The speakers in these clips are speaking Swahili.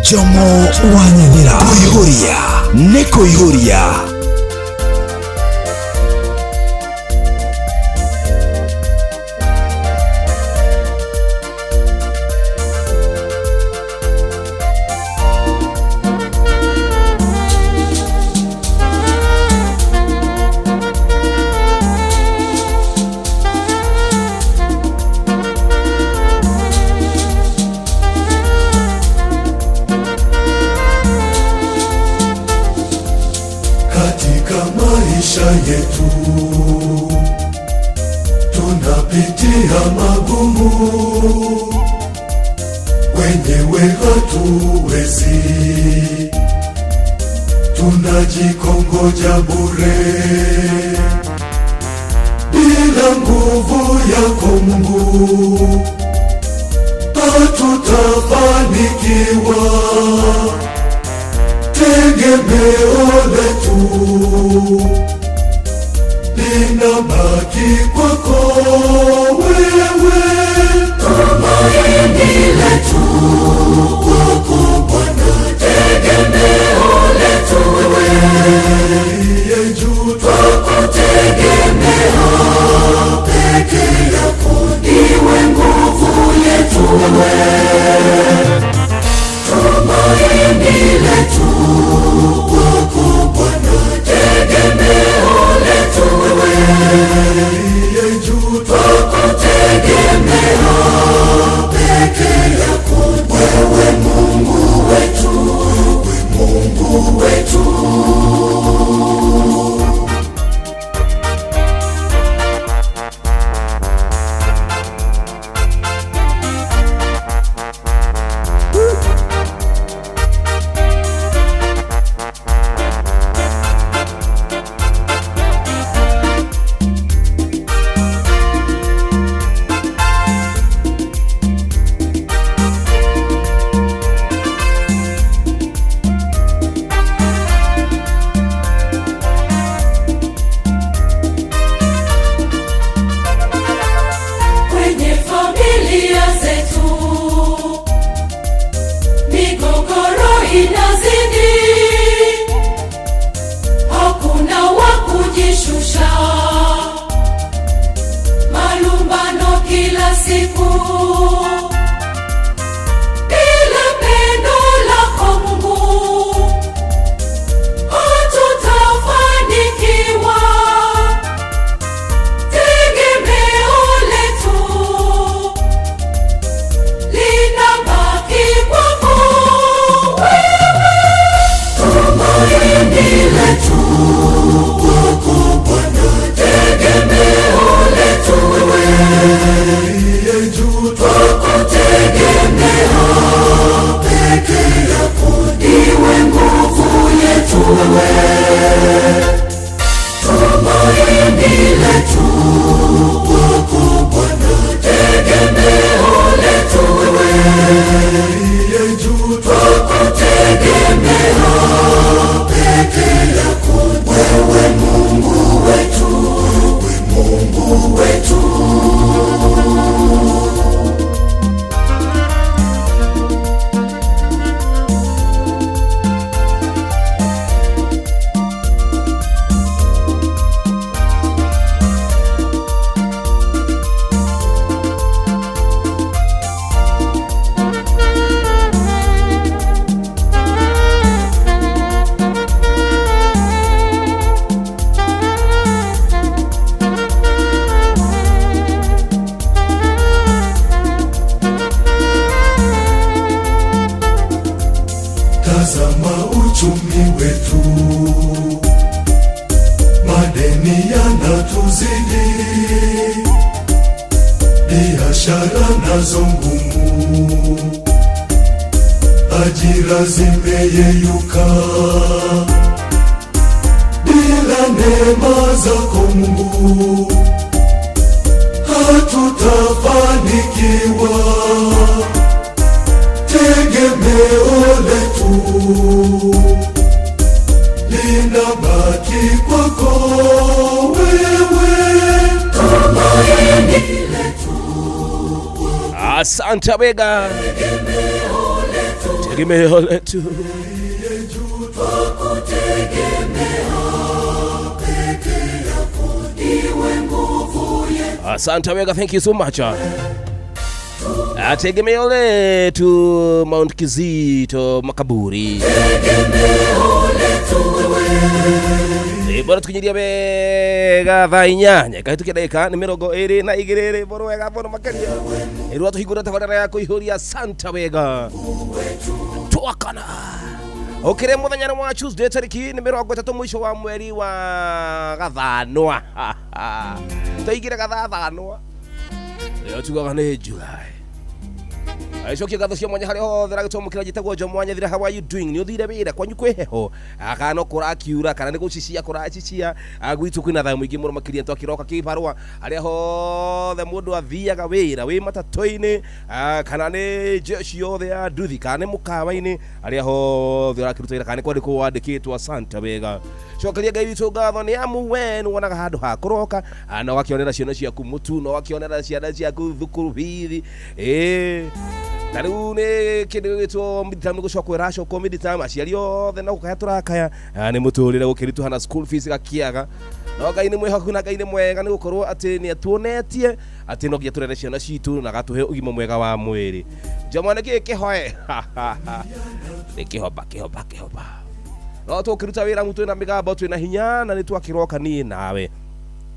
Jomo Wanyanyira Kuihuria Neko Ihuria. Maisha yetu tunapitia magumu, wenyewe hatuwezi, tunajikongoja bure. Bila nguvu yako Mungu hatutafanikiwa. Tegemeo letu linabaki kwako wewe, tumaini letu kwako Bwana. Tegemeo letu wewe, aliye juu twakutegemea, peke yako ndiwe nguvu yetu wewe, tumaini letu kwako Bwana. Tegemeo letu wewe, aliye juu twakutegemea, peke yako wewe Mungu wetu, wewe Mungu wetu. Malumbano kila siku, bila pendo lako Mungu hatutafanikiwa. Tegemeo letu linabaki kwako wewe, tumaini letu kwako Bwana. Tegemeo letu wewe, aliye juu twakutegemea, peke yako ndiwe nguvu yetu wewe, tumaini letu kwako Bwana. Tegemeo letu wewe, aliye juu twakutegemea, peke yako wewe Mungu wetu, wewe Mungu wetu. Tazama uchumi wetu, madeni yanatuzidi, biashara nazo ngumu, ajira zimeyeyuka. Bila neema zako Mungu hatutafanikiwa. Tegemeo letu linabaki kwako wewe, tumaini letu. Asante Bega. tegemeo letu. Asante wega, thank you so much. Tegemeo letu Mount Kizito Makaburi. Bora tukinyiria bega thainyanya kahitu kideka ni mirongo iri na igiriri bora wega bora makaria irwa tuhigura tabarara ya kuihuria Santa wega twakana okire muthenya wa Tuesday tariki ni 30 mwisho wa mweri wa gathanwa taigira gathanwa leo tugaga ni July aicokia gatho cia mwanya harĩa hothe ragĩtomũkĩra njĩtagwo Njo Mwanya thira, how are you doing? Nĩ ũthire wĩra kwanyu kwĩ heho kana kũrakiura kana nĩ gũcicia kũracicia gwitũ kwĩna thayũ mũingĩ mũno makĩria twakĩroka kĩbarũa harĩa hothe mũndũ athiaga wĩra wĩ matatũ-inĩ kana nĩ jeshi yothe ya nduthi kana nĩ mũkawa-inĩ harĩa hothe ũrakĩruta wĩra kana nĩ kwandĩkwo wandĩkĩtwo Santa wega cokeria Ngai witũ ngatho nĩ amu we nĩ wonaga handũ ha kũroka na wakĩonera ciana ciaku mũtu na wakĩonera ciana ciaku thukuru bithi Taru ne kĩndũ gĩtwo midterm gũcokwo racokwo midterm aciari othe na gũkaya tũrakaya nĩ mũtũrĩre gũkĩritũ hana school fees gakiaga no Ngai nĩ mwĩhoku na Ngai nĩ mwega nĩ gũkorwo atĩ nĩ atuonetie atĩ no nginya tũrere ciana citũ na gatũhe ũgima mwega wa mwĩrĩ. Njo Mwana kĩhoe nĩ kĩhoba no tũkĩruta wĩra mũtũ na mĩgambo twĩna hinya na nĩ twakĩroka niĩ nawe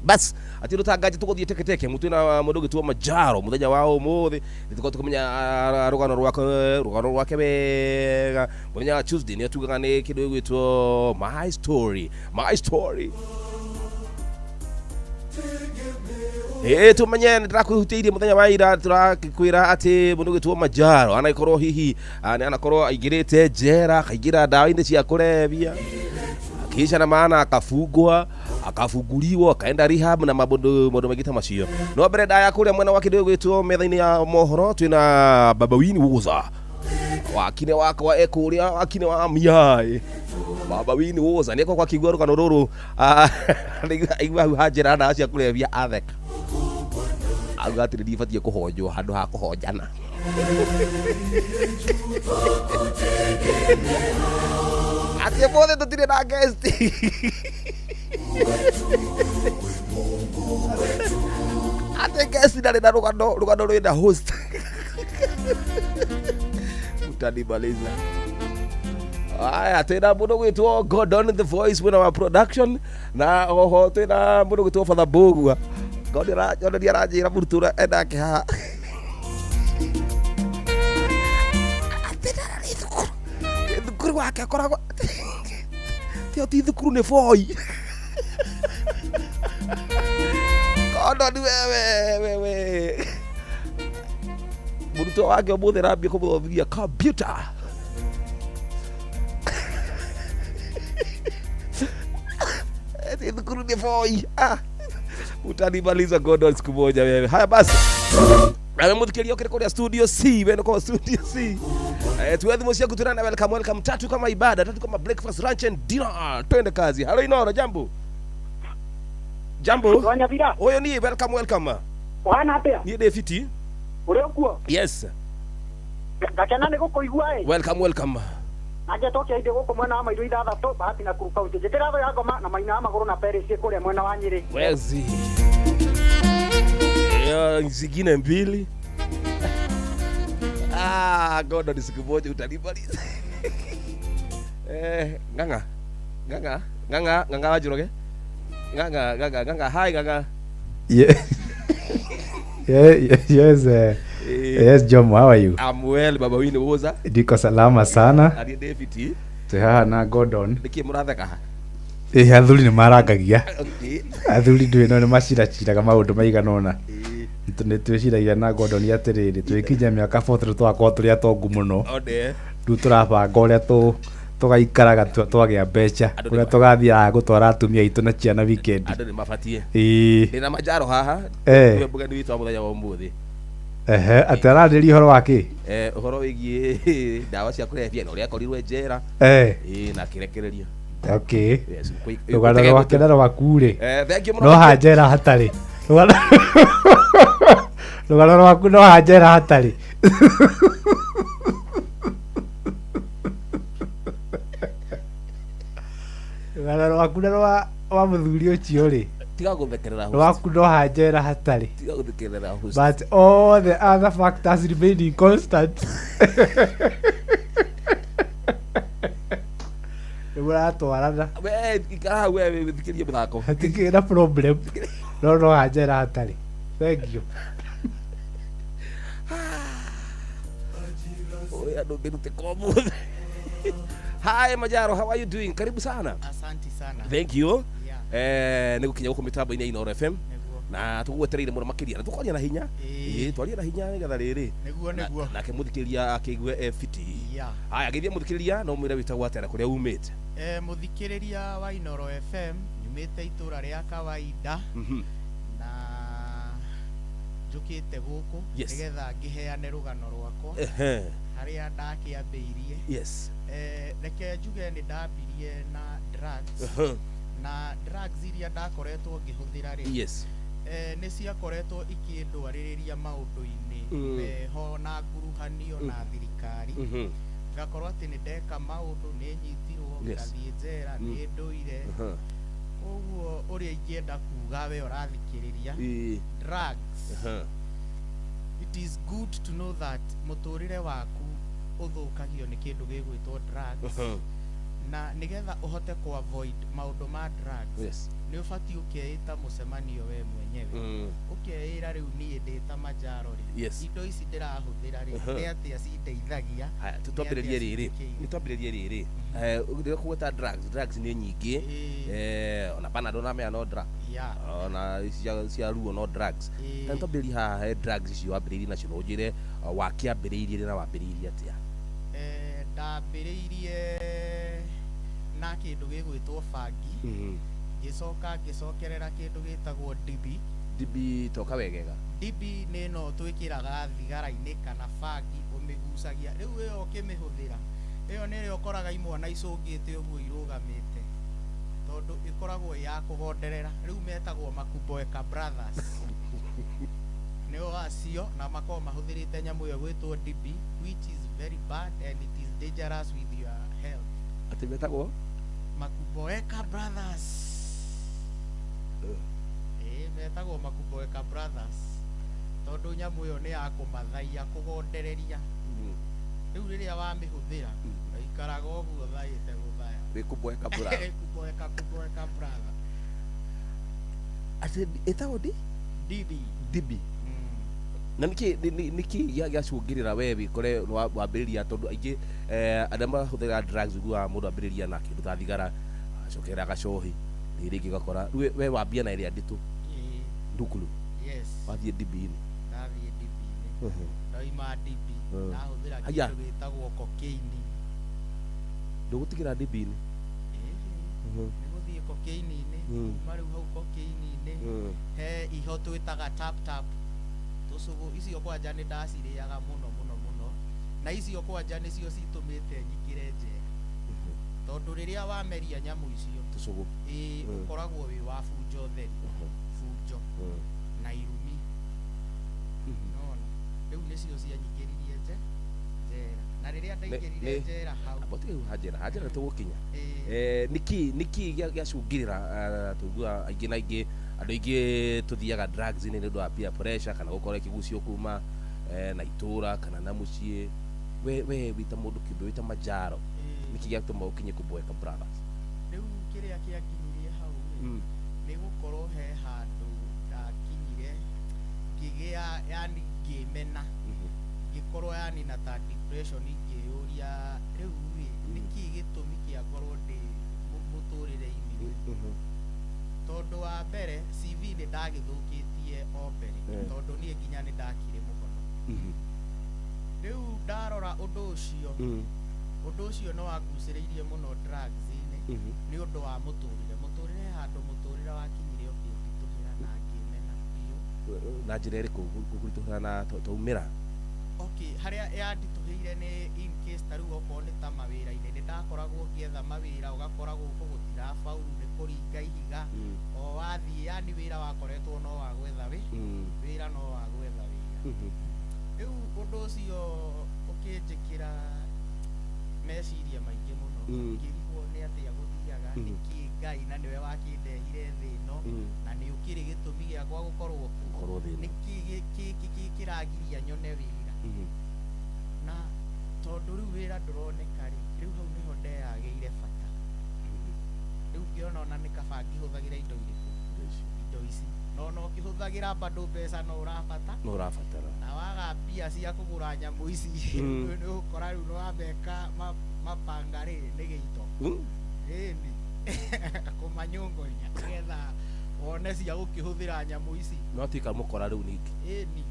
bas ati rutangaje tugothie teketeke mutu na mundu gitwa Majaro muthenya wa umuthi nituko tukumenya rugano rwake wega muthenya wa Tuesday ni atugaga ni kindu gitwa my story tumenye ndirakwihutiirie muthenya wa ira turakwira ati mundu gitwa Majaro anaikorwo hihi anakorwo aigirite njera kaigira ndawa-ini cia kurebia kisha na maana akafunguliwa akaenda rehab na mabondo magita macio no mbere ndaya kuria mwena wa kindu gwitwo metha-ini ya mohoro twina Baba Wini Woza wakine wakwa ekuria wakine wa miai Baba Wini Woza niko kwa kigwa rugano ruru igwa hajira na cia kurebia atheka agati ndifatie kuhonjwo handu ha kuhonjana ati bothe tutire na guest ate guest ndari na rugano rwenda host utanibaliza aya tena mundu gwitwo Gordon the voice with our production na oho tena mundu gwitwo Father Bogua Gordon dia rajira murutura endake ha thukuru wake akoragwo ti thukuru nĩ boy Gordon wewe mũrutwo wake ũmũthĩ rambia kũmũthomithia computer ti thukuru nĩ boy utanimaliza Gordon siku moja wewe. Haya basi muthikĩria okire kũrĩa studio C wena kwa studio C tuwethi mucia kuturana welcome tatu kama ibada tatu kama breakfast lunch and dinner twende kazi. Hello Inoro, jambo oyo ni welcome wana atia ni David uri okuo yes gakena nĩ gũkũigua welcome aje toke ide gũkũ mwena wa Mairu ithathatũ bahati na kuru county njĩkĩra thũ ya ngoma na maina magũrũ na Paris kũrĩa mwena wa Nyĩrĩ wezi zingine mbili Gordon siku moja utanibaliza nganga wajuroge nganga hi nganga yes Jom, how are you? I'm well. Baba Wini Woza Ndiko salama sana. Ari David Teha na Gordon ndiki muratheka athuri ni maragagia okay athuri ndwino ni macira maundu maigana ona nĩ twĩciragia na Gordon atĩrĩrĩ twĩkinya mĩaka 40 twakorwo tũrĩ atongu mũno rĩu tũrabanga ũrĩa tũgaikaraga twagĩa mbeca ũrĩa tũgathiaga gũtwara atumia aitũ na ciana weekend andũ nĩ mabatie ndĩna Majaro haha twĩmbũgani witũ wa mũthenya wa ũmũthĩ atĩ ararĩria ũhoro wa kĩ ũhoro wĩgiĩ ndawa cia kũrebia na ũrĩa akorirwe njera na kĩrekererio okay rũgano rwake na rwaku rĩ no hanjera hatarĩ rũgano rwaku no hanjera hatarĩ Rũgano rwaku na rwa mũthuri ũcio rĩ, tiga gũthekerera host. rwaku no hanjera hatarĩ. Tiga gũthekerera host. But all the other factors remaining constant. Mũratwarana. We ikara we thikirie mũthako. Hatikĩrĩ na problem. No hanjera hatarĩ. Thank you. Oya ndo ngirute komu. Hi Majaro, how are you doing? Karibu sana. Asante sana. Thank you. Yeah. Nigukinya guku mitambo-ini ya Inooro FM. Neguo. Na tugwetereire muno makiria. Na tukwaria na hinya. Twaria na hinya nigetha riri. Neguo. Nake muthikiria akiigue fiti. Yeah. Haya, geithia muthikiria no mwire witagwo atera kuria umite. Muthikiriria wa Inooro FM nyumite itura ria kawaida. Na njukite guku nigetha ngiheane rugano rwakwa. Haria ndakiambiirie. Yes. Reke njuge ni ndambirie na drugs. Na drugs iria ndakoretwo ngihuthira ri. Yes. Nĩ ciakoretwo ikĩndwarĩrĩria maũndũ-inĩ meho na nguruhanio na thirikari. Ngakorwo atĩ nĩ ndeka maũndũ, nĩ nyitirwo, ngathiĩ njera, nĩ ndũire. Koguo ũrĩa ingĩenda kuga we ũrathikĩrĩria drugs. It is good to know that mũtũrĩre waku ũthũkagio nĩ kĩndũ gĩgwĩtwo drugs. Na nigetha uhote ku avoid maundu ma drugs ni ubati ukeita mucemanio we mwenyewe ukeira riu nie ndita Majaro ri indo ici ndirahuthira ri ni atia cindeithagia. Haya tutwambiririe riri ndio kuweta drugs ni nyingi ona Panadol na mea no drug ona cia ruo no drugs na tutwambiririe ha drugs icio wambiririe nacio no njire wakiambiririe na wambiririe atia. Ndambiririe na kindu gigwitwo bangi gicokerera kindu gitagwo dibi toka wegega ni no twikiraga thigara-ini kana bangi umigucagia riu iyo ukimihuthira iyo ni ri ukoraga imwana icungite uguo irugamite tondu ikoragwo ya kugonderera riu metagwo Makuboeka brothers nio acio na makoma mahuthirite nyamu yo gwitwo dibi which is very bad and it is dangerous with your health. Atimetagwo Makuboeka brothers. Metagwo Makuboeka brothers. Tondu nyamu yo ni ya kumathaia kugondereria. Riu riria wamihuthira ikaraga uguo thaite guthaya. Kuboeka brother. Kuboeka brother. Ati etagwo dibi. Na niki gĩacũngĩrĩra we wĩkore wambĩrĩria tondu aingĩ arĩa mahũthĩra drugs ũguo mũndũ ambĩrĩria na kĩndũ ta thigara acokera gacohi rĩrĩ ingĩ gakora we wambia na ĩrĩa nditũ ndukuru wathiĩ dibi-inĩ ndaima dibi ndahũthĩra kĩndũ gĩtagwo cocaine ndũgũtigĩra dibi-inĩ nĩgũthiĩ cocaine-inĩ kuma rĩu hau cocaine-inĩ he iho twĩtaga tap tucugu icio kwanja nĩ ndacirĩaga mũno na icio kwanja nĩcio citumĩte nyingĩre njera tondu rĩrĩa wameria nyamũ icio tucugu ũkoragwo wĩ wa bunjo theri bunjo na irumi nona rĩu nĩcio cianyingĩririe njera na rĩrĩa ndaingĩrire njera hau hajera tũgũkinya niki gĩacũngĩrĩra tũigua aingĩ na aingĩ andũ aingĩ tuthiaga drugs ni nĩ ũndũ wa peer pressure kana gũkorwo kĩgucio kuma na itũra kana na mũciĩ we wita mũndũ kĩũmbe wita Majaro niki gĩatũma ũkinye Kuboeka brothers. Rĩu kĩrĩa kĩakinyirie hau nĩ gũkorwo he handũ ndakinyire ngĩgĩa yani ngĩmena ngĩkorwo yani na ta depression ngĩyũria rĩu nĩkĩ gĩtũmi kĩa ngorwo ndĩ mũtũrĩre-inĩ tondu wa mbere CV nĩ ndagĩthũkĩtie o mbere tondu niĩ nginya nĩ ndakire mũhono rĩu ndarora ũndũ ũcio no wagucĩrĩirie mũno drugs-inĩ nĩ ũndũ wa mũtũrĩre handũ mũtũrĩre wakinyire ũkĩnditũhĩra na ngĩmena biũ na njĩra ĩrĩkũ gũkũritũhĩra na taumĩra harĩa yanditũhĩire nĩ in case ta rĩu okorwo nĩ ta mawĩra-inĩ nĩ ndakoragwo ngĩetha mawĩra ũgakora gũkũ gũtirabauru nĩ kũringa ihiga o wathiĩ yani wĩra wakoretwo no wa gwetha wĩra no wa gwetha wĩra rĩu ũndũ ũcio ũkĩnjĩkĩra meciria maingĩ mũno ngĩrigwo nĩ atĩa gũthiaga nĩkĩ Ngai na nĩwe wakĩndehire thĩ ĩno na nĩ ũkĩrĩ gĩtũmi gĩakwa gũkorwo nĩkĩ kĩragiria nyone wĩra na tondũ rĩu wĩra ndũroneka rĩ rĩu hau nĩho ndeyagĩire bata rĩu ngĩona ona nĩ kaba ngĩhũthagĩra indo irĩkũ indo ici no ũkĩhũthagĩra bado mbeca no ũrabatara na waga mbia cia kũgũra nyamũ ici nĩ ũgũkora rĩu nĩwambeka mapanga rĩ nĩ gĩito ĩni kũmanyũngũria nĩgetha wone cia gũkĩhũthĩra nyamũ ici no tika mũkora rĩu ningĩ ĩni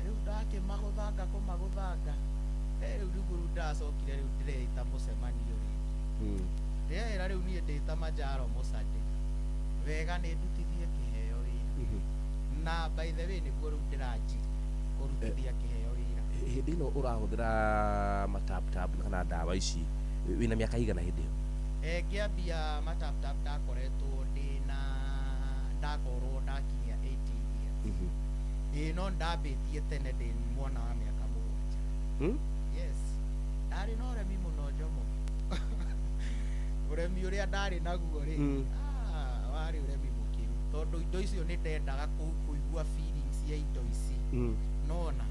rĩu ndakĩmagũthanga kũmagũthanga rĩu rĩu ndacokire rĩu ndĩreita mũcemanio rĩngĩ ndĩrera rĩu niĩ ndĩta Majaro Mũcande wega nĩ ndutithie kĩheo wĩra na by the way nĩguo rĩu ndĩranji kũrutithia kĩheo wĩra hĩndĩ ĩno ũrahũthĩra mataptap kana ndawa ici wĩna mĩaka igana hĩndĩ ĩyo ngĩambia mataptap ndakorwo ndakinyia 18 years no ndambĩtie tene ndĩ mwana wa mĩaka 7 yes ndarĩ na ũremi mũno Njomo ũremi ũrĩa ndarĩ naguo rĩ warĩ ũremi mũkĩru tondũ indo icio nĩ ndendaga kũigua feelings ya indo ici nona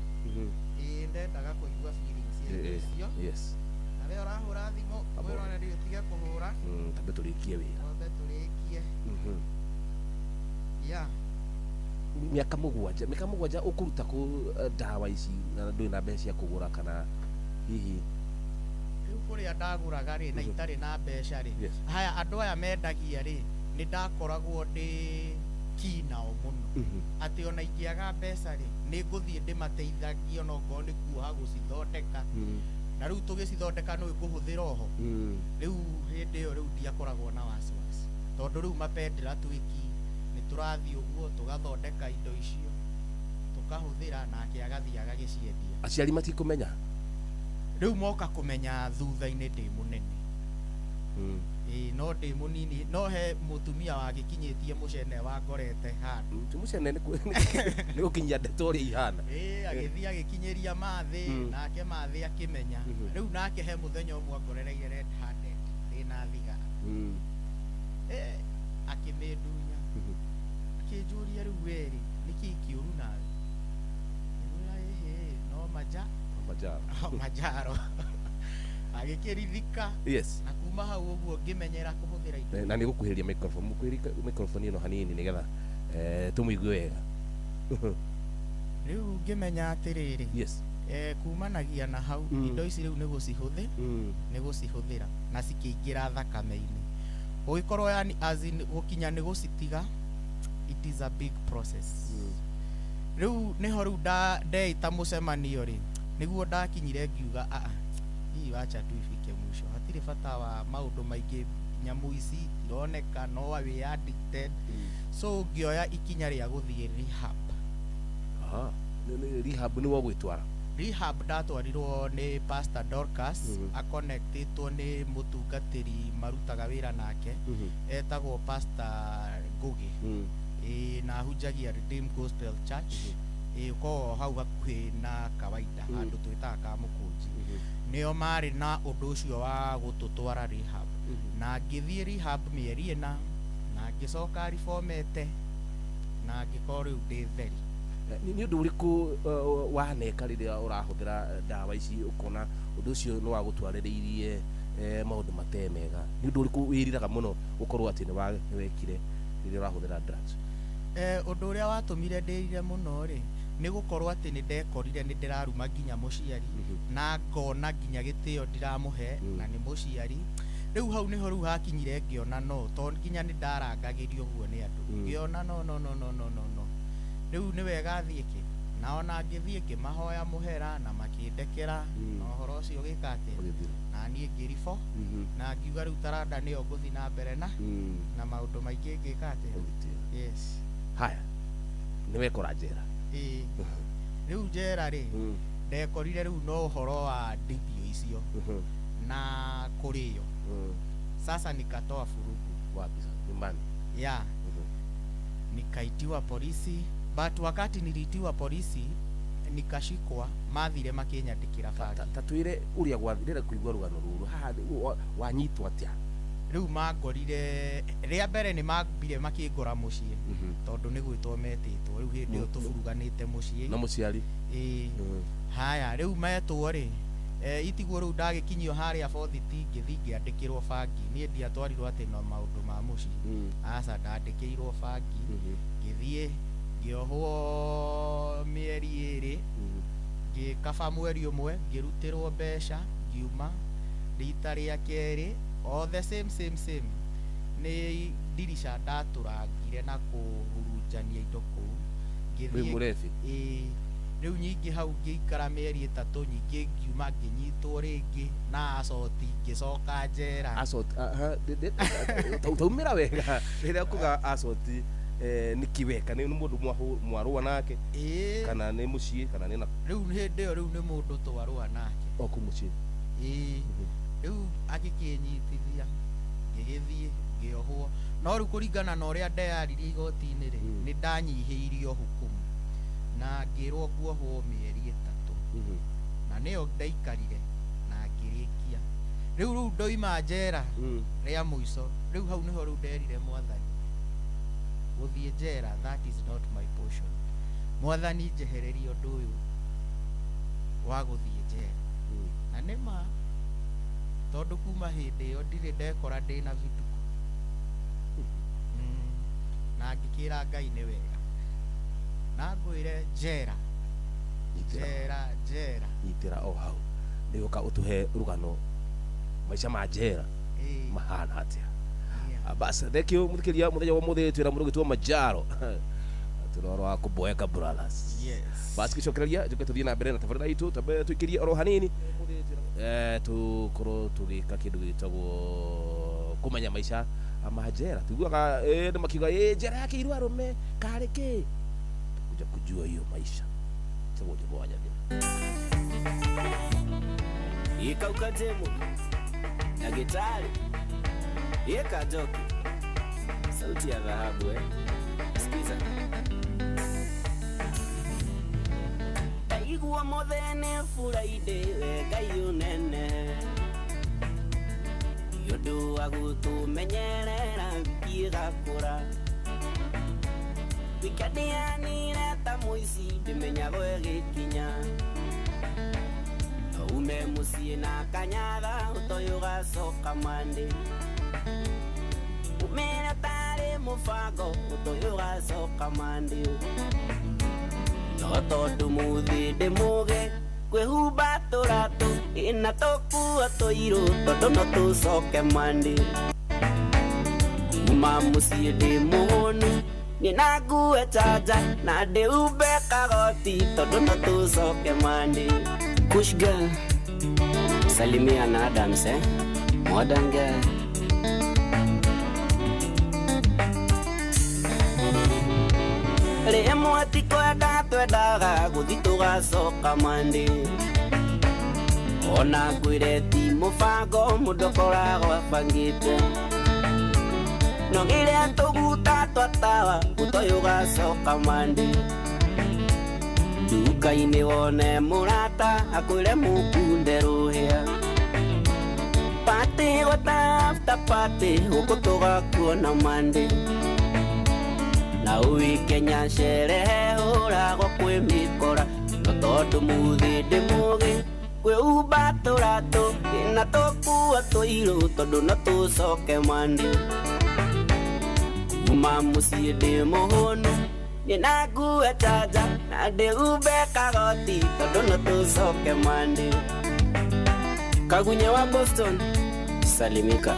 ndendaga kũigua feelings ya indo icio yes na rĩo ũrahũra thimũ wĩrona rĩu tige kũhũra tambe tũrĩkie wĩra ya mĩaka mũgwanja ũkũruta kũ ndawa ici na ndũrĩ na mbeca cia kũgũra kana hihi rĩu kũrĩa ndagũraga rĩ na itarĩ na mbeca rĩ haya andũ aya mendagia rĩ nĩ ndakoragwo ndĩ kinao mũno atĩ ona ingĩaga mbeca rĩ nĩ ngũthiĩ ndĩmateithagie ona okorwo nĩ kuoha gũcithondeka na rĩu tũgĩcithondeka nĩ kũhũthĩra oho rĩu hĩndĩ ĩyo rĩu ndiakoragwo na wasiwasi tondũ rĩu mapendera twĩki nĩ tũrathiĩ ũguo tũgathondeka indo icio tũkahũthĩra nake agathiĩ agagĩciendia aciari matikũmenya rĩu moka kũmenya thutha-inĩ ndĩ mũnene no ndĩ mũnini no he mũtumia wagĩkinyĩtie mũcene wangorete handũ mũcene nĩ gũkinyia ndeto ũrĩa ihana agĩthiĩ agĩkinyĩria mathĩ nake mathĩ akĩmenya rĩu nake he mũthenya ũmwe ngorereire red handed ndĩna thigara akĩmĩndunya akĩnjũria rĩu weri nĩkĩ kĩũru nawe no Majaro agĩkĩrithika yes na kuma hau ũguo ngĩmenyera kũhũthĩra indo na nĩ gũkuhĩrĩria microphone ĩno hanini nĩgetha tũmũigue wega rĩu ngĩmenya atĩrĩrĩ yes kumanagia na hau indo ici rĩu nĩ gũcihũthĩra na cikĩingĩra thakame-inĩ ũgĩkorwo yani as in gũkinya nĩ gũcitiga it is a big process rĩu nĩho rĩu ndeita mũcemanio rĩ nĩguo ndakinyire ngiuga hii wacha tu ifike mwisho hatirĩ bata wa maũndũ maingĩ nyamũ ici ironeka no we addicted so ngĩoya ikinya rĩa gũthiĩ rehab rehab nĩ wogwĩtwara rehab ndatwarirwo nĩ Pastor Dorcas aconnectĩtwo nĩ mũtungatĩri marutaga wĩra nake etagwo Pastor Ngugi na hunjagia Redeemed Gospel Church ko hau hakuhĩ na Kawaida handũ twĩtaga Kamũkũnji nĩo marĩ na ũndũ ũcio wa gũtũtwara rehab na ngĩthiĩ rehab mĩeri ĩna na ngĩcoka reformete na ngĩkorwo rĩu ndĩ theri nĩ ũndũ ũrĩkũ waneka rĩrĩa ũrahũthĩra ndawa ici ũkona ũndũ ũcio nĩ wagũtwarĩrĩirie maũndũ matarĩ mega nĩ ũndũ ũrĩkũ wĩriraga mũno ũkorwo atĩ nĩ wekire rĩrĩa ũrahũthĩra drugs ũndũ ũrĩa watũmire ndĩrire mũno rĩ nĩ gũkorwo atĩ nĩ ndekorire nĩ ndĩraruma nginya mũciari na ngona nginya gĩtĩo ndiramũhe na nĩ mũciari rĩu hau nĩho rĩu hakinyire ngĩona no tondũ nginya nĩ ndarangagĩrio ũguo nĩ andũ ngĩona no rĩu nĩ wega thiĩ kĩ na ona ngĩthiĩ ngĩmahoya mũhera na makĩndekera na ũhoro ũcio ũgĩka atĩ na niĩ ngĩribwo na ngiuga rĩu taranda nĩyo ngũthiĩ na mbere na maũndũ maingĩ ngĩka atĩ yes haya nĩ wekora njera rĩu njera rĩ ndekorire rĩu no ũhoro wa ndithio icio na kũrĩo sasa nikatoa furugu wapi sasa nyumbani nikaitiwa polisi but wakati nilitiwa polisi nikashikwa mathire makinyandikira bangi tatwire uria gwathire kuigwa rugano ruru haha wanyitwo atia riu mangorire ria mbere ni mambire makingora mucii tondu ni gwitwo metitwo riu hindi yo tuburuganite mucii na muciari haya riu metwo ri itigwo riu ndagikinyio haria bothiti ngithi ngiandikirwo bangi nie ndiatwarirwo ati no maundu ma mucii aca ndandikirwo bangi ngithie ngiohwo mieri iri ngikaba mweri umwe ngirutirwo mbeca ngiuma rita ria keri o the same ni dirisha ndaturangire na kuhurunjania indo kuu ngithie riu nyingi hau ngiikara mieri 3 nyingi ngiuma nginyitwo ringi na acoti ngicoka njera acoti taumira wega riria kuga acoti ni kiweka ni mundu mwarua nake kana ni mucii kana ni na riu hindi yo riu ni mundu twarua nake oku mucii riu agikinyitithia ngigithie ngiohwo no riu kuringana na uria ndeyaririe igoti-ini ri ni ndanyihiirio hukumu na ngirwo nguohwo mieri 3 na niyo ndaikarire na ngirikia riu ndoima njera ria muico riu hau niho riu nderire mwathani guthie njera that is not my portion mwathani njehererie undu uyu wa guthie njera na nima tondu kuma hindi yo ndire ndekora ndina vituko na ngikira Ngai ni wega na ngwire njera itira o hau niguka utuhe rugano maisha ma njera mahana atia basi thank you muthikiria muthenya wa muthi twira mundu gitwa Majaro turoro wa kuboeka brothers basi kicokereria njuke tuthie na mbere na tabarira itu tabe tuikirie oro hanini tukoro tugika kindu gitagwo kumenya maisha ama njera tuguaga ni makiuga njera yake iru arume kareke kuja kujua hiyo maisha tawodi mwanya ikauka demo na gitari ikajoki sauti ya dhahabu sikiza igwa mothene furaide Ngai unene yodo agutumenyerera bigakura wikadianira ta muici ndimenyago gikinya ume mucie na kanyara utoyo gacoka mande umera tare mufango utoyo gacoka mande no tondu muthi ndimuge kwihumba turatu ina tokua tuiru tondu no tucoke mande uma mucie ndimuhonu nina ngue chaja na ndiumbe kagoti tondu no tucoke mande Kush girl, salimia na Adams modern girl. Remo atikwenda twendaga guthi tugacoka mande ona ngwire ti mubango mundu koragwo abangite no ngire tuguta twatawa utoyo gacoka mande duka-ini wone murata akwire mukunde ruhia pati gota pati ukutuga kuona mande na uikenya sherehe uragwo kwi mikora no tondu muthi ndimugi kwĩhumba tũratũ na tũkua tũirũ tondu no tũcoke mande kuma mũciĩ ndĩ mũhũnu nina ngue chaja na ndĩhumbe kagoti tondu no tũcoke mande Kagunye wa Boston salimika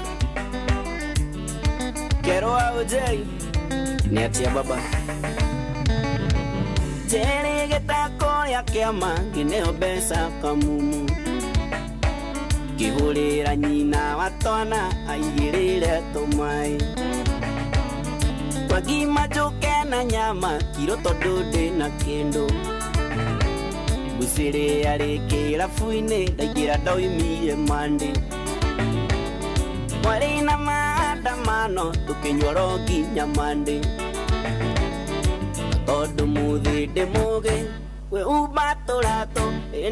Kero wa Ojei ni atia baba Jere getako ya kiama ngineo besa kamumu Kihurira nyina watwana aigirire tumai Twagima joke na nyama kiro tondu ndina kindu Gusire yarekera fuine ndagira ndoimire mande Mwari na maandamano tukinywa rogi nyamande tondu muthi ndimuge kwĩhumba tũratũ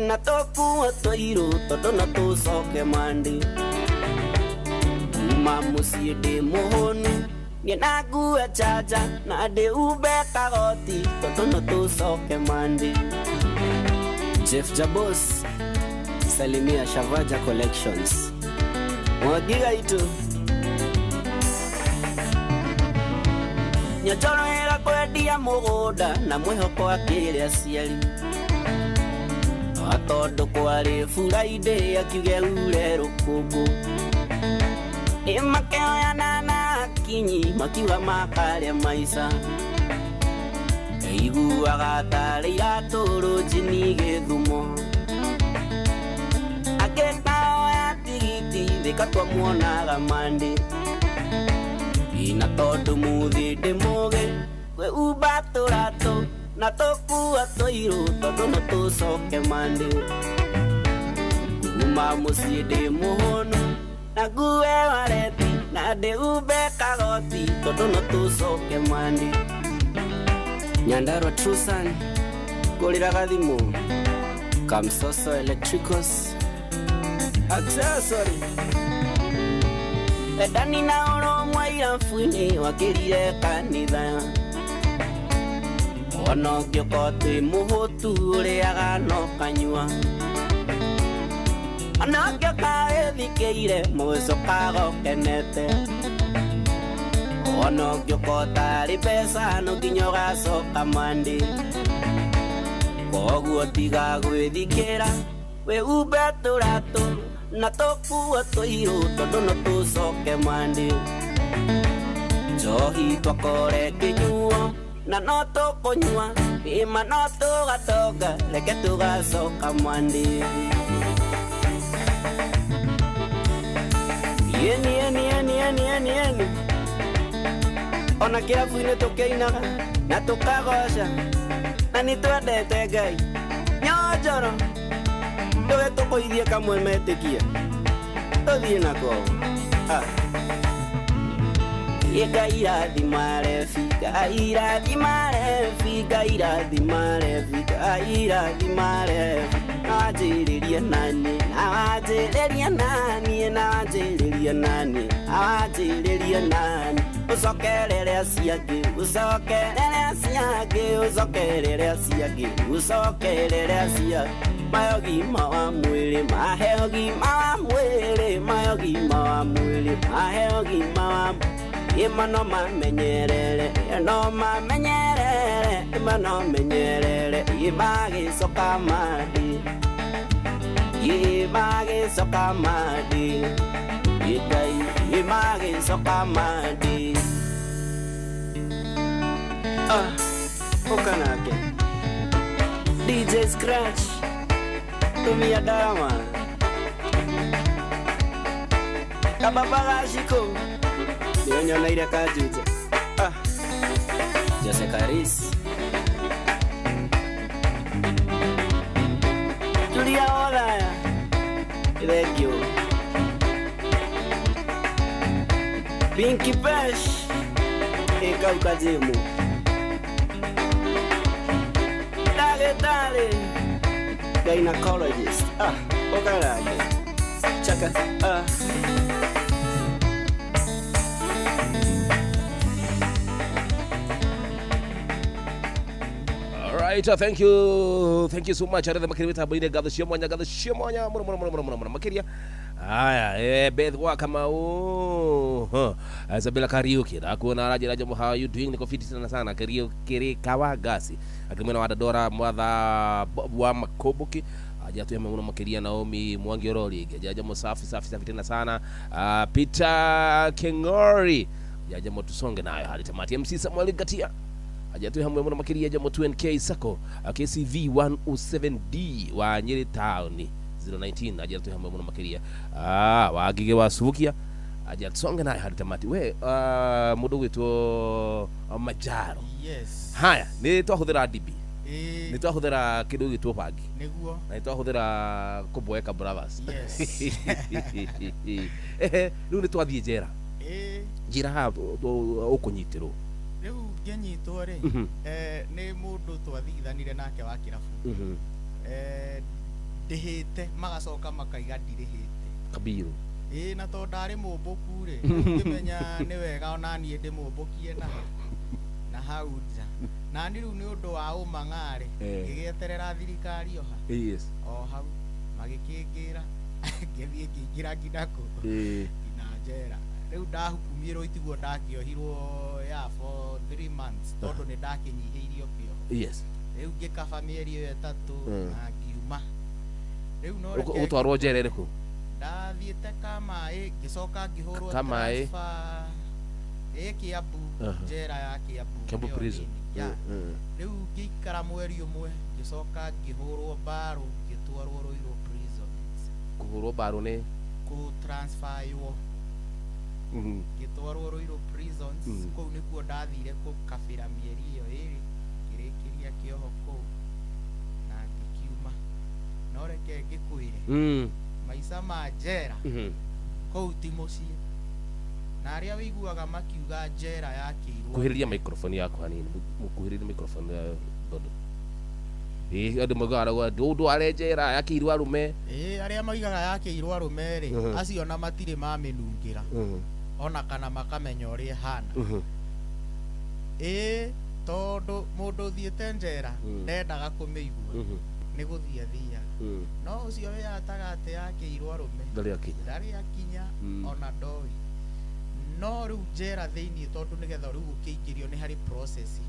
na tũkuo tũirũ tondũ no tũcoke mandi kuma mũciĩ ndĩ mũhũnu niĩ na ngue chaja na ndĩ umbe kagoti tondũ no tũcoke mandi. Jeff Jabos, Salimia Shavaja Collections. Mwagiga itu nyatoro hera kwendia mũgũnda na mwĩhoko akĩrĩ aciari atondũ kwarĩ Friday akiuge ure rũkũngũ makĩoyana na akinyi makiuga makarĩa maica iguaga tarĩ iratũrũ njini Gĩthumo akĩkaoya tigiti thĩka twamuonaga mandi ina tondũ mũthĩ ndĩ mũgĩ kwĩumba tũratũ na tũkuo tũirũ tondũ no tũcoke mandi kuma mũciĩ ndĩ mũhũnu na ngue wareti na ndĩ umbe kagoti tondũ no tũcoke mandi. Nyandarua Trusan kũrĩraga thimũ Kamsoso Electricals Accessory endani na ũrũmwe irabu-inĩ wakĩrire kanitha ona ũngĩkorwo twĩ mũhũtu ũrĩaga no kanyua ona ũngĩoka wĩthikĩire mũgĩcokaga ũkenete ona ũngĩokorwo tarĩ mbeca no nginya ũgacoka mandi koguo tiga gwĩthikĩra wĩhumbe tũratũ na tũkuo tũirũ tondũ no tũcoke mandi njohi twakore kĩnyuo na no tũkũnyua ima no tũgatonga reke tũgacoka mandi. Yeni ona kĩrabu-inĩ tũkĩinaga na tũkagoca na nĩtwendete Ngai nyonjoro tũge tũkũithie kamwe metĩkie tũthiĩ nako Ngai irathimare fi Ngai irathimare fi Ngai irathimare fi Ngai irathimare najĩrĩria nani najĩrĩria nani najĩrĩria nani najĩrĩria nani usokerere siagi usokerere siagi usokerere siagi usokerere siagi mayogi mawa mwili maheogi mawa mwili mayogi mawa mwili maheogi mawa imano mamenyerere no mamenyerere imano menyerere ibagi sokamadi ibagi sokamadi Ikai image sokamadi okanake DJ Scratch tumia dama kababagashiko nyonya naira kajuja Jose Caris Julia hola thank you Pinky Pesh Ekaukajimu Dale Gynecologist Okarage Chaka Alright, thank you so much. Arada makirita baina gatha shimonya mura makiria. Aya, Beth wa kama Isabella Karaoke. Akuona raja how are you doing? Niko fiti sana Karaoke Kawagasi. Akimwena wadadora mwadha wa Makoboki. Ajatu yame makiria Naomi Mwangioroli. Jaja safi tena sana. Peter Kengori. Jaja tusonge nayo hadi tamati. MC Samuel Gatia. Ajatu hamwe mwana makiria jamo 2NK Sako KCV 107D wa Nyeri Town 019 ajatu hamwe mwana makiria wagige wasubukia ajatu songa nayo hadi tamati we mudo wito Majaro. Yes. Haya ni twahuthira DB ni twahuthira kidu gitu pagi niguo na twahuthira Kuboeka Brothers. Yes. Riu ni twathie njera njira ha ukunyitirwo riu ngenyitwo ri nĩ mũndũ twathithanire nake wa kĩrabu ndihite magacoka makaiga ndirihite kabiru na to ndari mumbuku ri ngimenya ni wega ona nie ndi mumbukie na hau nja na ni riu ni undu wa umang'ari ngigieterera thirikari oha yes o hau magikingira ngithie ngingira nginako na njera riu ndahukumirwo itiguo ndakiohirwo ya for 3 months tondu ni ndakinyihiirio pio yes riu ngikaba mieri iyo etatu na ngiuma riu no utwarwo njera iriku ndathiite Kamai ngicoka ngihurwo Kamai Kiambu njera ya Kiambu prison riu ngikara mweri umwe ngicoka ngihurwo Baru ngitwarwo Ruiru prison kuhurwo Baru ni ku transfer yo ngitwarwo Ruiru prisons kou nikuo ndathire gukabira mieri iyo iri ngirikiria kioho kou na ngikiuma no reke ngikwire maisha ma njera kou ti mucii na aria wiguaga makiuga njera yakirwo kuhiriria microphone yako hanini mukuhiriria microphone ya bodo andu magaraga ndu are njera yakirwo arume aria maigaga yakirwo arume ri acio na matire maminungira ona kana makamenya uria hana tondu mundu thiete njera ndendaga kumeigua ni guthia thia no ucio we atagate yakirwo arume ndari akinya ona ndoi no riu njera thiini tondu nigetha riu ukiingirio ni hari process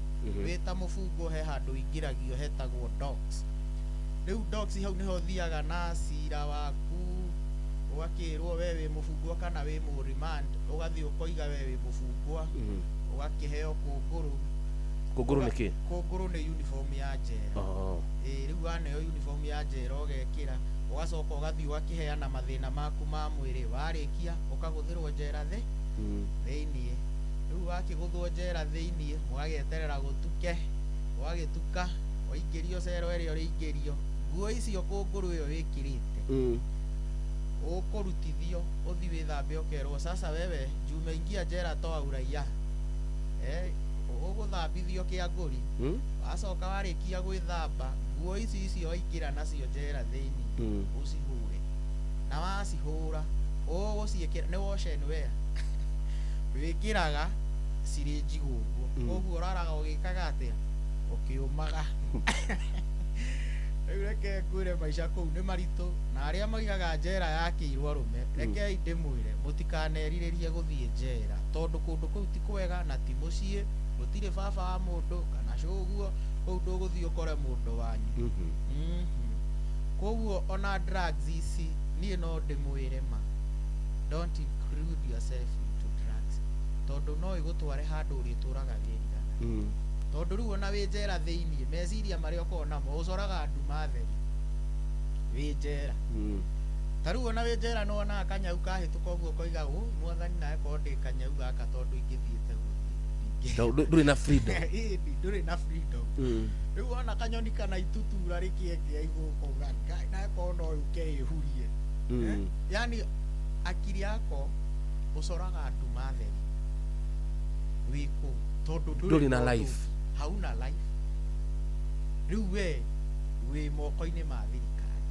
wita mufungo he handu ingiragio hetagwo docs riu docs hau niho thiaga na cira waku ugakirwo we wi mufungwa kana wi mu remand ugathii ukoiga we wi mufungwa ugakiheo kunguru niki kunguru ni uniform ya njera riu aneo uniform ya njera ugekira ugacoka ugathii ugakiheana mathina maku ma mwiri warikia ukaguthirwo njera thiini riu wakiguthwo njera thiini mugageterera gutuke wagituka waingirio cero iria uringirio nguo icio kunguru iyo wikirite ukurutithio uthi withambe ukerwo sasa wewe jumeingia njera toa uraia uguthambithio kianguri wacoka warikia gwithamba nguo icio waingira nacio njera thiini ucihure na wacihura uguciikira ni wash and wear wikiraga ciri njigu uguo koguo uraraga ugikaga atia ukiumaga reke ngwire maisha kou ni maritu na aria maigaga njera yakirwo arume rekei ndimwire mutikaneriririe guthie njera tondu kundu kou ti kwega na ti mucii gutire baba wa mundu kana coguo kou nduguthie ukore mundu wanyu koguo ona drugs ici nie no ndimwire ma don't include yourself into drugs tondu no igutware handu urituraga wirigana tondu riu ona wi njera thiini meciria maria ukona mo ucoraga andu matheri wi njera tariu ona wi njera no ona kanyau kahituka uguo koiga mwathani nae ko ndi kanyau gaka tondu ingithiite guthii nduri na freedom nduri na freedom riu ona kanyoni kana itutura rikiengia iguko ngai nae ko no ukehurie yani akili yako ucoraga andu matheri wiku tondu nduri na life hauna life riu we moko-ini ma thirikari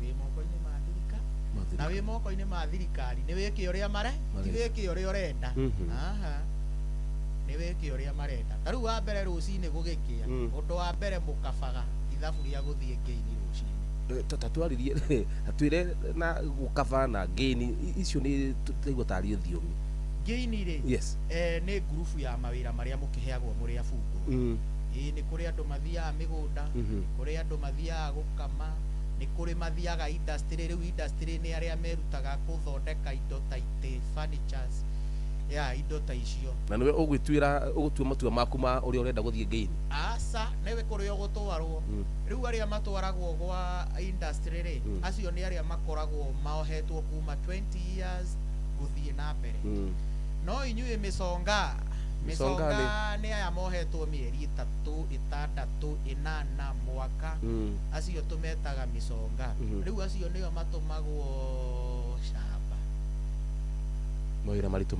wi moko-ini ma thirikari na wi moko-ini ma thirikari ni wiki uria mare ti wiki uria urenda ni wiki uria marenda tariu wa mbere rucini gugikia undu wa mbere mukabaga ithabu ria guthie ngeini rucini tatwaririe atwire na gukaba na ngeini icio ni tutaigua tario thiomi ngeini ri yes ni grupu ya mawira maria mukiheagwo muri abungu ni kuri andu mathiaga migunda kuri andu mathiaga gukama ni kuri mathiaga industry riu industry ni aria merutaga kuthondeka indo ta ite furnitures indo ta icio na niwe ugutua matua maku ma uria urenda guthie ngeini asa niwe kuri ugutwarwo riu aria matwaragwo gwa industry ri acio ni aria makoragwo maohetwo kuma 20 years guthie na mbere no inyuĩ mĩconga nĩ aya mohetwo mĩeri 3 6 8 mwaka acio tũmetaga mĩconga rĩu acio nĩo matũmagwo camba mawĩra maritũ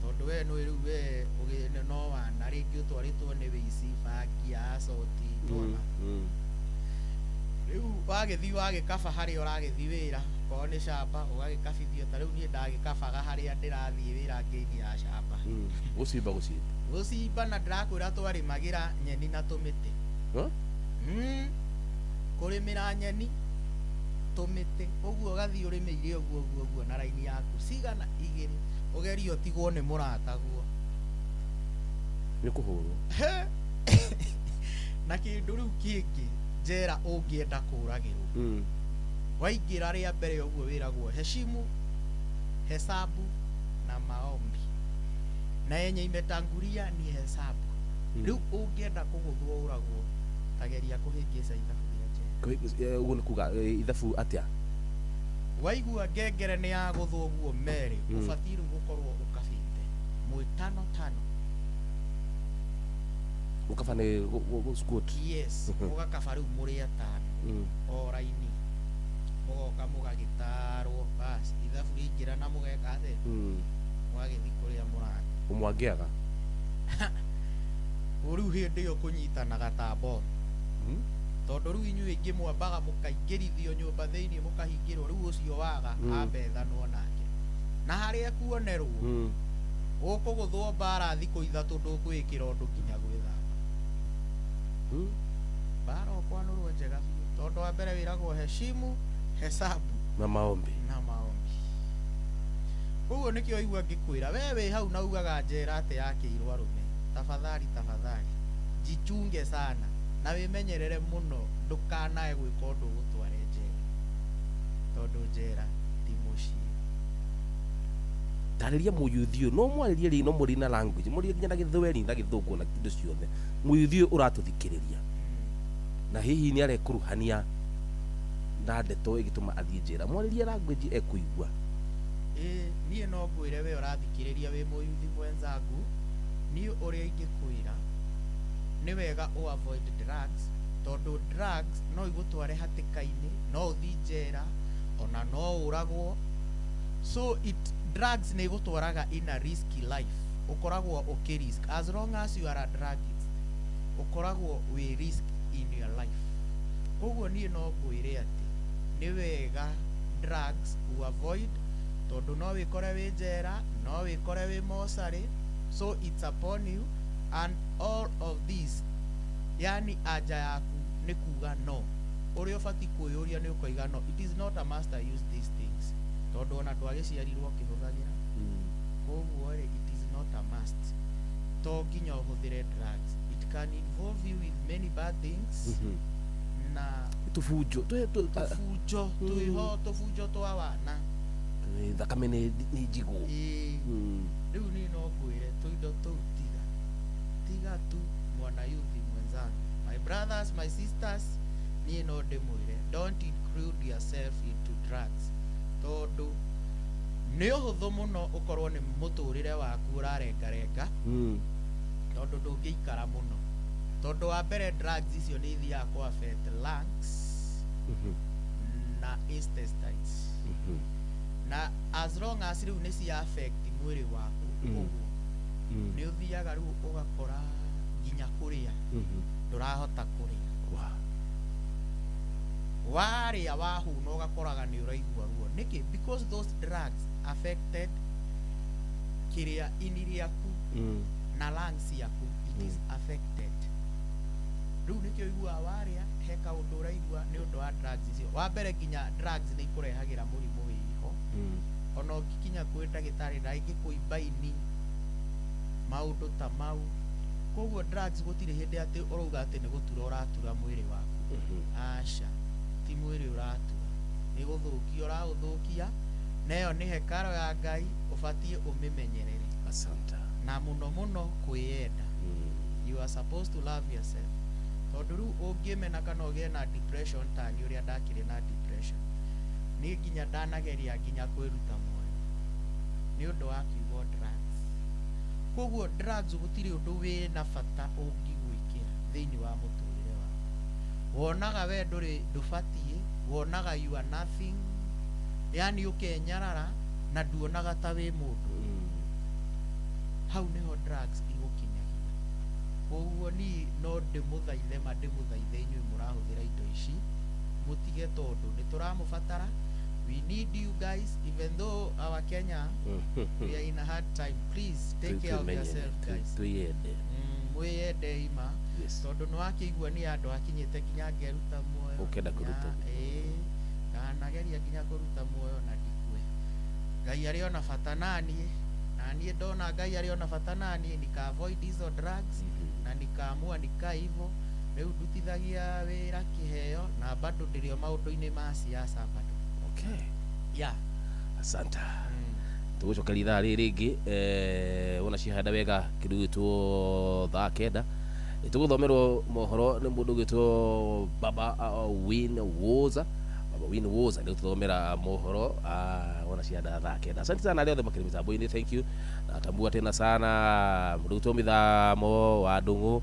tondu we no riu we ugine no wana ringi utwaritwo ni wici bangi acoti tona riu wagithi wagikaba hari uragithi wira ko ni shamba ugagikabithio ta riu ni ndagikabaga haria ndirathie wira ngeini ya shamba gucimba na ndirakwira twarimagira nyeni na tumiti kurimira nyeni tumite uguo gathi urimiire uguo na raini yaku cigana igiri ugerio tigwo ni murata guo ni kuhurwo na kindu riu kingi njera ungienda kuragirwo waingira ria mbere uguo wiragwo heshimu hesabu na maombi na yenye imetangulia ni hesabu riu ungienda kuguthwo uragwo tageria kuhingica ithabu uguo ni kuga ithabu atia waigua ngengere ni ya guthwo guo meri ubatiĩ rĩu gukorwo ukabite mwitano tano ukabane squat yes ugakaba rĩu muri atano o raini mugoka mugagitarwo basi ithabu rĩingira na mugeka athe mwagithi kuria murata umwangiaga riu hindi yo kunyitanaga ta bomu tondu riu inyu ingi mwambaga mukaingirithio nyumba thiini mukahingirwo riu ucio waga ambethanwo nake na haria kuonerwo ukuguthwo mbara thiku ithatu ndugwikira undu nginya gwithamba mbara okwanurwo njega tondu wa mbere wiragwo heshimu hesabu na maombi uguo nikio igua ngikwira we wi hau na ugaga njera ati yakiirwo arume tafadhali jichunge sana na wimenyerere muno ndukanae gwika undu gutware njera tondu njera ti mucii tariria muyuthio no mwaririe ri no muri na language muri nginya na githweri na githungu na kindo ciothe muyuthio uratuthikiriria na hihi ni arekuruhania na ndeto igituma athie njera mwaririe language ekuigua nie no ngwire we urathikiriria wi muyuthi mwenzangu ni uria ingikwira ni wega o avoid drugs tondu drugs no igutware hatikaini no uthi njera ona no uragwo so drugs ne igutwaraga in a risky life ukoragwo ukirisk as long as you are a druggist ukoragwo we risk in your life uguo nie no ngwire ati ni wega drugs u avoid tondu no wikore wi njera no wikore wi mosari so it's upon you and all of this yani aja yaku ni kuga no uri ubati kwiyuria ni ukoiga no it is not a must use these things tondu ona twagiciarirwo kihuthagira koguo it is not a must to nginya uhuthire drugs it can involve you with many bad things na tufujo tufujo twa wana thakame ni njigu riu ni no ngwire tuindo tu tiga tu mwana yuthi mwenzangu my brothers my sisters ni no ndimwire don't include yourself into drugs tondu ni uhuthu muno ukorwo ni muturire waku urarengarenga tondu ndungiikara muno tondu wa mbere drugs icio ni ithiaga ku affect lungs na intestines na as long as riu ni cia affect mwiri waku uguo ni uthiaga riu ugakora nginya kuria ndurahota kuria waria wahuna ugakoraga ni uraigua ruo niki because those drugs affected kiria ini yaku na lungs yaku it is affected riu nikio igua waria heka undu uraigua ni undu wa drugs icio wa mbere nginya drugs ni ikurehagira murimu wiho ona ukikinya kwi ndagitari na ingikuimba ini maundu ta mau koguo drugs gutire hindi ati urauga ati ni gutura uratura mwiri waku asha ti mwiri uratura ni guthukia urauthukia nayo ni hekaro ya Ngai ubatie umimenyerere asante na muno kwiyenda you are supposed to love yourself tondu riu ungimena kana ugie na depression ta ni uria ndakire na depression ni nginya ndanageria nginya kwiruta moyo ni undu wa kiugo drugs koguo drugs gutire undu wi na bata ungigwikira thiini wa muturire waku wonaga we ndubatie wonaga you are nothing yani ukenyarara na nduonaga ta wi mundu hau niho drugs igukinyagia koguo ni no ndimuthaithe inyuĩ mũrahũthĩra indo ici mutige tondu nituramubatara. We need you guys, even though our Kenya we are in a hard time. Please take care of yourself, guys. Mwiyende ima tondu nĩwakĩigua nĩ andũ akinyĩte nginya ngeruta muoyo ukenda kuruta nageria nginya kuruta muoyo na ndikue. Ngai arĩ ona bata naniĩ na niĩ ndona Ngai arĩ ona bata naniĩ nika avoid hizo drugs na nikaamua nikaivo rĩu ndutithagia wĩra kĩheo na bado ndĩrĩo maũndũ-inĩ ma siasa bado. Okay. Yeah. Asante. Tugucoka ithaa rĩrĩ rĩngĩ wona cihanda wega kĩndũ gĩtwo thaa kenda tũgũthomerwo mohoro nĩ mũndũ gĩtwo Baba Win Woza. Baba Win Woza nĩ tũthomera mohoro wona cihanda thaa kenda. Asante sana leo thema mitambo-inĩ, thank you. Natambua tena sana mũndũ gĩtwo mĩthamo wa ndũng'ũ.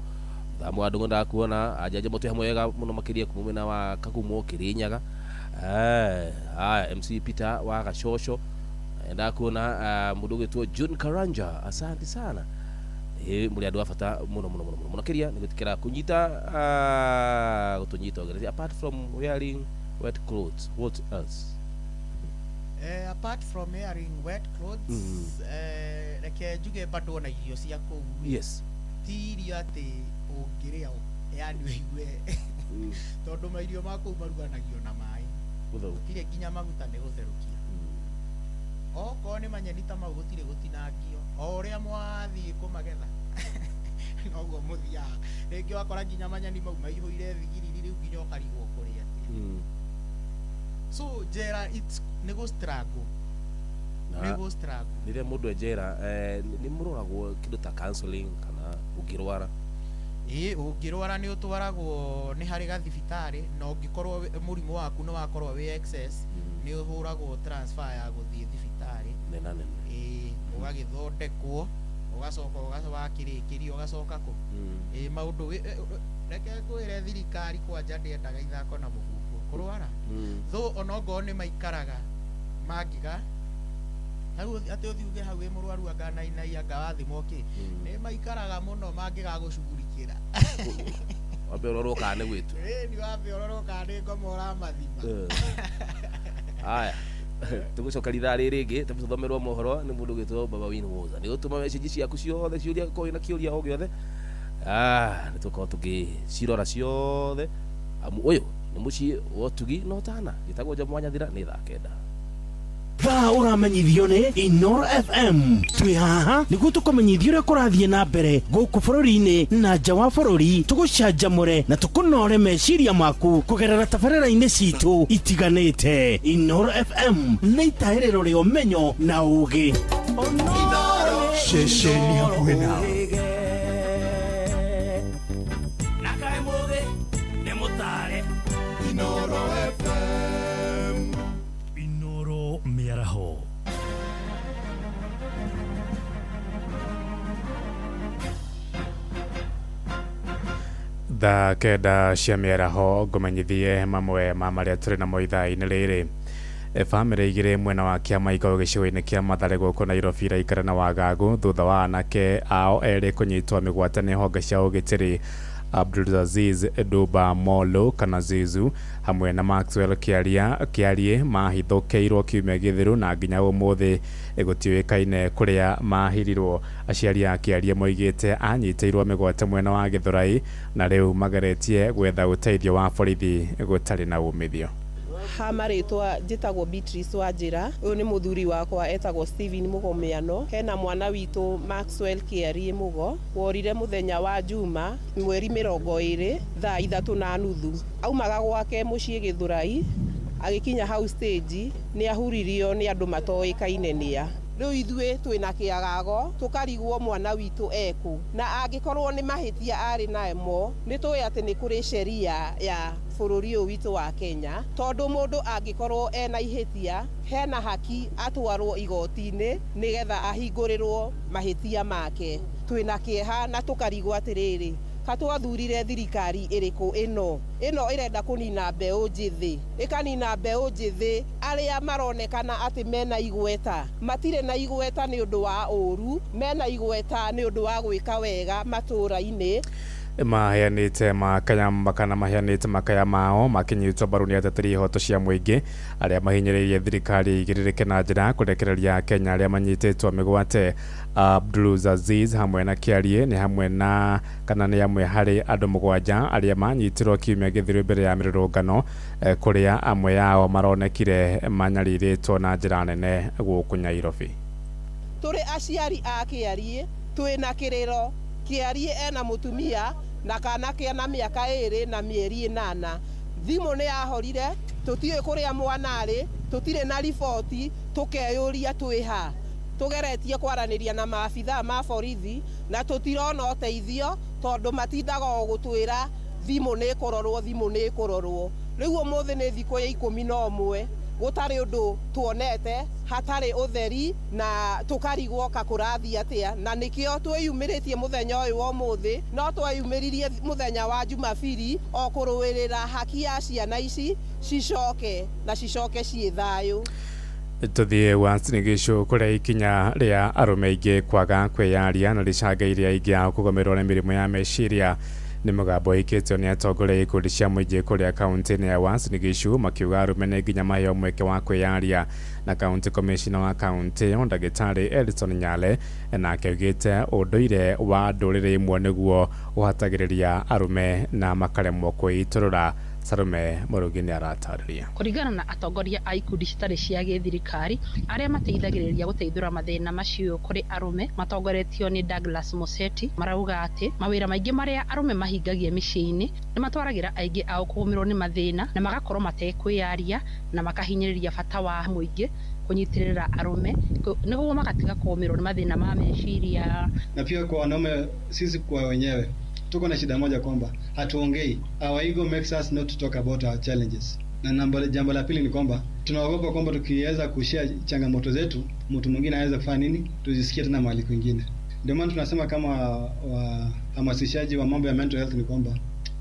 Mĩthamo wa ndũng'ũ ndakuona ajaja mũtwe hamwe wega mũno makĩria kumumena wa Kagumo Kĩrĩnyaga. MC Peter wa Gacocho ndakuona mundu gitwo June Karanja. Asante sana muri andu afata muno kiria ni gutikira kunyita gutunyita ogereza. Apart from wearing wet clothes, what else? Apart from wearing wet clothes, reke juge bado na irio cia kou. Yes. Ti irio ati ungiria yani wigue tondu mairio ma kou maruganagio na mai gutire nginya maguta ni gutherukia. Oko ni manyeni ta mau gutire gutinangio o uria mwathii kumagetha noguo muthia ringi wakora nginya manyeni mau maihũire thigiriri riu nginya ukarigwo kuria atia. So jera it's nego struggle nire mundu ejera ni muroragwo kindu ta counseling kana ungirwara. Ungirwara ni utwaragwo ni hari gathibitari na ungikorwo murimu waku no wakorwo wi excess ni uhuragwo transfer ya guthie thibitari nene ugagithondekwo ugacoka wakirikirio ugacoka ku maundu reke ngwire thirikari kwanja ndiendaga ithako na muhungo kurwara tho onogo ni maikaraga mangiga hau ati uthiuge hau wi murwaru anga nainai anga wathimo ki ni maikaraga muno mangiga gucugurikira wabe ororo kane gwitu ni wabe ororo kane ngomora mathima. Haya tugucoka ithaa rĩrĩ rĩngĩ tũthomerwo mohoro nĩ mũndũ gĩtwo Baba Win Woza. Nĩ ũtũma message ciaku ciothe ciũria koi na kĩũria o gĩothe nĩ tũkorwo tũgĩcirora ciothe. Ũyũ nĩ mũciĩ wa Ũtugi na Ũtana gĩtagwo Job Mwanyathira nĩ thaa kenda. Thaa ũramenyithio nĩ Inoro FM. Twĩ haha nĩguo tũkũmenyithia ũrĩa kũrathiĩ na mbere gũkũ bũrũri-inĩ na nja wa bũrũri, tũgũcanjamũre na tũkũnore meciria maku kũgerera tabarĩra-inĩ citũ itiganĩte. Inoro FM nĩ itaĩrĩro rĩa ũmenyo na ũũgĩ. Inoro ceceni hakuhĩ nawe. Nakae mũthĩ nĩ mũtare Inoro FM. Inoro Mĩaraho. Thaa kenda cia mĩaraho ngũmenyithie mamwe ma marĩa tũrĩ namo ithaa-inĩ rĩrĩ. Bamĩrĩ igĩrĩ mwena wa kĩama ikaũ gĩcigo-inĩ kĩa Mathare gũkũ Nairobi iraikara na wagagu thutha wa anake ao erĩ kũnyitwo mĩgwate nĩ honge cia ũgitĩri Abdulaziz Duba Molo kana Zizu hamwe na Maxwell Kiarie mahithũkĩirwo kiumia gĩthiru na nginya ũmũthĩ gũtiũĩkaine kũrĩa mahirirwo. Aciari a Kiarie moigĩte anyitĩirwo mĩgwate mwena wa Gĩthũrai na rĩu mageretie gwetha ũteithio wa borithi gũtarĩ na umithio. Hamaritwa njitagwo Beatrice Wanjira. Uyu ni muthuri wakwa etagwo Steven Mugomeano. Hena mwana witu Maxwell Kiarie Mugo worire muthenya wa Juma mweri 20 thaa 3:30 aumaga gwake mucii Githurai agikinya hau stage ni ahuririo ni andu matoikaine nia. Riu ithue twina kiagago tukarigwo mwana witu eku na angikorwo ni mahitia ari naemo ni tuwe ati ni kuri sheria ya bururi uyu witu wa Kenya tondu mundu angikorwo ena ihitia hena haki atwarwo igoti-ini nigetha ahingũrirwo mahitia make. Twina kieha na tukarigwo atiriri katwathurire thirikari iriku ino irenda kunina mbeu njithi ikanina mbeu njithi aria maronekana ati mena igweta matire na igweta ni undu wa uru mena igweta ni undu wa gwika wega matura-ini maheanite makaya kana maheanite makaya mao makinyitwo mbaru ni ateteri ihoto cia muingi aria mahinyiririe thirikari igiririke na njira kurekereria Kenya aria manyititwo migwate. Abdulaziz hamwe na Kiarie ni hamwe na kana ni amwe hari andu 7 aria manyitirwo kiumia githiru mbere ya mirurungano kuria amwe yao maronekire manyariritwo na njira nene guku Nairobi. Turi aciari a Kiarie twina kiriro Kiarie ena mutumia na kana kia na miaka 2 na mieri 8 thimu ni ahorire tutiwe kuria mwana ari tutire na riboti tukeyuria twiha tugeretie kwaraniria na maabitha ma borithi na tutirona uteithio tondu matindaga gutwira thimu ni kurorwo riu umuthi ni thiku ya 11 gutari undu tuonete hatari utheri na tukarigwo kakurathi atia na nikio twiyumiritie muthenya uyu wa umuthi no twiyumiririe muthenya wa Jumapili o kuruwirira haki ya ciana ici cicoke cie thayu. Tuthie Wasinigishu kuria ikinya ria arume ingi kwaga kwiyaria na ricangairia ingi a kugomerwo ni mirimo ya meciria ni mugambo ikitio ni atongore ikundi cia muingi kuria kaunti ya Wasinigishu makiuga arume ni nginya maheo mweke wa kwiyaria na county commissioner wa county Ndagitari Edison Nyale na akaugite unduire wa ndurire imwe niguo uhatagiriria arume na makaremwo kwiturura. Sarume Murugi ni aratariria kurigana na atongoria a ikundi citari cia githirikari aria mateithagiriria guteithura mathina macio kuri arume matongoretio ni Douglas Museti marauga ati mawira maingi maria arume mahingagia micii-ini ni matwaragira aingi ao kugumirwo ni mathina na magakorwo matekwiyaria na makahinyiriria bata wa muingi kunyitirira arume niguo magatiga kugumirwo ni mathina ma meciria. Na pia kwa wanaume sisi kwa wenyewe tuko na shida moja kwamba hatuongei. Our ego makes us not to talk about our challenges. Na jambo la pili ni kwamba tunaogopa kwamba tukiweza kushare changamoto zetu mtu mwingine anaweza kufanya nini tuzisikie tena mahali kwingine. Ndio maana tunasema kama hamasishaji wa mambo ya mental health ni kwamba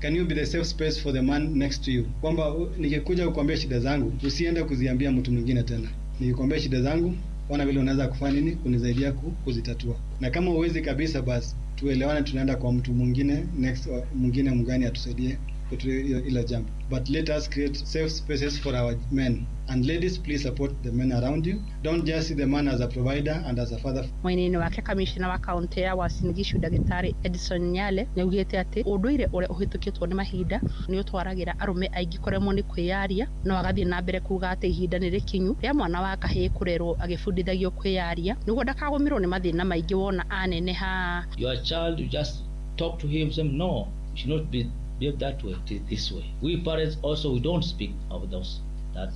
can you be the safe space for the man next to you, kwamba nikikuja kukuambia shida zangu usiende kuziambia mtu mwingine tena. Nikikwambia shida zangu wana vile unaweza kufanya nini kunisaidia kuzitatua, na kama uwezi kabisa basi tuelewane, tunaenda kwa mtu mwingine mwingine mgani atusaidie ila jambo. But let us create safe spaces for our men. And ladies, please support the men around you. Don't just see the man as a provider and as a father. Mweneni wake kamishina wa kaunti ya Wasinigishu Ndagitari Edison Nyale niugite ati unduire uria uhitukitwo ni mahinda ni utwaragira arume aingi kuremwo ni kwiyaria no agathie na mbere kuga ati ihinda ni rikinyu ria mwana wa kahii kurerwo agifundithagio kwiyaria niguo ndakagumirwo ni mathina maingi wona aneneha. Your child, you just talk to him, say no, you should not be that way, this way. We parents also, we don't speak of those, that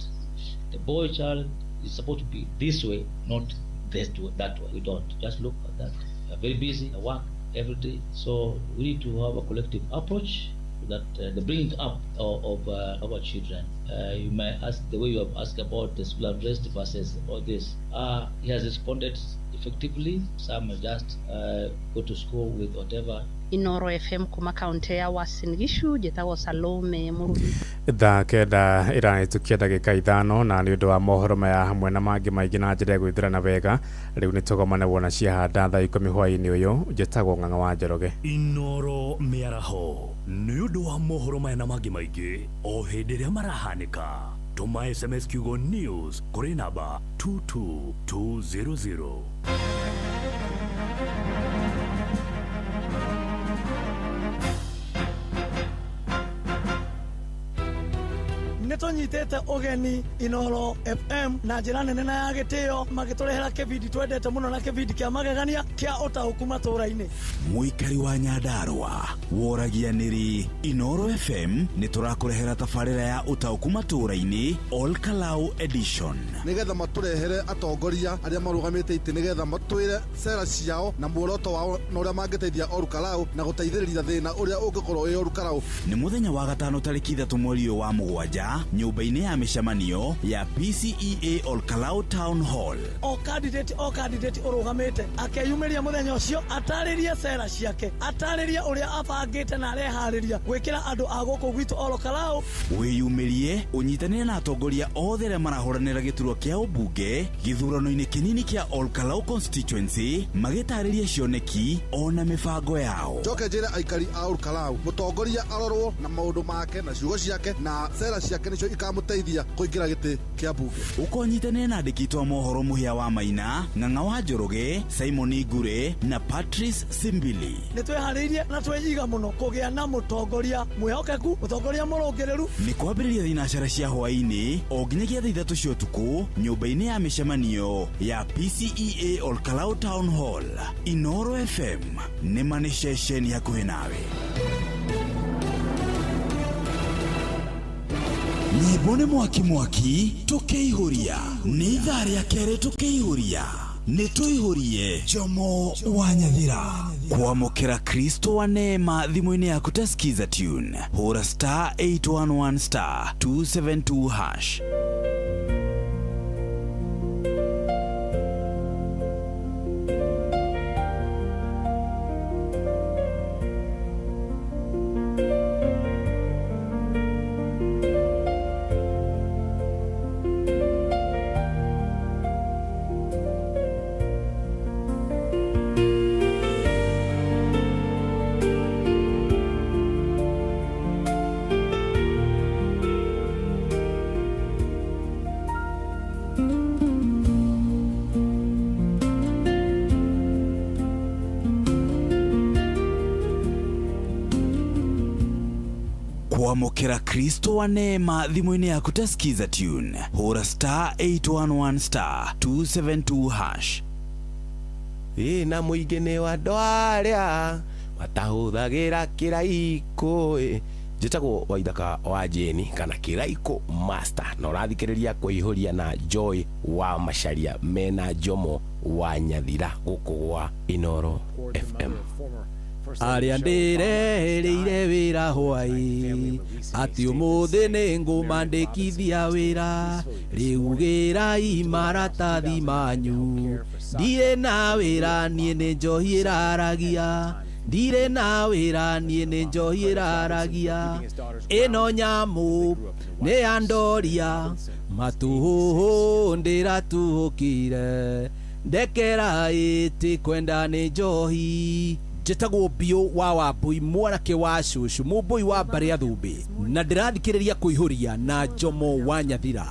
the boy child is supposed to be this way, not that way. We don't. Just look at that. We are very busy, work every day. So we need to have a collective approach that the bringing up of our children. You may ask the way you have asked about the school unrest versus all this. He has responded effectively. Some just go to school with whatever. Inoro FM kuma kaunti ya Wasinigishu jetagwo Salome Murugi. Thaa kenda irahitukia ndagika 5 na ni undu wa mohoro maya hamwe na mangi maingi na njira gwithirana wega riu ni tugomane wona ciahanda thaa 10 hwaini uyu jetagwo Ng'ang'a wa Njoroge. Inoro miaraho ni undu wa mohoro maya na mangi maingi o hindi ria marahanika. Tuma SMS kiugo news kuri namba 22200. Nitonyitete ugeni Inoro FM na njira nene na ya gitio magiturehera kibindi twendete muno na kibindi kia magegania kia utahuku matura-ini. Muikari wa Nyandarua woragianiri Inoro FM niturakurehera tafarira ya utahuku matura-ini All Kalau Edition nigetha maturehere atongoria aria marugamite iti nigetha matwire sera ciao na muoroto wao na uria mangiteithia All Kalau na guteithiriria thina uria ungikorwo wi All Kalau. Ni muthenya wa gatano tariki 3 mweri wa 7 nyumba-inĩ ya mĩcemanio ya PCEA Olkalau Town Hall. O candidate urugamite akeyumiria muthenya ucio ataririe cera ciake ataririe uria abangite na arehariria gwikira andu a guku gwitu Olkalau. Wiyumirie unyitanire na atongoria othe arĩa marahuranĩra gĩturwa kĩa ũmbunge gĩthurano-inĩ kĩnini kĩa Olkalau constituency magĩtarĩria cioneki ona mĩbango yao. Njoke njĩre aikari a Olkalau mũtongoria arorwo na maũndũ make na ciugo ciake na cera ciake nĩcio ikamũteithia kũingĩra gĩtĩ kĩa mbunge. Ũkonyitanĩra na andĩki a mohoro Mũhĩa wa Maina, Ng'ang'a wa Njoroge, Simon Ngure na Patrice Simbili. Nĩtweharĩirie na twejiga mũno kũgĩa na mũtongoria mwĩhokeku, mũtongoria mũrũngĩrĩru. Nĩ kwambĩrĩria thinacara cia hwaĩ-inĩ o nginyagia thaa 3 cia ũtukũ nyũmba-inĩ ya mĩcemanio ya PCEA Olkalau Town Hall. Inoro FM nĩ mani ceceni hakuhĩ nawe. Nyĩmbo nĩ mwaki tũkĩihũria, nĩ ithaa rĩa kerĩ tũkĩihũria, nĩ tũihũrie Jomo wa Nyathira. Kwamũkĩra Kristo wa neema thimũ-inĩ yaku ta skiza tune, hũra star 811 star 272 hash. Kwamũkĩra Kristo wa neema thimũ-inĩ yaku ta skiza tune, hũra star 811 star 272 hash. Na mũingĩ nĩ wa andũ arĩa matahũthagĩra kĩraiko. Njĩtagwo Waithaka wa Jeni kana Kĩraiko Master, na ũrathikĩrĩria Kũihũria na Joy wa Macharia mena Jomo wa Nyathira gũkũ gwa Inoro FM. Arĩa ndĩrehereire wĩra hwaĩ atĩ ũmũthĩ nĩ ngũmandĩkithia wĩra, rĩu gĩrai maratathi manyu, ndirĩ na wĩra niĩ nĩ Njohi ĩraragia, ndirĩ na wĩra niĩ nĩ Njohi ĩraragia, ĩno nyamũ nĩ yandoria matũhũndĩra tuhũkire, ndekera ĩtĩ kwenda nĩ Njohi. Njĩtagwo Bio wa Wambui, mwanake wa Shushu, mũmbũi wa Mbarĩ Athũmbĩ, na ndĩrathikĩrĩria Kũihũria na Jomo wa Nyathira.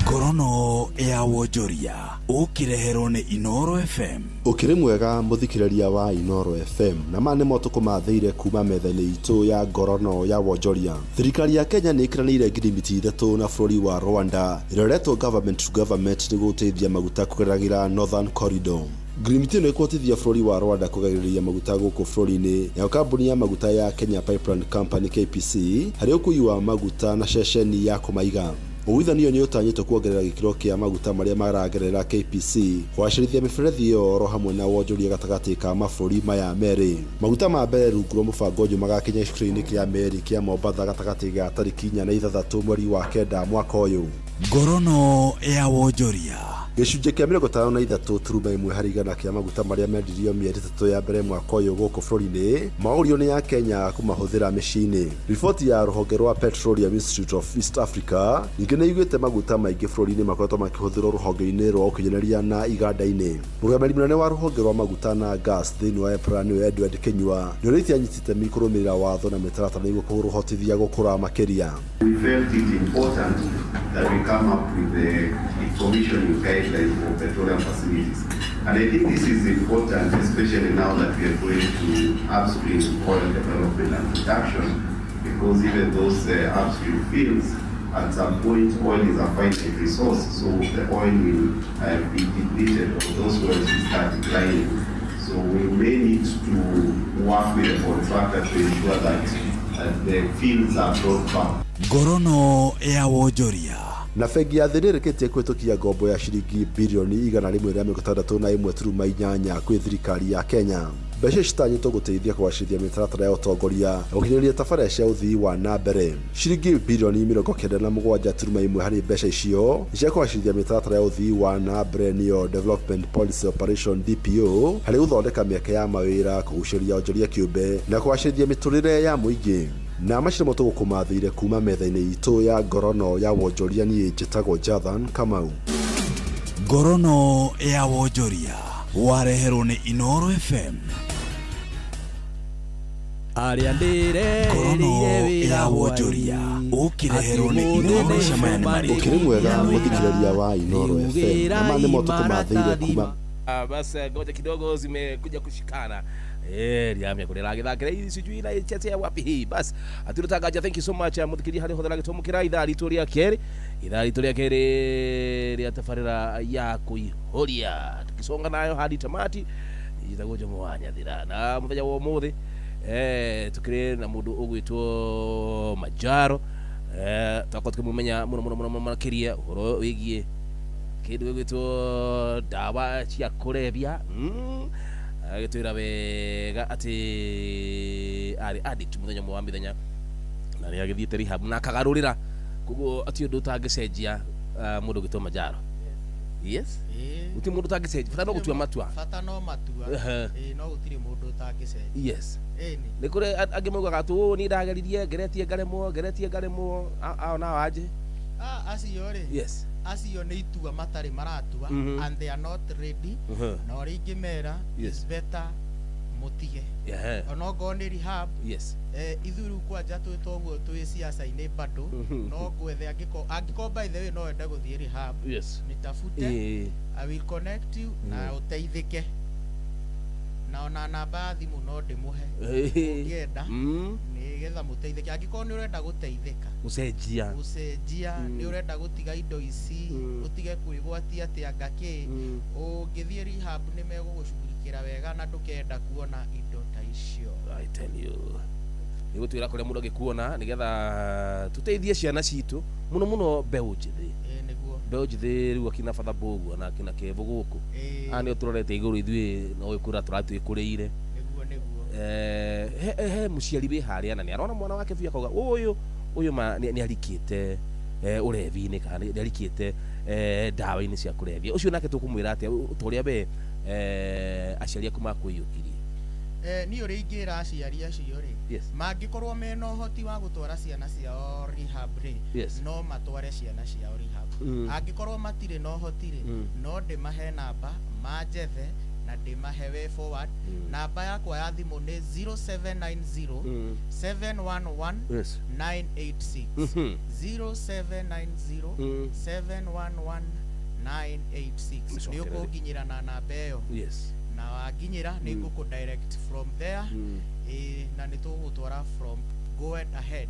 Ngorono ya Wonjoria ũkĩreherwo nĩ Inoro FM. Ũkĩrĩ mwega mũthikĩrĩria wa Inoro FM, na mane motuko mathĩire kuma metha-inĩ itũ ya Ngorono ya Wonjoria. Thirikari ya Kenya nĩ ĩkĩranĩire ngirimiti 3 na bũrũri wa Rwanda ĩroretwo government to government nĩguo gũteithia maguta kũgeragĩra Northern Corridor. Ngirimiti ĩno ĩkũhotithia bũrũri wa Rwanda kũgagĩrĩria maguta gũkũ bũrũri-inĩ ya kambuni ya maguta ya Kenya Pipeline Company KPC harĩ ũkui wa maguta na ceceni ya kũmaiga. Ũiguithanio nĩ ũtanyĩtwo kuongerera gĩkĩro kĩa maguta marĩa maragerera KPC, kũgacĩrithia mĩberethi ĩyo oro hamwe na wonjoria gatagatĩ ka mabũrũri maya merĩ. Maguta ma mbere rungu rwa mũbango ũyũ magakinya gĩcukĩro-inĩ kĩa meri kĩa Mombatha gatagatĩ ga tarĩki 4 na 6 mweri wa kenda mwaka ũyũ. Ngorono ya Wonjoria. Gĩcunjĩ kĩa 53.1 harĩ igana kĩa maguta marĩa mendirio mĩeri 3 ya mbere mwaka ũyũ gũkũ bũrũri-inĩ maũrio nĩ ya Kenya kũmahũthĩra mĩciĩ-inĩ. Riboti ya rũhonge rwa Petroleum Institute of East Africa ningĩ nĩ ĩugĩte maguta maingĩ bũrũri-inĩ makoretwo makĩhũthĩrwo rũhonge-inĩ rwa ũkinyanĩria na iganda-inĩ. Mũrũgamĩrĩri mũnene wa rũhonge rwa maguta na gas thĩinĩ wa EPRA nĩwe Edward Kinyua nĩ ũrĩtie anyitĩte itemi kũrũmĩrĩra watho na mĩtaratara nĩguo kũrũhotithia gũkũra makĩria. We felt it important that we come up with the commissioning guidelines for petroleum facilities. And I think this is important, especially now that we are going to upstream oil development and production, because even those upstream fields, at some point, oil is a finite resource, so the oil will be depleted, or those wells will start declining. So we may need to work with the contractor to ensure that the fields are brought back. Ngorono ya Wonjoria. Na bengi ya thĩ nĩrĩkĩtie kũhĩtũkia ngombo ya ciringi birioni 161.8 kwĩ thirikari ya Kenya. mbeca citanyitwo gũteithia kũgacĩrithia mĩtaratara ya ũtongoria gũkinyanĩria tabarĩra cia ũthii wa na mbere. Ciringi birioni 97.1 harĩ mbeca icio cia kũgacĩrithia mĩtaratara ya ũthii wa na mbere nĩyo Development Policy Operation DPO harĩ gũthondeka mĩeke ya mawĩra, kũgucĩrĩria onjoria kĩũmbe na kũgacĩrithia mĩtũrĩre ya mũingĩ. Na macio mo tũgũkũmathĩire kuma metha-inĩ itũ ya ngorono ya wonjoria. Niĩ njĩtagwo Jathan Kamau. Ngorono ya wonjoria wareherwo nĩ Inoro FM. Arĩa ndĩrerĩire ya wonjoria ũkĩreherwo nĩ Inoro Shamani. Ũkĩrĩ mwega mũthikĩrĩria wa Inoro FM. Na mane mo tũkũmathĩire kuma. Basi ngoja kidogo zimekuja kushikana. Riamya kurera githakira hii sijui na chete wapi hii. Basi atulotagaja, thank you so much muthikiri hari hodhala gitomukira ithaa ritoria keri ria tafarira ya kuihoria tukisonga nayo hadi tamati itagoja mwanya thira na muthenya wa umuthi tukire na mundu ugwitwo Majaro twako tukimumenya muno makiria uhoro wigie kindu ugwitwo dawa cia kurebia agitwira wega ati ari addict muthenya mwa mithenya na ri agithiete rehab na akagarurira kugo ati undu tangicenjia mundu gitwa Majaro. Yes uti mundu tangicenjia fata no gutua matua no gutiri mundu tangicenjia. Yes ni kure angimaugaga tu ni ndageririe ngeretie ngaremwo na waje acio ri. Yes acio nĩ itua matari maratua and they are not ready. No ringi mera is better mutige onogo ni rehab. Yes ithuru kwanja twitogwo twi siasa-inĩ bado no gwethe angiko by the way no enda guthie rehab. Yes nitafute I will connect you na uteithike na ona namba thimu no ndimuhe ungienda nigetha muteithike angiko ni urenda guteithika ucenjia ni urenda gutiga indo ici utige kwigwatia ati angaki ungithie rehab ni megugushughulikira wega na ndukenda kuona indo ta icio. I tell you nigo twira kure mundu agikuona nigetha tuteithie ciana citu muno mbeũ njithi niguo mbeũ njithi riu akina Father Bogu na akina Kevo guku ani turorete iguru ithui no ikura turatwikuriire niguo he muciari wi haria na ni arona mwana wake tu akauga uyu ni arikite urevi-ini kana ni arikite dawa-ini cia kurevia ucio nake tukumwira ati utoria be aciari aku makwiyukirie ni uri ingira aciari acio ri mangikorwo mena uhoti wa gutwara ciana ciao rehab ri no matware ciana ciao rehab. Angikorwo matire no uhoti ri no ndimahe namba manjethe na ndimahe way forward. Namba yakwa ya thimu ni 0790 711 986 0790 711 986 ni ukunginyira na namba iyo. Na waginyira ni nguku direct from there na nitugutwara from go ahead.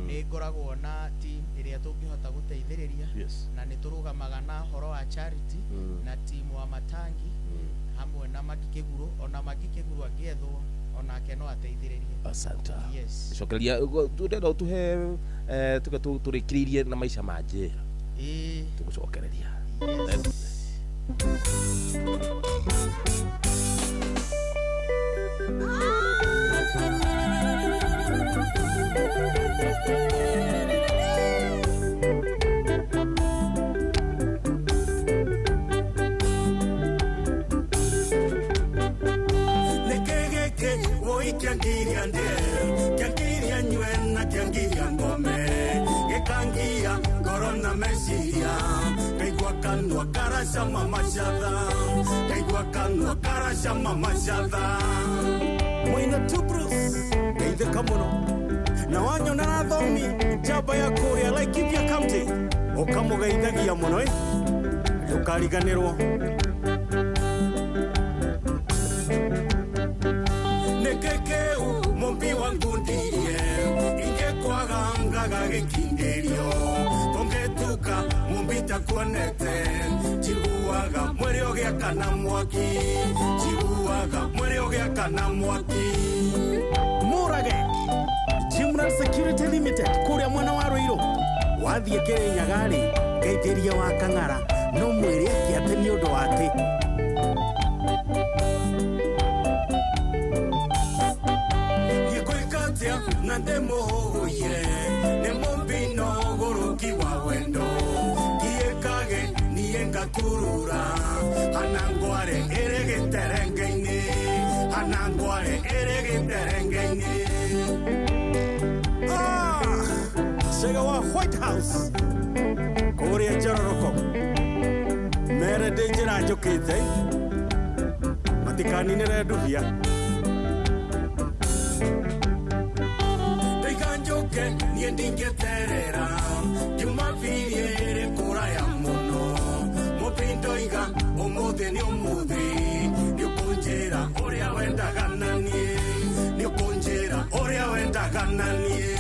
Ni ngoragwo na team iria tungihota guteithiriria na niturugamaga na horo wa charity na team wa Matangi hamwe na Magikiguru ona Magikiguru agiethwo ona keno ateithiririe. Asante. Yes shokeria tudendo tuhe turikirie na maisha maje tugucokereria. Kiangiria nywena kiangiria ngome gikangia korona mesiria kaigua kanwa karasha mama shadha mwina tubrus geithika muno na wanyona na thomi njamba ya kuria Laikipia County ukamugeithagia muno ndukariganirwo nekekeu mumbi wangu ndiye ingekwaga ngaga gikindirio kongetuka mumbi takuonete jiguaga mwere ogiaka na mwaki murage Chimran Security Limited kuria mwana wa Ruiru wathie Kirinyaga ri geithiria wa Kang'ara no mwire kiate ni undu wake na ndemuhuye ni mumbino guruki wa wendo giekage niye ngaturura hanangware eregeterengeini hanangware eregeterengeini Sega wa White House Korea Jaroroko Mere Dejera Jokete Matikani nere duvia Deganjoke niendinge terera Juma viriere kura ya mono Mopindo iga omode ni omode Ni ukonjera orea wenda gananie Ni ukonjera orea wenda gananie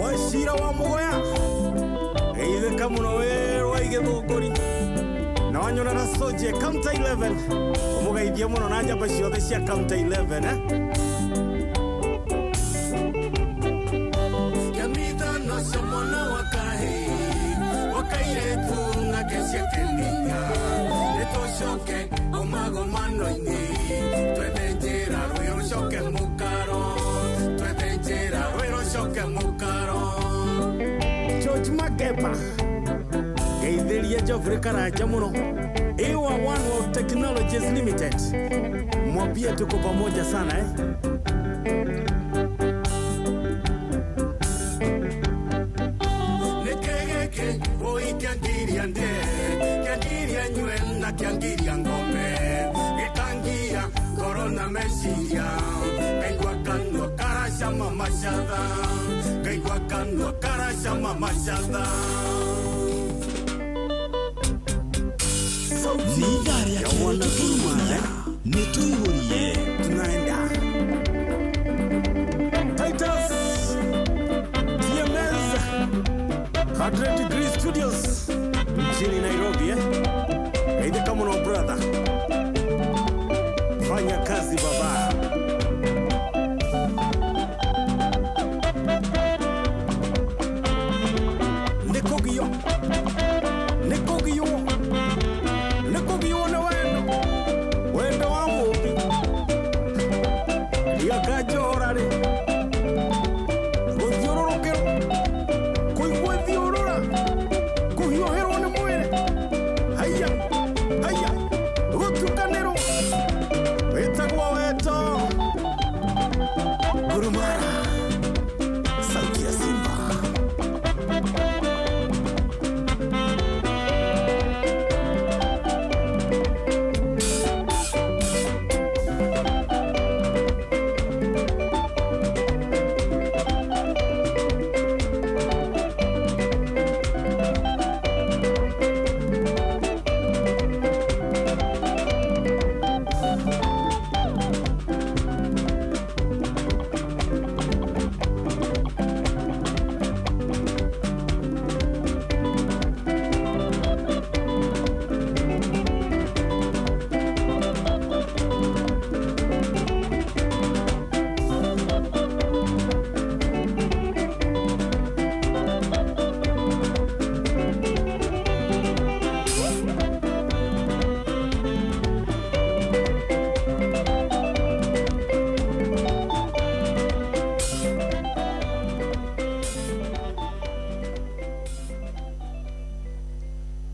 Washira wa moya Eide kamuno wero ige bokori Na wanyona na soje Kamta 11 Omoga idia mono nanja bashi odesia Kamta 11 Yamida no somono wakahe Wakaire tu na kesia keninya Neto shoke omago mano ini Tuedenjera ruiro shoke mukaro Tuedenjera ruiro shoke mukaro George Magepa Geidelia Jofre Karaja muno Ewa One World Technologies Limited Mwambie tuko pamoja sana Nekegeke Oi kiangiria nde Kiangiria nyuen na kiangiria ngombe Gekangia Corona Mesiria Kengwa kanwa karasha mamashada Kengwa kanwa karasha mamashada Nidari ya kere tukihuria Netuihurie Tunaenda Titus TMS 100 Degree Studios mjini Nairobi Eide kama no brother Fanya kazi baba Nekogio Nekogio Nekogio na wendo Wendo wa mubi Liakajorare Gothiororokero Kuigwethiorora Kuhiohero na mwere Haya Haya Gutukanero Wetagwa weto Gurumara Sauti ya Simba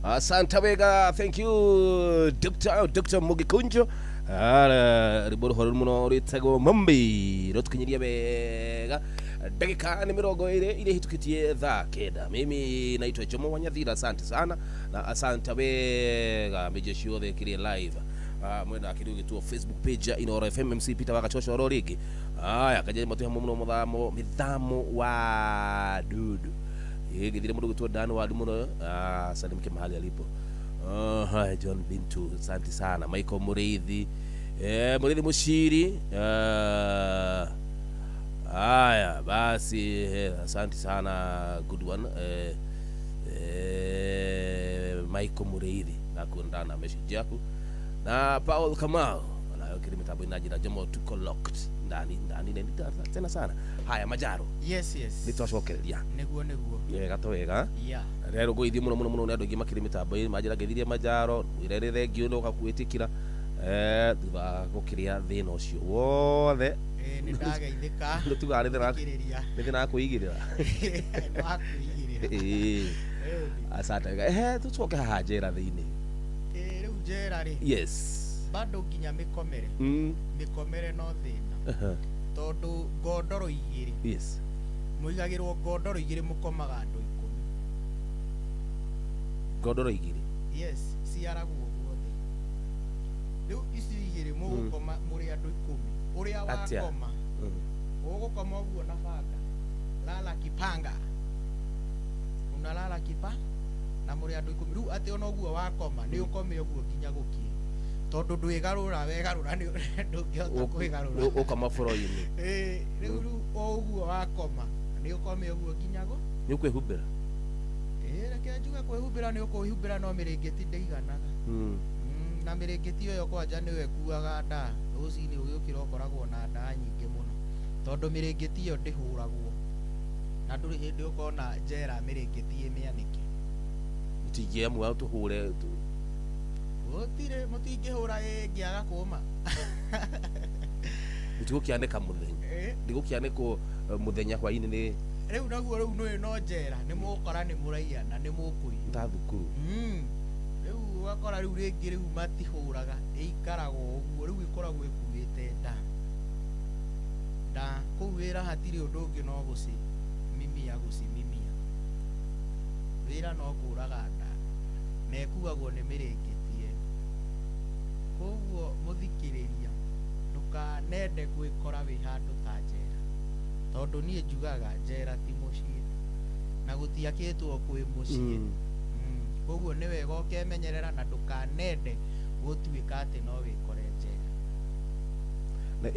Asante wega, thank you Dr. Mugikunjo riburu horu muno ritego mambi rotukinyiria wega dakika ni mirongo ile hitukitie keda. Mimi naitwa Jomo Wanyathira, asante sana na asante wega mejeshi othe kiri live mwenda akirugi tu Facebook page ya Inoro FM MC Peter Wakachosho Rorigi kaje matu muno mithamo wa dudu githire mundu gutwa Dan wa muno salimike mahali alipo John Bintu, asante sana Michael Mureithi Mureithi Mushiri haya basi asante sana good one Michael Mureithi nakundana message yako na Paul Kamau anayo kilimitabu inajira Jomo tuko locked ndani tena sana. Haya Majaro, yes nitwashokereria neguo gato wega rero goithi muno nando ngima kilimitabu majira gethirie Majaro wirere thengio ndo gakwitikira thutha gukiria thina ucio wothe nĩ ndageithĩka tuga nĩ thina kuigirira asante tucoke haha njera thiini rĩu njera rĩ yes bado nginya mĩkomere mĩkomere no thĩna tondũ ngondoro igĩrĩ yes mũigagĩrwo ngondoro igĩrĩ mũkomaga andũ 10 ngondoro igĩrĩ yes ciaragwo guothe rĩu ici igĩrĩ mũgũkoma mũrĩ andũ 10 ũrĩa wakoma ũgũkoma ũguo na banga lala kipanga unalala kipa na mũrĩ andũ 10 rĩu atĩ ona ũguo wakoma nĩ ũkome ũguo nginya gũkiĩ tondũ ndwĩgarũra wegarũra nĩ ndũngĩhota kwĩgarũra ũkoma bũrũri-inĩ rĩu ũguo wakoma nĩ ũkome ũguo nginya nĩ ũkwĩhumbĩra reke njuge kwĩhumbĩra nĩ ũkwĩhumbĩra no mĩrĩngĩti ndĩiganaga na mĩrĩngĩti ĩyo kwanja nĩyo ĩkuaga nda rũcinĩ ũgĩũkĩra ũkoragwo na nda nyingĩ mũno tondũ mĩrĩngĩti ĩyo ndĩhũragwo na ndũrĩ hĩndĩ ũkona njera mĩrĩngĩti ĩmĩanĩke mũtingĩamua tũhũre gũtirĩ mũtingĩhũra ĩngĩaga kũma mũtigũkĩanĩka mũthenya ndigũkĩanĩkwo mũthenya hwainĩ nĩ rĩu naguo rĩu no njera nĩ mũgũkora nĩ mũraiyana nĩ mũkũi ta thukuru rĩu ũgakora rĩu rĩngĩ rĩu matihũraga ĩikaragwo ũguo rĩu ĩkoragwo ĩkuĩte nda kũu wĩra hatirĩ ũndũ ũngĩ no gũcimimia wĩra no kũraga nda na ĩkuagwo nĩ mĩrĩngĩti ĩyo koguo mũthikĩrĩria ndũkanende gwĩkora wĩ handũ ta njera tondũ niĩ njugaga njera ti mũciĩ na gũtiakĩtwo kwĩ mũciĩ koguo nĩ wega ũkemenyerera na ndũkanende gũtuĩka atĩ no wĩkore njera na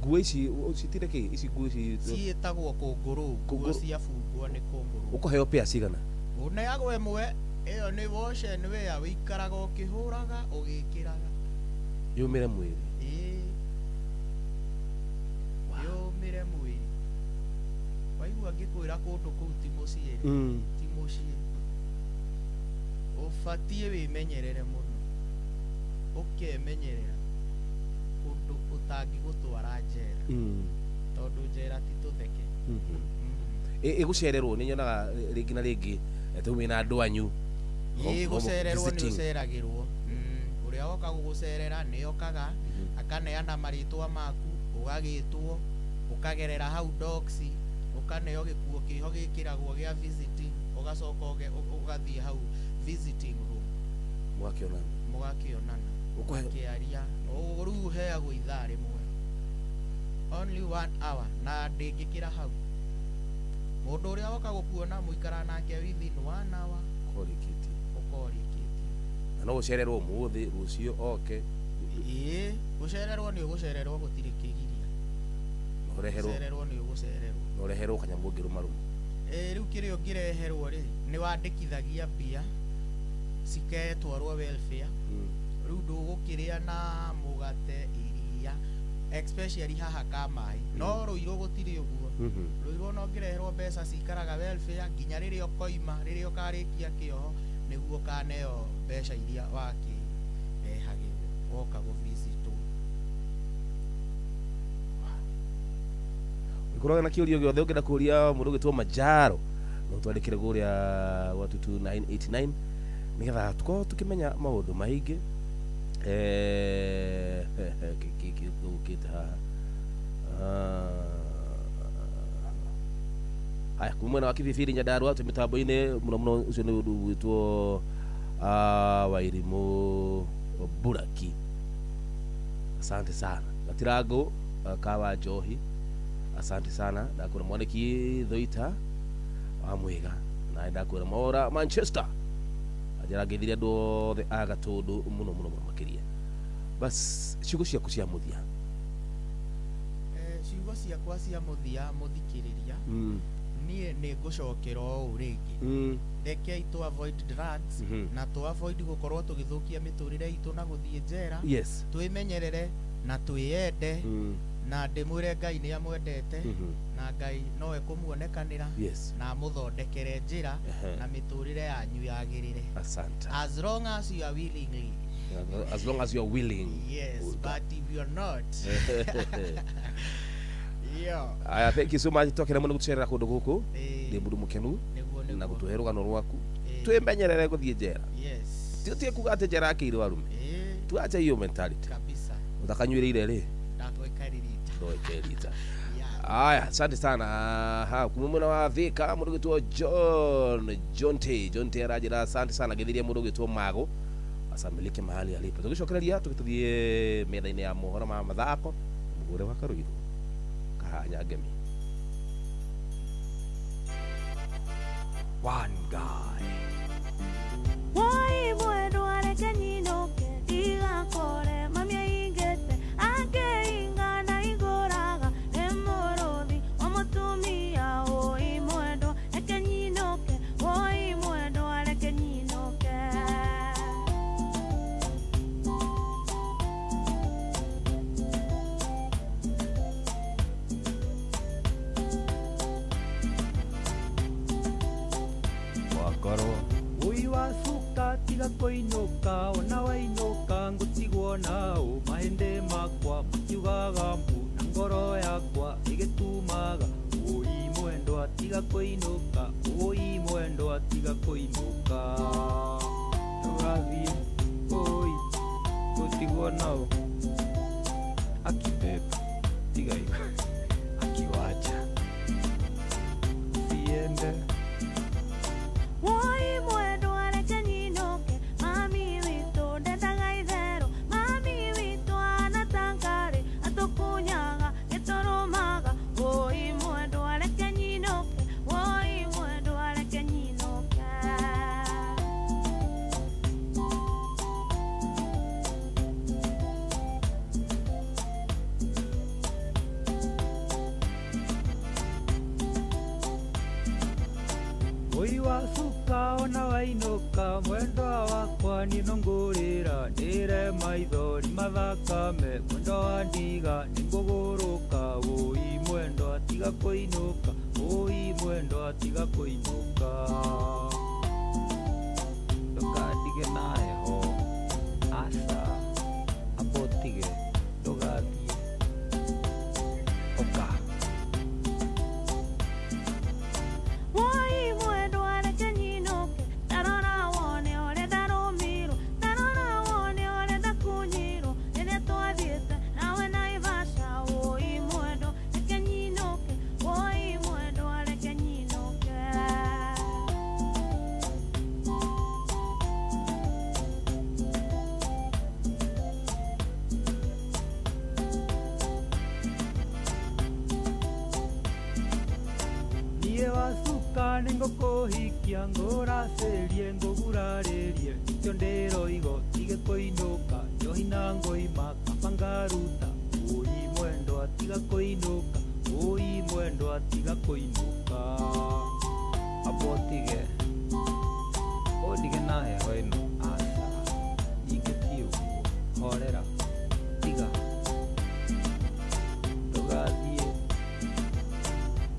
nguo ici citire kĩ ici nguo ici ciĩtagwo kũngũrũ nguo ciabungwo nĩ kũngũrũ ũkũheo pea cigana ũneagwo ĩmwe ĩyo nĩ wash and wear wĩikaraga ũkĩhũraga ũgĩkĩraga yũmĩre mwĩrĩ yũmĩre mwĩrĩ waigua ngĩkwĩra kũndũ kũu ti mũciĩ ti mũciĩ ũbatiĩ wĩmenyerere mũno ũkemenyerera kũndũ ũtangĩgũtwara njera tondũ njera ti tũtheke ĩgũcererwo nĩ nyonaga rĩngĩ na rĩngĩ tũmĩ na andũ anyu gũcererwo nĩ ũceragĩrwo ũrĩa woka gũgũcerera nĩ okaga akaneana marĩtwa maku ũgagĩtwo ũkagerera hau docs ũkaneo gĩkuo kĩho gĩkĩragwo gĩa visiting ũgacoka ũgathiĩ hau visiting room mũgakĩonana ũkĩaria rĩu ũheagwo ithaa rĩmwe only 1 hour na ndĩngĩkĩra hau mũndũ ũrĩa woka gũkuona mũikara nake within 1 hour ũkorĩkĩtie na no ũcererwo ũmũthĩ rũciũ oke gũcererwo nĩ ũgũcererwo gũtirĩ kĩgiria gũcererwo nĩ ũgũcererwo na ũreherwo kanyamũ ngĩrũmarũma rĩu kĩrĩa ũngĩreherwo rĩ nĩ wandĩkithagia mbia ciketwarwo welfare rĩu ndũgũkĩrĩa na mũgate iria especially haha Kamaĩ no Rũirũ gũtirĩ ũguo Rũirũ no ngĩreherwo mbeca cikaraga welfare nginya rĩrĩa ũkoima rĩrĩa ũkarĩkia kĩoho nĩguo kaneo mbeca iria wakĩrehagĩrwo woka gũvisitwo ngoragwo na kĩũrio gĩothe ũngĩenda kũria mũndũ ũgĩtwo Majaro no twandĩkĩre kũrĩa wa 22989 nĩgetha tũkorwo tũkĩmenya maũndũ maingĩ gũkĩte haha haya kuma mwena wa Kibibiri Nyandarua twĩ mĩtambo-inĩ mũno mũno ũcio nĩ ũndũ gwĩtwo Wairimũ Buraki asante sana Gatirango Kawa Njohi asante sana ndakwĩra mwanĩki Thoita wa Mwĩga na ndakwĩra Maora Manchester ajarangĩthire andũ othe a Gatũndũ mũno mũno makĩria bas ciugo ciaku cia mũthia ciugo ciakwa cia mũthia mũthikĩrĩria niĩ nĩ ngũcokera ũũ rĩngĩ rekei tũ avoid drugs na tũ avoid gũkorwo tũgĩthũkia mĩtũrĩre itũ na gũthiĩ njera twĩmenyerere na twĩende na ndĩmwĩre Ngai nĩ amwendete na Ngai nowe kũmuonekanĩra na mũthondekere njĩra na mĩtũrĩre yanyu yagĩrĩre as long as you are willingly as long as you are willing yes but if you are not Aya, thank you so much tokera muno gucerera kundu guku ndi mundu mukenu na gutuhe rugano rwaku twimenyerere guthie njera tie kuga ati njera akiri warume tuache hiyo mentality kabisa utakanywireire ri ndoekerita aya asante sana ha kumumuna wa Thika mundu gitwo Jonte arajira asante sana githiria mundu gitwo Mago asamilike mahali alipo tugicokereria tugituthie metha-ini ya mohoro ma mathako mugure wa Karuiru kahanyangemi one guy woi bueno arekenyino ke diga kore mamia ingete ake ingana igoraga emorodi omotumia oi mwendo ekenyino ke oi mwendo arekenyino ke wakoro ui wasuka tiga koinoka ona wainoka ngutigwo nao mahende makwa makiugaga mbu na ngoro yakwa igitumaga ui mwendo atiga koinoka ui mwendo atiga koinoka tugathie ui ngutigwo nao akibeba tiga akiwacha siende woi mwendo arekenyino ke mami wito ndendaga ithero mami wito anatangare atukunyaga gitoromaga woi mwendo arekenyino ke woi mwendo arekenyino ke ui wasuka ona wainoka mwendo wakwa ninongurira ndire maithori mathakame mwendo wa ndiga ninguguruka ui mwendo atiga kuinuka ui mwendo atiga kuinuka ndukadige naye ho asa abotige ndugathie oka woi mwendo arekenyino ke tarora wone ore daromiro tarora wone ore dakunyiro ene twathiete nawe naivasha woi mwendo arekenyino ke woi mwendo arekenyino ke niye wasuka ningukuhikia nguracirie nguguraririe ikio ndiroigo tige kuinuka njohi na ngoima kaba ngaruta ui mwendo atiga kuinuka ui mwendo atiga kuinuka abotige odige naye hoino asa igetie uguo horera tiga ndugathie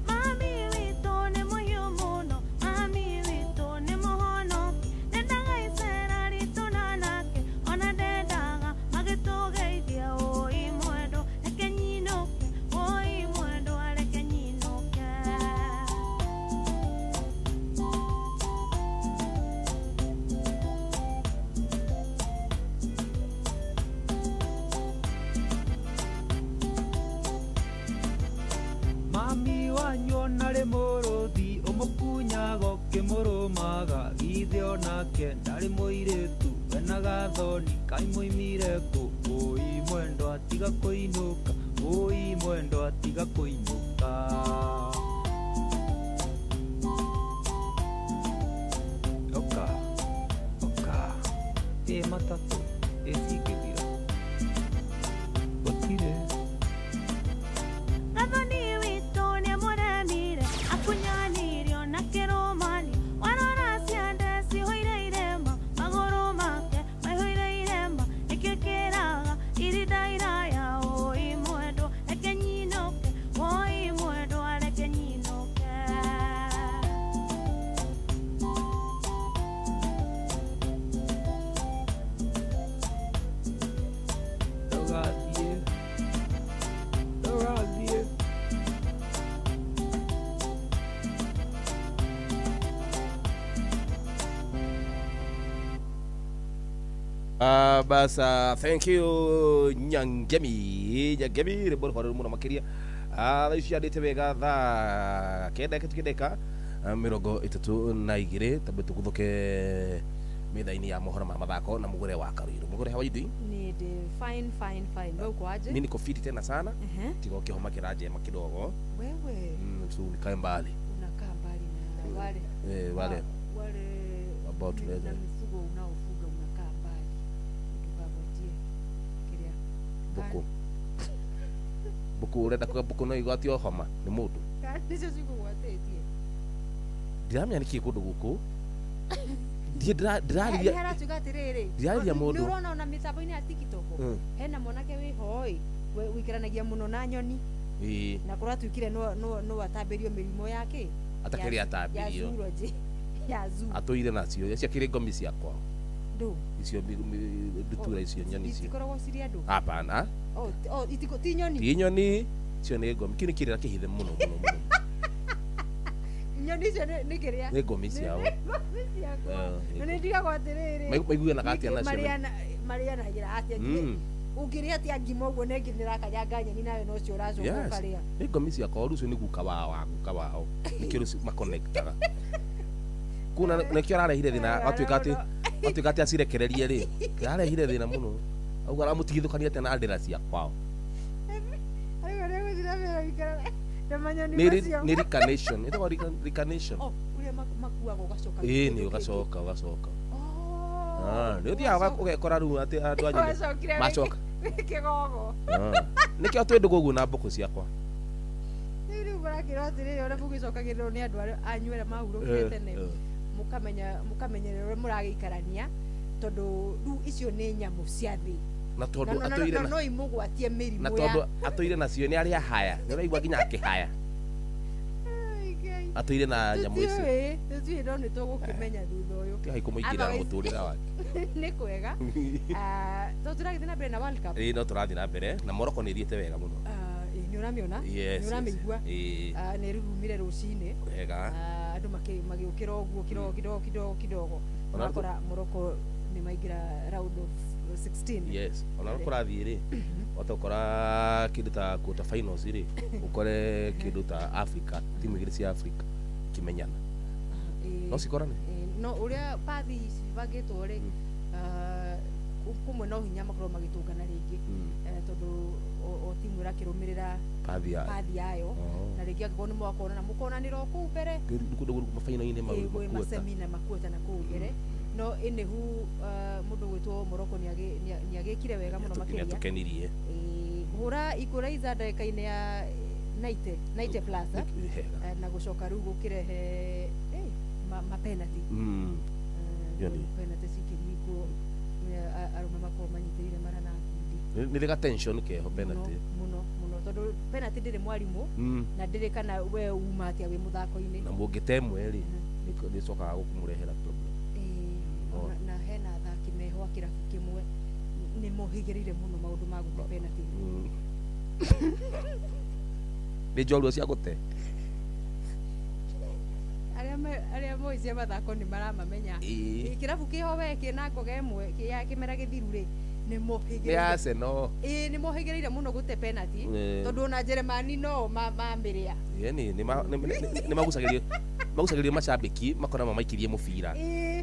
mami wito ni muhiu muno mami wito ni muhonoki ndendaga icera ritu nanake ona ndendaga magitugeithia oi mwendo arekenyinoke oi mwendo arekenyinoke mami wanyu ona ri muruthi umukunyago kimurumaga githe onake ndari muiritu wenaga thoni kai muimire ku ui mwendo atiga kuinuka ui mwendo atiga kuinuka oka matatu esigithira gutire gathoni wito ni muremire akunyanirio na kiromani warora ciande cihoire irema maguru make maihoire irema ikikiraga irida iraya oi mwendo arekenyinoke oi mwendo arekenyinoke Basa, thank you Nyangemi rebor horo muno makiria. Icio andite wega tha kenda kitukideka mirongo itatu na igire tabe tukuthuke mithaini ya mohoro ma mathako na mugure wa Karuiru. Mugure how are you doing? Ni fine. Wewe uko aje? Mimi niko fit tena sana. Tiko kihoma kiraje makidogo. Wewe. So nikae mbali. Unakaa mbali na wale. Wale about na mifugo unaofuga unakaa mbali. Tukavotie kiria. Buku urenda kuga buku no igwatio homa ni mundu. Ndicho siku gwatetie. Ndiramya niki kundu guku. Ndiraria. Hera tugatiriri. Ndiraria mundu. Nurona ona mitambo-ini ya TikTok. Hena mwanake wi hoi. Wikiranagia muno na nyoni. Na kura tukire no atambirio mirimo yake. Atakiri atambirio. Ya zoo. Atoire nacio. Yacia kire ngomi ciakwa. Ndu. Icio ndutura icio nyoni icio. Ikoragwo ciri andu. Hapana. Itiko ti nyoni. Ti nyoni. Icio ni ngomi. Kini kirira kihithe muno. Nyoni icio ni kiria. Ni ngomi ciao. None ndigagwo atiriri. Maiguana gatia nacio. Mariana gira atia. Ukiria atia ngimo guo ne nginira kanyanga nyeni nawe no cio uracoka karia. Ni ngomi ciakwa rucio ni guka wao. Nikiru makonektaga. Kuna nekio ararehire thina watuika ati acirekererie ri ararehire thina muno auga aramutigithukania tena andira cia kwao ni recarnation ito recarnation ule makuaga ugacoka ni ugacoka ni uthia ugekora ru ati andu anyu macoka kigogo nikio twendu gugu na mbuku ciakwa riu barakira atiri ora bugicokagirwo ni andu anywere mahurukire tene mukamenyerera muragiikarania tondu ru icio ni nyamu cia thi na tondu atoire no imugwatie mirimu ya na tondu atoire nacio ni aria haya ni uraigua ginya akihaya atoire na nyamu icio tuti ndo ni tugukimenya thutha uyu ti haikumuikira muturira wake ni kwega to turagithi na mbere na World Cup no turathi na mbere na Morocco ni thiete wega muno ni uramiona ni uramenigua ni rurumire rucini wega andu magiukira uguo kidogo onakora Morocco ni maigira round of 16 yes ona kurathi ri otokora kindu ta quarter finals ri ukore kindu ta Africa timu igiri cia Africa kimenyana no sikorane no uria pathi bagitwo ri kumwe no hinya makorwo magitungana ringi tondu o timu irakirumirira pathi yayo na ringi akikorwo ni mwakona na mukonanira ku mbere kundu mafaina-ini masemina makuota na ku mbere no inihu mundu gwitwo Morocco ni agikire wega muno makiria tukenirie hura equalizer ndagika-ini ya 90 plus na gucoka riu gukirehe ma penalty penalty cikiriko arume mako manyitirire marana ni rega tension keho penalty muno tondu penalty ndiri mwarimu na ndiri kana we uma atia wi muthako-ini na mungitemwe ri ni cokaga gukumurehera problem na hena athaki meho kirabu kimwe ni mohigirire muno maundu ma gute penalty ni njorua cia gute aria moicie mathako ni maramamenya kirabu kiho we kina ngoga imwe ya kimera githiru ri ni mohigirire ni Arsenal ni mohigirire muno gute penalty tondu na Jeremani no mambiria yani ni magucagiria macambiki makona mamaikirie mubira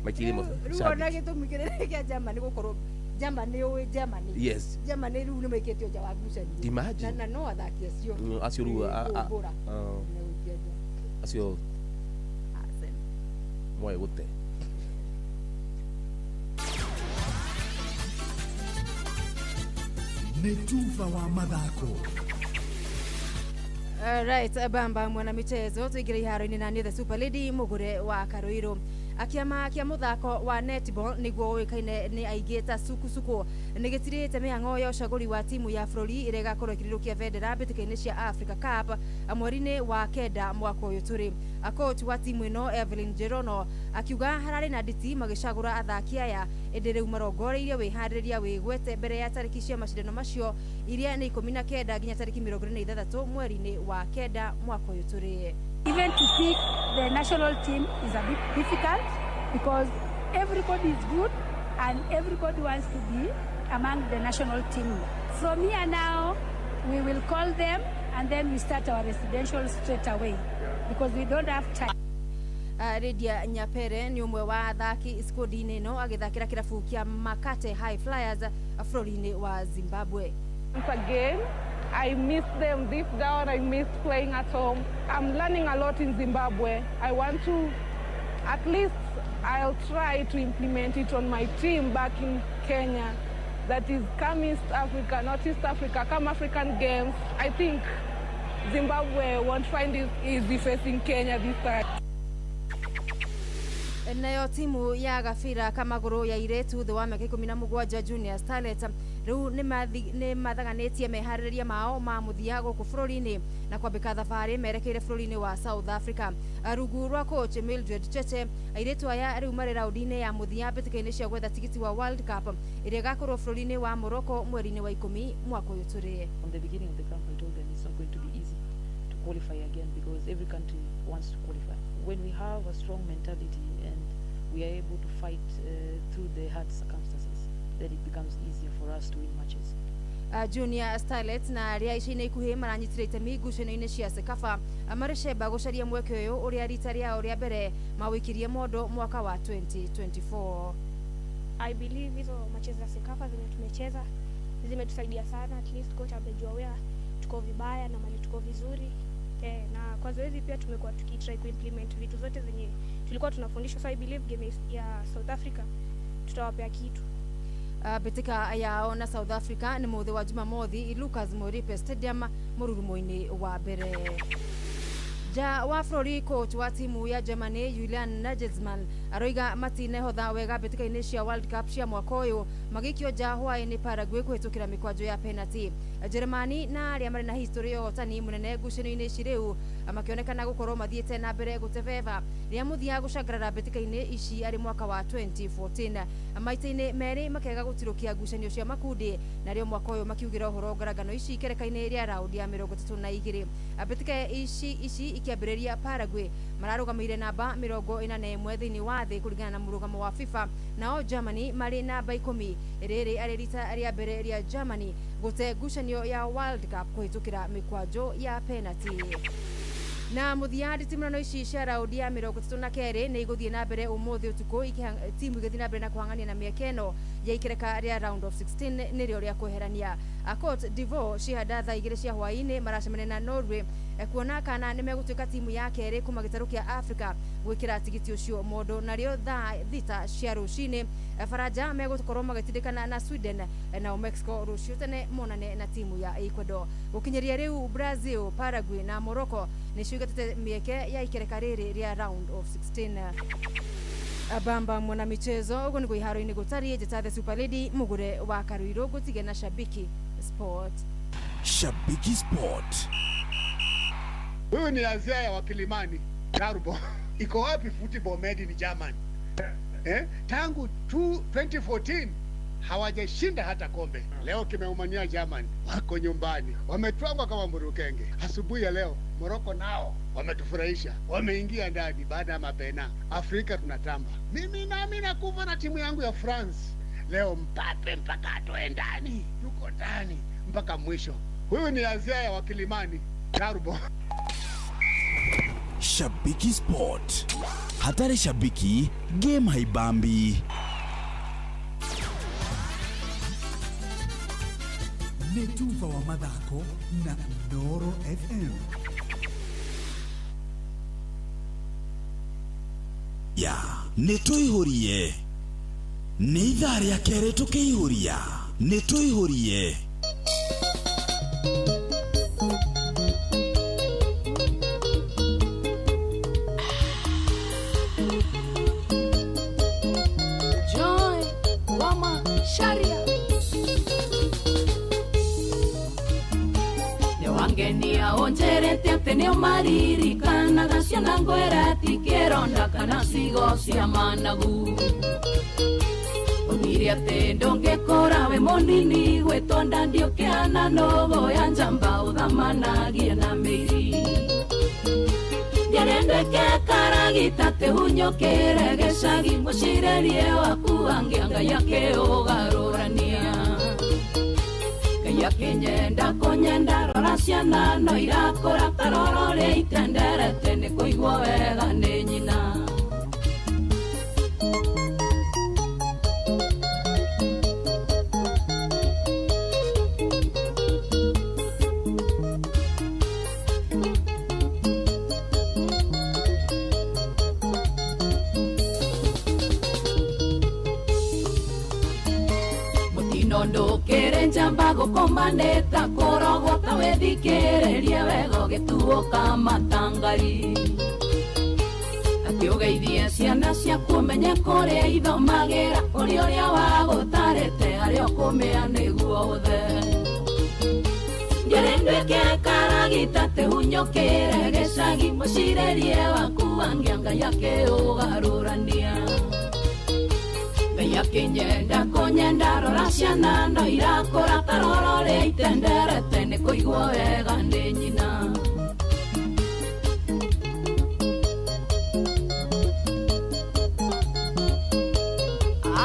maikirie mubira ruona gitumi kirere kia Germany gukorwo Germany yes Germany riu ni maiketio nja wa ngucanio na no athaki acio ru acio moe gute ni tufa wa mathako. Right, bamba mwana michezo tuigire iharo-ini na ni the Super Lady mugure wa Karuiru akiama kia muthako wa netball niguo uikaine ni aigita sukusuku nigitirite mihango ya ucaguri wa timu ya Flori irega korwo ikirirukia vendera mbitikaini cia Africa Cup mweri-ini wa kenda mwaka uyu turi coach wa timu ino Evelyn Jerono akiuga harari na nditi magicagura athaki aya indi riu marongoreirie wihariria wigwete mbere ya tariki cia macindano macio iria ni 19 nginya tariki 26 mweri-ini wa kenda mwaka uyu turi. Even to pick the national team is a bit difficult because everybody is good and everybody wants to be among the national team. From here now, we will call them and then we start our residential straight away because we don't have time. Redia Nyapere ni umwe wa athaki squad-ini no agithakira kirabu kia Makate High Flyers bũrũri-inĩ wa Zimbabwe. Once again, I miss them deep down. I miss playing at home. I'm learning a lot in Zimbabwe. I want to, at least I'll try to implement it on my team back in Kenya. That is come East Africa, not East Africa, come African Games. I think Zimbabwe won't find it easy facing Kenya this time. Nayo timu ya gabira kamaguru ya iretu thĩ wa mĩaka 17 Junior Starlet rĩu nĩ mathaganĩtie meharĩrĩria mao ma mũthia gũkũ bũrũri-inĩ na kwambĩka thabarĩ merekeire bũrũri-inĩ wa South Africa. Rungu rwa coach Mildred Cheche, airetu aya rĩu marĩ raũndi-inĩ ya mũthia mbĩtĩka-inĩ cia gwetha tigiti wa World Cup ĩrĩa ĩgakorwo bũrũri-inĩ wa Morocco mweri-inĩ wa 10 mwaka ũyũ tũrĩ. From the beginning of the camp I told them it's not going to be easy to qualify again because every country wants to qualify. When we have a strong mentality and we are able to fight through the hard circumstances, then it becomes easier for us to win matches. Junior Starlet na arĩa ica-inĩ ikuhĩ maranyitire itemi ngucanio-inĩ cia Sekafa marĩcemba gũcaria mweke ũyũ ũrĩa rita rĩao rĩa mbere mawĩkirie mondo mwaka wa 2024. I believe hizo matches za Sekafa zenye tumecheza zimetusaidia sana, at least coach amejua wea tuko vibaya na mali tuko vizuri. Na kwa zoezi pia tumekuwa tukitry kuimplement vitu zote zenye tulikuwa tunafundishwa, so I believe game ya South Africa tutawapea kitu. Betika yao na South Africa ni muthi wa Jumamothi Lucas Moripe Stadium mururumo-inĩ wa mbere. Ja wa bũrũri coach wa timu ya Germany Julian Nagelsmann aroiga matinehotha wega mbĩtĩka-inĩ cia World Cup cia mwaka ũyũ magĩikio nja hwaĩ-inĩ Paraguay kũhĩtũkĩra mĩkwanjo ya penalty. Germany na arĩa marĩ na history ya ũhotani mũnene ngucanio-inĩ ici rĩu makĩonekana gũkorwo mathiĩte na mbere gũtebeba rĩa mũthia gũcangarara mbĩtĩka-inĩ ici arĩ mwaka wa 2014 maita-inĩ merĩ makĩaga gũtirũkia ngucanio cia makundi na rĩo mwaka ũyũ makiugĩra ũhoro ngaragano ici ikereka-inĩ rĩa raundi ya 32 mbĩtĩka ici ikiambĩrĩria Paraguay mararũgamĩire namba 41 thĩinĩ wa thĩ kũringana na mũrũgamo wa FIFA, nao Germany marĩ namba 10. Rĩrĩ arĩ rita rĩa mbere rĩa Germany gũte ngucanio ya World Cup kũhĩtũkĩra mĩkwanjo ya penalty. Na mũthia nditimũrano ici cia raundi ya 32 nĩ igũthiĩ na mbere ũmũthĩ ũtukũ timu igĩthiĩ na mbere na kũhang'ania na mĩaka ĩno ya ikereka rĩa round of 16 nĩrĩo rĩa kweherania. Cote d'Ivoire cihanda thaa 2 cia hwaĩ-inĩ maracemania na Norway kuona kana nĩ megũtuĩka timu ya kerĩ kuma gĩtarũ kĩa Africa gwĩkĩra tigiti ũcio mondo, narĩo thaa 6 cia rũcinĩ Faranja megũkorwo magĩtindĩkana na Sweden na Mexico rũciũ tene monane na timu ya Ecuador. Gũkinyĩria rĩu Brazil, Paraguay na Morocco nĩ ciugatĩte mĩeke ya ikereka rĩrĩ rĩa round of 16. Bamba mwana michezo ugo niko iharo-inĩ gũtariĩ njata the Super Lady mugure wa Karuiro gũtige na Shabiki Sport. Shabiki Sport. Huyu ni Azia wa Kilimani, Garbo. Iko wapi football made in Germany? Tangu 2014 hawajashinda hata kombe. Leo kimeumania Germany, wako nyumbani, wametwangwa kama mburukenge. Asubuhi ya leo Morocco nao wametufurahisha, wameingia ndani baada ya mapena. Afrika tunatamba. Mimi nami nakufa na timu yangu ya France. Leo Mbappe mpaka atoe ndani, yuko ndani mpaka mwisho. Huyu ni Azia wa Kilimani, Garbo. Shabiki Sport. Hatari shabiki, game haibambi. Netuva wa mathako na Noro FM. Ya, nĩtũihũrie. Nĩ ithaa rĩa kerĩ tũkĩihũria. Nĩtũihũrie. Joy, Wama, Sharia. Newangenia onjerete ate neo maririkanaga ciana ngwera ti kĩronda kana cigo cia managu. Onire ate ndongekora we monini gwetonda ndiokeana nogo ya njamba uthamanagia na mĩri Ndiarendeke karagita te unyokere gĩcagi mũcirerie waku angĩanga yake ũgarũrania Ngai akĩnyenda kũnyenda rora ciana no irakũra tarorore itenderete nĩ kũigua wega nĩ nyina Ndũkĩrĩ njamba gũkomanĩta kũrogota wĩthikĩrĩrie wega ũgĩtuũka matangari Akĩũgeithie ciana ciaku ũmenye kũrĩa ithomagĩra ũrĩa wagũtarĩte harĩa ũkũmĩa nĩguo ũthe Ndiarendeke karagita te unyokere gĩcagi mũcirerie waku angĩanga yake ũgarũrania Ngai akĩnyenda kũnyenda rora ciana no irakũra tarorore itenderete nĩ kũigua wega nĩ nyina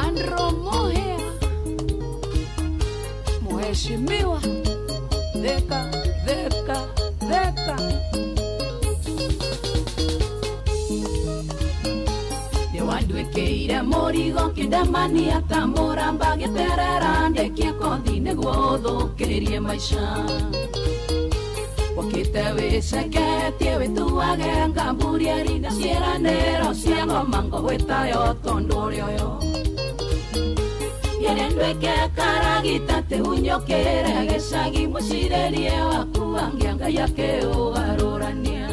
Andro Mohea Mheshimiwa Theka Wandwĩkĩire mũrigo kĩndemania ta mũramba gĩterera ndekie kothi nĩguo ũthũkĩrie maica Wakĩte wĩceketie wĩtuage ngamburieri na ciĩranĩro cia ng'omango gwĩtayo tondũ ũrĩa ũyũ Ndiarendeke karagita te unyokere gĩcagi mũcirerie waku angĩanga yake ũgarũrania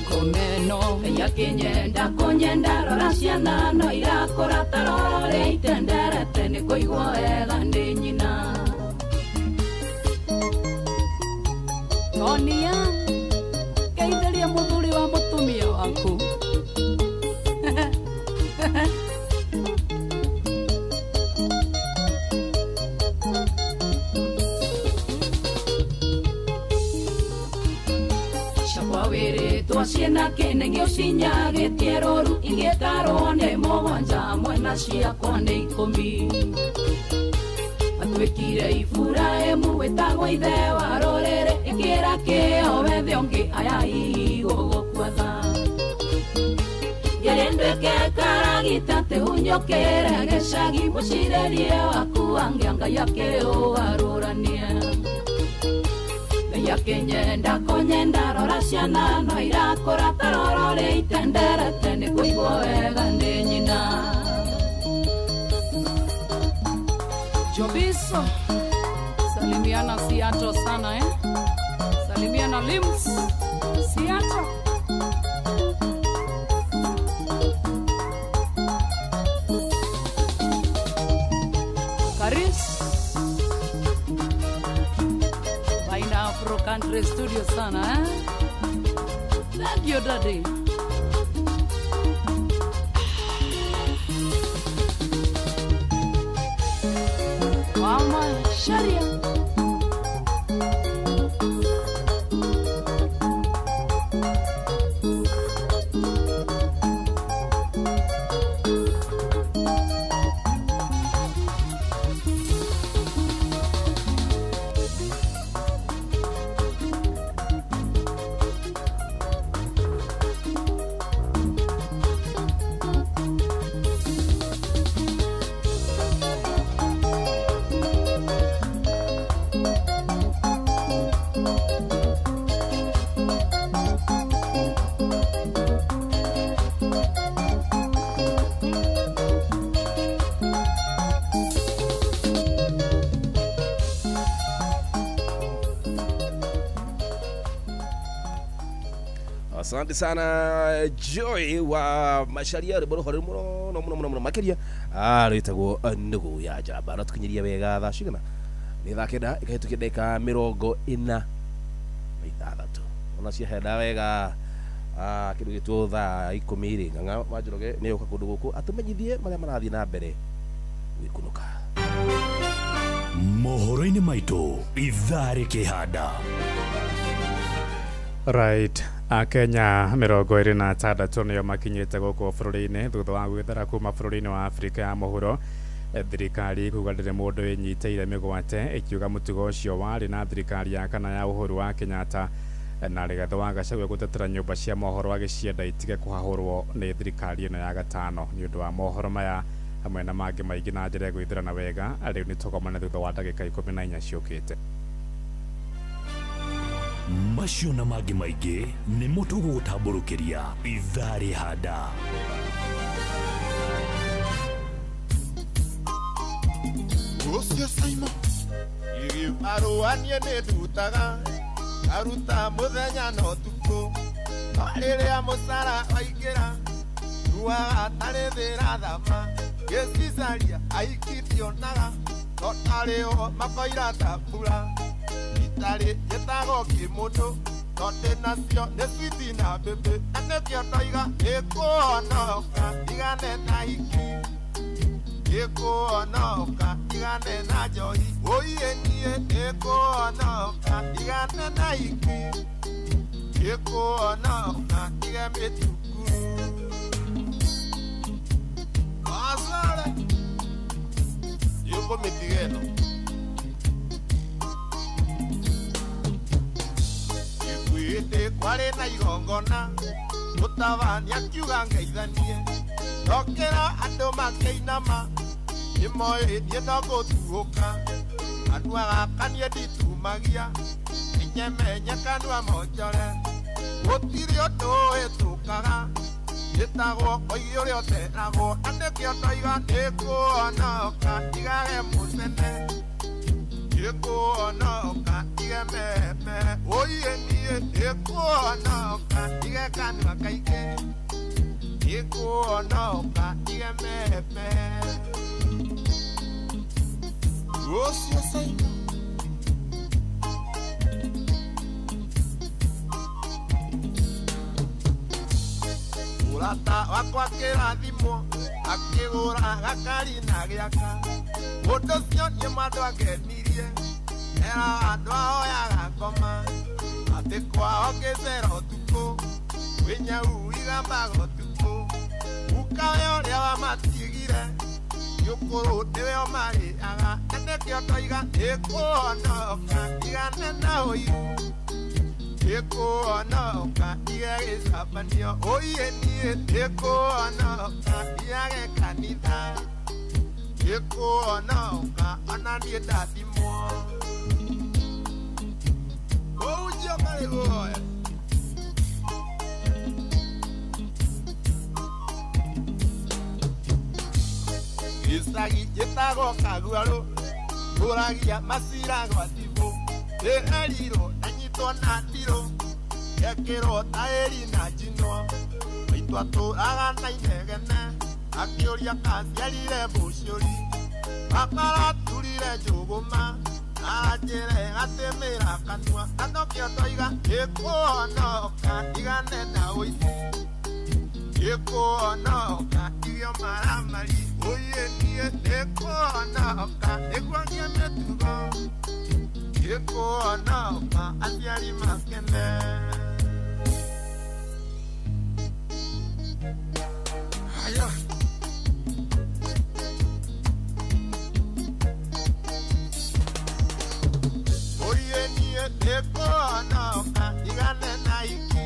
Komeno Ngai akĩnyenda kũnyenda rora ciana no irakũra tarorore itenderete nĩ kũigua wega nĩ nyina Tonia Geithĩria mũthuri wa mũtumia waku Ciana kĩnegio cinyagĩtie rũru igĩtarwo nĩ mũgwanja mwena ciakwa nĩ 10 Atuĩkire Iburahĩmu wĩtagwo ithe wa rũrĩrĩ ĩkĩra kĩo wethe ũngĩ aya igũgũkua tha Ndiarendeke karagita te unyokere gĩcagi mũcirerie waku angĩanga yake ũgarũrania Ngai akĩnyenda kũnyenda rora ciana no irakũra tarorore itenderete nĩ kũigua wega nĩ nyina Jobiso Salimiana Seattle sana Salimiana Limbs Seattle Karis Country Studio sana Thank you daddy Mama Sharia Asante sana Joy wa Macharia riboro hore muno makeria ritagwo nugu ya jamba na tukinyiria wega tha cigana ni tha kenda ikahitukia ndeka 40 maithathatu ona cia henda wega kindu gitwo tha 10 ri nganga wanjuroge ni uka kundu guku atumenyithie maria marathie na mbere wikunuka mohoro-inĩ maitũ ithaa rĩkĩhanda. Right, Akenya 26 nĩo makinyĩte gũkũ bũrũri-inĩ thutha wa gwĩthara kuma bũrũri-inĩ wa Afrika ya mũhuro. Thirikari kuga ndĩrĩ mũndũ wĩnyitĩire mĩgwate ikiuga mũtugo ũcio warĩ na thirikari ya kana ya Uhuru wa Kenyatta na Rigathi wa Gachagua gũtetera nyũmba cia mohoro agĩcienda itige kũhahũrwo nĩ thirikari ĩno ya gatano. Nĩ ũndũ wa mohoro maya hamwe na mangĩ maingĩ na njĩra gwĩthirana wega rĩu nĩ tũkomane thutha wa ndagĩka 14 ciũkĩte. Macio na mangĩ maingĩ nĩ mũtugo gũtambũrũkĩria ithaa rĩhanda. Ũcio Simon iriu arũanie nĩ ndutaga aruta mũthenya na ũtukũ rĩrĩa mũcara waingĩra ruaga tarĩ thĩra thama gĩcicaria aikithionaga no tarĩo makoira tambura itarĩ gĩtago kĩmũndũ no ndĩnacio nĩ switi na mbĩmbĩ na nĩkĩo ndoiga nĩkũhonoka igane na iki nĩkũhonoka igane na njohi ũiye niĩ nĩkũhonoka igane na iki nĩkũhonoka ige mĩtukuru asare yuko mitigeno ikuĩte kwarĩ na igongona mũtabani akiuga ngeithanie ndokĩra andũ makĩinama nĩmoĩ no gũtuũka kanua gaka niĩ nditumagia nĩnyemenye kanua monjore gũtirĩ ũndũ ũhĩtũkaga gĩtagwo oigi ũrĩa ũteragwo na nĩkĩo ndoiga nĩkũhonoka igage mũcene nĩkũhonoka ige meme ũiye niĩ nĩkũhonoka ige kanua kaingĩ nĩkũhonoka ige meme ũcio Simon mũrata wakwa kĩrathimo akĩgũra gakari na gĩaka ũndũ ũcio nĩ mandũ akenirie era andũ ahoyaga ngoma atĩ kwao ngĩcera ũtukũ wĩnyau igambaga ũtukũ ukawe ũrĩa wamatigire gĩũkũrũ nĩwe ũmarĩaga na nĩkĩo ndoiga nĩkũhonoka igane na ũiru nĩkũhonoka ige gĩcabanio ũiye niĩ nĩkũhonoka igage kanitha nĩkũhonoka ona niĩ ndathimwo ũnjio marĩ guoya gĩcagi gĩtagwo Kaguarũ kũragia macira gwa thibũ rĩherirwo anyitwo na ndirũ gekĩrwo taĩri na njinwo maitũ atũraga na inegene akĩũria kaciarire mũciũri akaraturire njũgũma anjĩre gatĩmĩra kanua na nokĩo ndoiga nĩkũhonoka igane na ũici nĩkũhonoka igio maramari ũiye niĩ nĩkũhonoka nĩguonie mĩtugo nĩkũhonoka aciari makene haya ũiye niĩ nĩkũhonoka igane na iki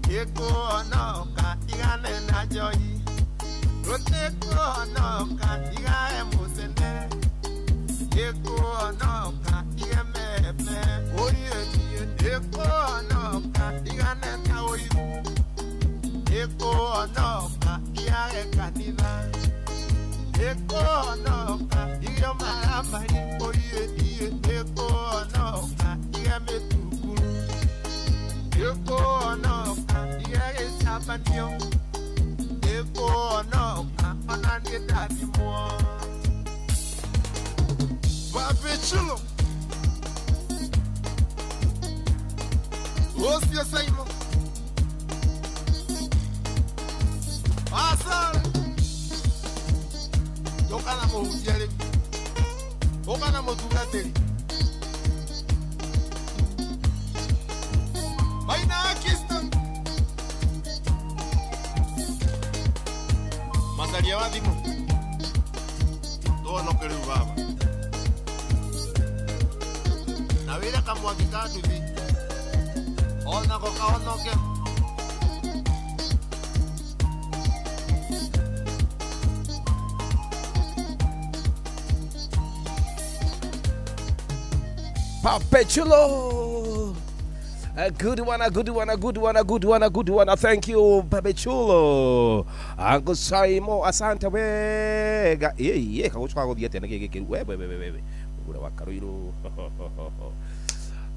nĩkũhonoka igane na njohi nĩkũhonoka igae mũcene nĩkũhonoka ige meme ũiye niĩ nĩkũhonoka igane na ũiru nĩkũhonoka igage kanitha nĩkũhonoka igio maramari ũiye niĩ nĩkũhonoka ige mĩtukuru nĩkũhonoka ige gĩcabanio nĩkũhonoka ona niĩ ndathimwo Babichulo Ũcio Simon Asare Tokana kũhunjia rĩu ũka na mũtungatĩri Maina Kiston Masaria wa thimũ tũhonoke rĩu baba na wĩra kamwaki ka nduthi onako kahonoke Papechulo. A good one, a good one, a good one, a good one, a good one. Thank you, Papechulo. Uncle Saimo, asante wega. Ye, kauchwa godia tena gege. We. Ura wakaruiro.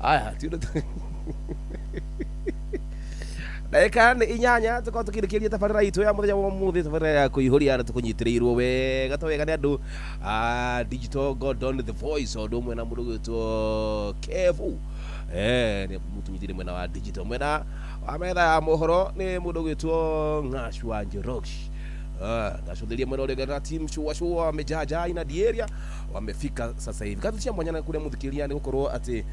Aya, tiyo Ndagĩka nĩ inyanya tũkorwo tũkĩrĩkĩria tabarĩra itũ ya mũthenya wa ũmũthĩ, tabarĩra ya kũihũria na tũkũnyitĩrĩirwo wega twega nĩ andũ Digital Gordon the Voice o ũndũ ũmwe na mũndũ gwĩtwo Kevu nĩ mũtunyitĩre mwena wa digital, mwena wa metha ya mohoro nĩ mũndũ gwĩtwo Ng'ashwa Njoroge. Nashuhudia mwena ule gana team shua wamejaja ina dieria wamefika sasa hivi katuchia mwanyana kule muthikiria ni gukorwo ati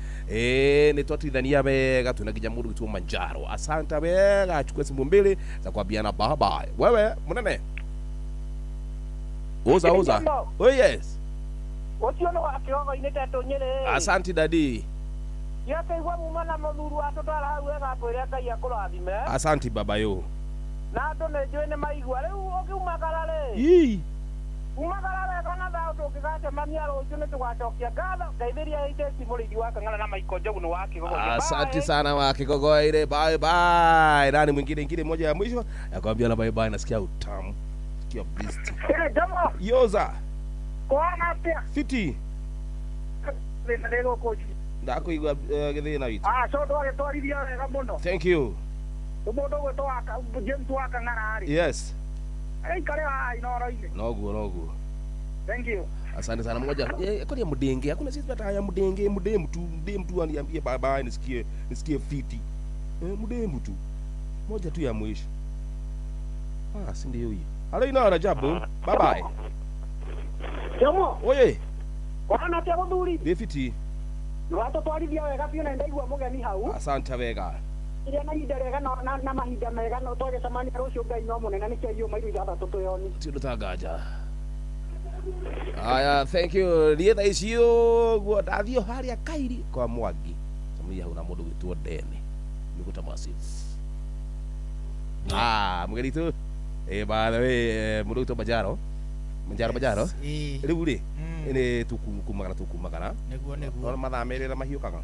ni twatithania wega tunaginya mundu gitwo Manjaro. Asante wega achukue simu mbili za kuambiana bye bye. Wewe munene oza oh yes ociono wa kiogo inete tonyere. Asante dadi yake igwa mumana muthuru atotwara hau wega twire Ngai akurathime. Asante baba yo na ndo ne joine maigwa riu okiumagarare umagarare kana da tukigate mamiaro june tugatokia ngatho ngaithiria iteti muridi wa Kang'ara na Michael Njogu ni wake gogo. Asante sana wa Kigogo ile bye bye. Nani mwingine moja ya mwisho yakwambia na bye bye, nasikia utamu sikia blisti jamaa yoza kwa napia fiti ndego coach ndako igwa githina witu so twage twarithia wega muno. Thank you umundo gwe twaka James wa Kang'ara ari. Yes kare hai noro-ini noguo. Thank you. Asante sana mmoja kwani mdenge hakuna sisi hata ya mdenge mdemu tu aniambie bye bye nisikie fiti mdemu tu moja tu ya mwisho si ndio hiyo halo ina jambo bye bye Jomo oye wana tia guthuri be fiti wato twarithia wega biũ na ndaigua mugeni hau. Asante wega ire na ihinda rĩega na mahinda mega no twagĩcemania rũciũ Ngai no mũnene nĩkĩo iyo mairu ithathatũ tuyoni ti ndutagaja. Aya, thank you. Rietha icio guo ndathio haria Kairi kwa Mwangi samia huna mundu gwitwo Dene niguta massive mugeni tu by the way mundu gwitwo Manjaro riu ri ni tukumagana niguo mathamerera mahiukaga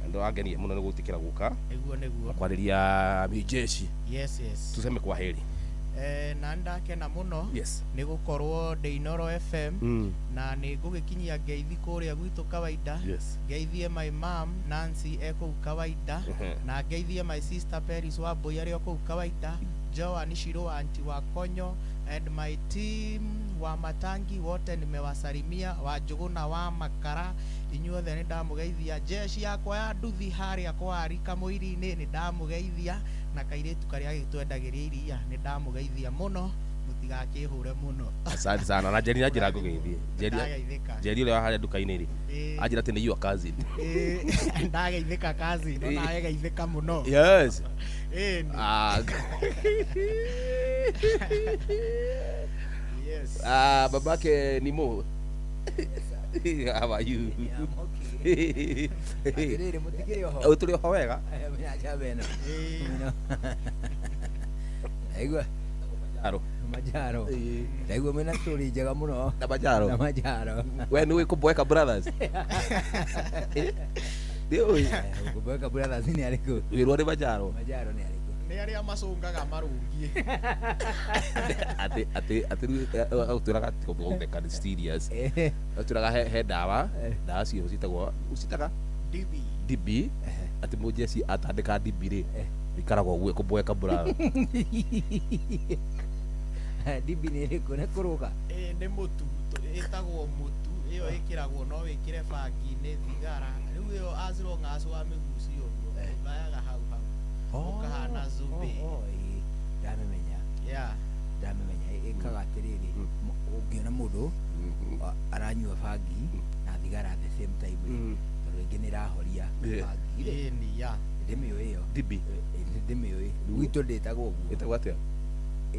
ndo angenie muno nigutikira guka niguo kwariria mijeshi. Yes tuseme kwa heri na ndakena muno nĩ gũkorwo Ndĩinoro FM na nĩ ngũgĩkinyia ngeithi kũrĩa gwitũ kawaida ngeithie my mom Nancy eko kawaida na ngeithie my sister Paris wa Boyari eko kawaida Joan Shiro anti wa Konyo and my team wa Matangi wote nimewasalimia wa Njuguna wa Makara inyuothe nĩ ndamugeithia jeshi yakwa ya nduthi harĩa kwa Arika Mũiri-inĩ nĩ ndamugeithia na kairitu karia gitwendagĩria iria nĩ ndamugeithia muno mutigakĩhũre muno. Asante sana na Jeri najira ngugeithie Jeri ile harĩa duka-inĩ ri ajira tene you cousin ndageithĩka cousin no nawe geithĩka muno. Yes yes babake ni Mo. How are you? Tuli ho wega aigua Manjaro ndaigua mena story njega muno na Manjaro we ni Kuboeka Brothers ndio Kuboeka Brothers ni ariko wirwo ni Manjaro ni ariko nĩ arĩa macungaga marungie ati uturaga kuboeka ni serious uturaga he dawa cio citagwo DB ati mujeci atandika DB ri ikaragwo gwe Kuboeka Brothers DB ni riko ne kuruga nĩ mũtu ĩtagwo mũtu ĩyo ĩkĩragwo no wĩkĩre bangi-inĩ thigara rĩu ĩyo as long as wamĩgucia ũguo ũgayaga hau ũkahana zumbi ndamemenya ĩkaga atĩrĩrĩ ũngĩona mũndũ bangi na thigara at the same time tondũ ĩngĩ nĩ ĩrahoria bangi ni ya ndĩmĩũĩ ĩyo dibi ndĩmĩũĩ gwitũ ndĩtagwo ũguo ĩtagwo atĩa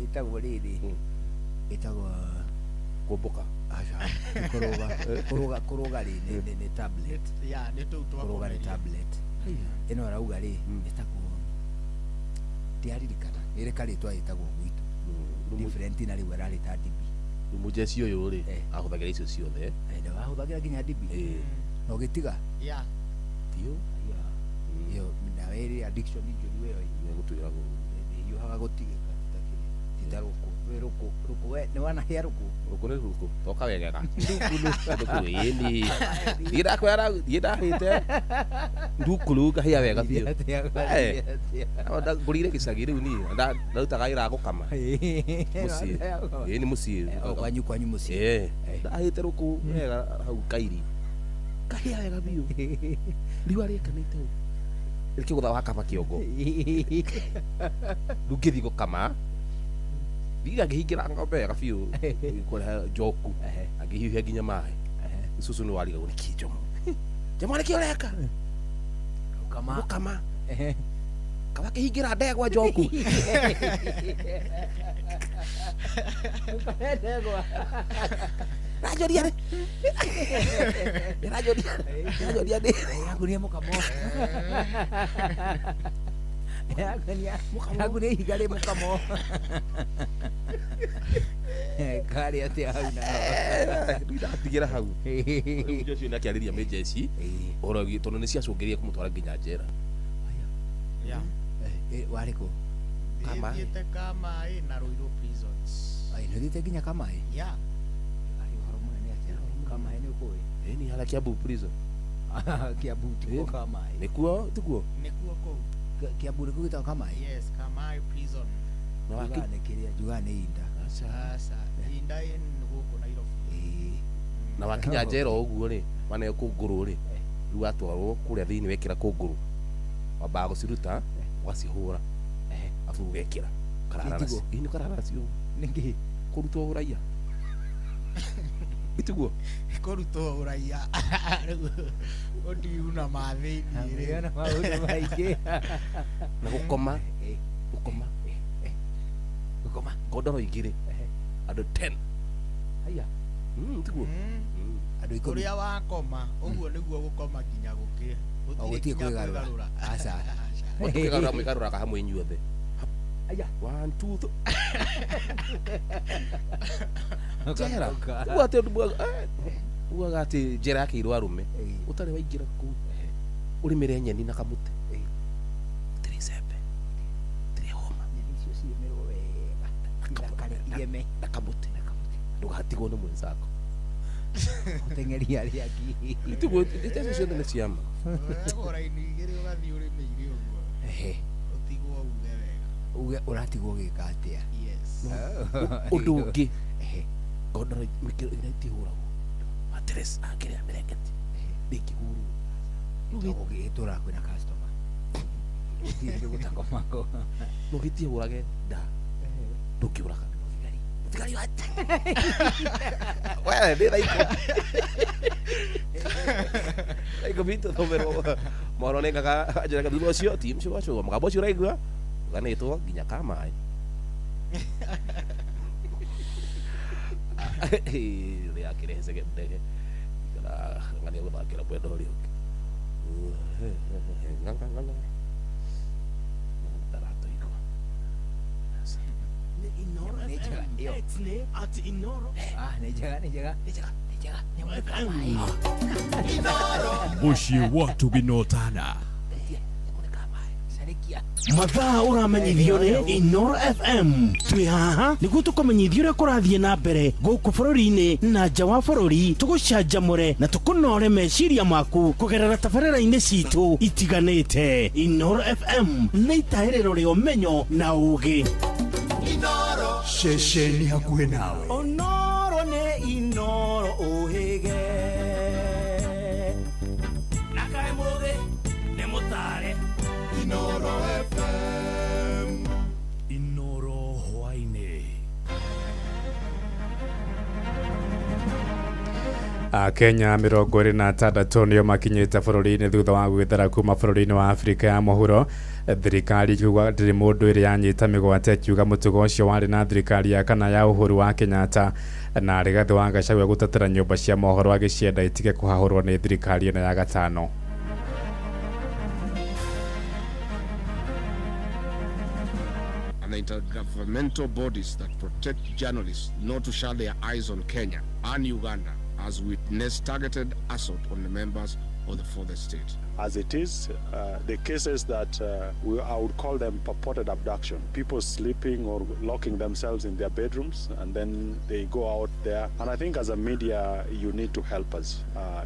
ĩtagwo rĩrĩ ĩtagwo kũmbũka kũrũga rĩ nĩ tablet ya nĩ tũu kũrũga nĩ tablet ĩno arauga rĩ ĩtagwo ndiaririkana ĩrĩ karĩtwa ĩtagwo gwitũ different na rĩu ararĩta dibi mujeci ũyũ rĩ ahũthagĩra icio ciothe ahũthagĩra nginya dibi na ũgĩtiga ya tio iyo nawe ĩrĩ addiction injury ĩyo gũtwĩra hiũhaga gũtigĩka tita rũkũ we nĩ wanahĩa rũkũ nĩ rũkũ toka wegega rũkũ ĩni ndirakwĩra ndahĩte ndukuru ngahĩa wega biũ ngũrire gĩcagi rĩu ni ndarutaga wĩra gũkama mũciĩ ĩni mũciĩ kwanyu mũciĩ ndahĩte rũkũ wega hau kairi kahĩa wega biũ riũa rĩkanĩte rĩkĩgũtha wakama kĩongo rĩu ngĩthiĩ gũkama thiga ngĩhingĩra ng'ombe wega biũ kũrĩa njoku angĩhiũhia nginya maĩ cucu nĩ warigagwo nĩ kĩ njomo nĩ kĩ ũreka gũkama kaba kĩhingĩra ndegwa njoku rajoria yakunia mũkamo yakunia ihiga rĩ mũkamo karĩ atĩa hau ndatigĩra hau rĩu ũcio nĩakĩarĩria mĩjeci tondũ nĩ ciacũngĩrĩrie kũmũtwara nginya njera warĩ kũ thiĩte Kamaĩ na Ruiru prisons nĩ ũthiĩte nginya Kamaĩ ya Kamaĩ nĩ ũkũĩ nĩ harĩa Kiambu prison Kiambu tikuo Kamaĩ nĩkuo tikuo kũu Kiambu nĩkuo gĩtagwo Kamaĩ yes Kamaĩ prison njugaga nĩ kĩrĩa njugaga nĩ Inda Inda gũkũ Nairobi na wakinya njera ũguo rĩ maneyo kũngũrũ rĩ rĩu atwarwo kũrĩa thĩinĩ wekĩra kũngũrũ wambaga gũciruta ũgacihũra afu ũgekĩra karara nacio nĩkĩ kũrutwo ũraiya itiguo kũrutwo ũraiya ũndiu na mathĩinĩ na maũndũ maingĩ na gũkoma ngondoro igĩrĩ andũ 10 haya tiguo andũ ikũmi kũrĩa wakoma ũguo nĩguo gũkoma nginya gũkĩe gũtirĩ kwĩgarũra aca mũtigarũra mwĩgarũraga hamwe inyuothe aya 1 2 njera ũguo atĩ ugaga atĩ njera yakĩirwo arũme ũtarĩ waingĩra kũu ũrĩmĩre nyeni na kamũtĩ ũtirĩ icembe ũtirĩ homa icio ciĩmĩrwo wega na kamũtĩ ndũgatigwo nĩ mwenzako gũteng'eria arĩa angĩ tiguo icio ciothe nĩ ciama ũraini igĩrĩ ũgathiĩ ũrĩmĩire ũguo ũtigwo uge wega ũratigwo gĩka atĩa ũndũ ũngĩ ngondoro itihũragwo matres akĩrĩa mĩrengeti ndĩkĩhurwo gĩtũra kwĩna customer gĩtirĩ gũtakomako no gĩtiũrage nda ndũkĩũraga thigari wate wewe ndĩ raiko vinto thomerwo moro nengaga njeraga thutha ũcio ti mcio wacio mũgambo ũcio ũraigua ũganĩtwo nginya Kamaĩ rĩa kĩrehecege ndege kana ngania gũthakĩra mwenda ũrĩa ũngĩ ndaratoigua Muciĩ watu binotana mathaa ũramenyithio nĩ Inoro FM twĩ haha nĩguo tũkũmenyithia ũrĩa kũrathiĩ na mbere gũkũ bũrũri-inĩ na nja wa bũrũri tũgũcanjamũre na tũkũnore meciria maku kũgerera tabarĩra-inĩ citũ itiganĩte. Inoro FM nĩ itahĩrĩro rĩa ũmenyo na ũũgĩ. Inoro ceceni hakuhĩ nawe. Onoro nĩ Inoro ũhĩge nakae mũgĩ nĩ mũtare Inoro FM. Inoro hwainĩ. Kenya 26 nio makinyite bururi-ini thutha wa gwithara kuma bururi-ini wa Afrika ya muhuro. Thirikari kuga ndiri mundu iri yanyita migwate kiuga mutugo ucio wari na thirikari ya kana ya Uhuru wa Kenyatta na Rigathi wa Gachagua gutatira nyumba cia mohoro agicienda itige kuhahurwo ni thirikari ino ya gatano. And the intergovernmental bodies that protect journalists not to shut their eyes on Kenya and Uganda as witness targeted assault on the members of the further state. As it is, the cases that I would call them purported abduction, people sleeping or locking themselves in their bedrooms and then they go out there. And I think as a media, you need to help us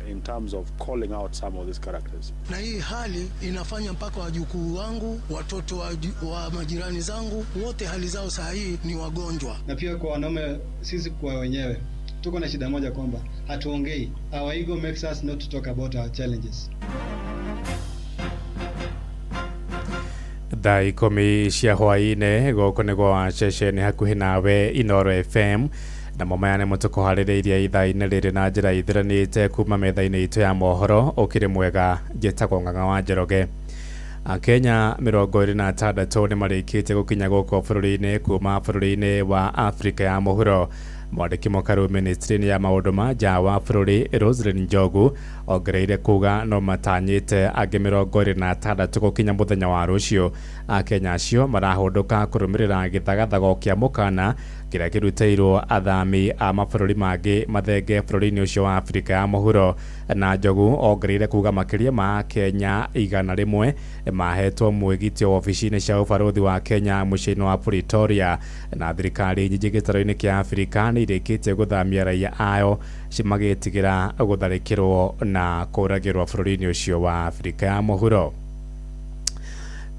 in terms of calling out some of these characters. Na hii hali inafanya mpaka wajukuu wangu, watoto wa majirani zangu, wote hali zao saa hii ni wagonjwa. Na pia kwa wanaume sisi kwa wenyewe, tuko na shida moja kwamba hatuongei. Our ego makes us not to talk about our challenges. Thaa 10 cia hwaĩ-inĩ gũkũ nĩ gwa ceceni hakuhĩ nawe Inooro FM na momayane mũtũkũharĩrĩirie ithaa-inĩ rĩrĩ na njĩra ithiranĩte kuma metha-inĩ itũ ya mohoro ũkĩrĩ mwega njĩtagwo Ng'ang'a wa Njoroge. Kenya 26 nĩ marĩkĩtie gũkinya gũkũ bũrũri-inĩ kuma bũrũri-inĩ wa Afrika ya mũhuro. Mwandĩki mũkaru ministry-inĩ ya maũndũ ma nja wa bũrũri Roselyn Njogu ongereire kuga no matanyĩte angĩ 26 gũkinya mũthenya wa rũciũ. Akenya acio marahũndũka kũrũmĩrĩra gĩthagathago kĩa mũkana kĩrĩa kĩrutĩirwo athami a mabũrũri mangĩ mathenge bũrũri-inĩ ũcio wa Afrika ya mũhuro. Na Njogu ongereire kuga makĩria ma Kenya 100 mahetwo mwĩgitio ofici-inĩ cia ũbarũthi wa Kenya mũciĩ-inĩ wa Pretoria na thirikari nyingĩ gĩtarũ-inĩ kĩa Afrika nĩ irĩkĩtie gũthamia raia ayo magĩtigĩra gũtharĩkĩrwo na kũragĩrwo bũrũri-inĩ ũcio wa Afrika ya mũhuro.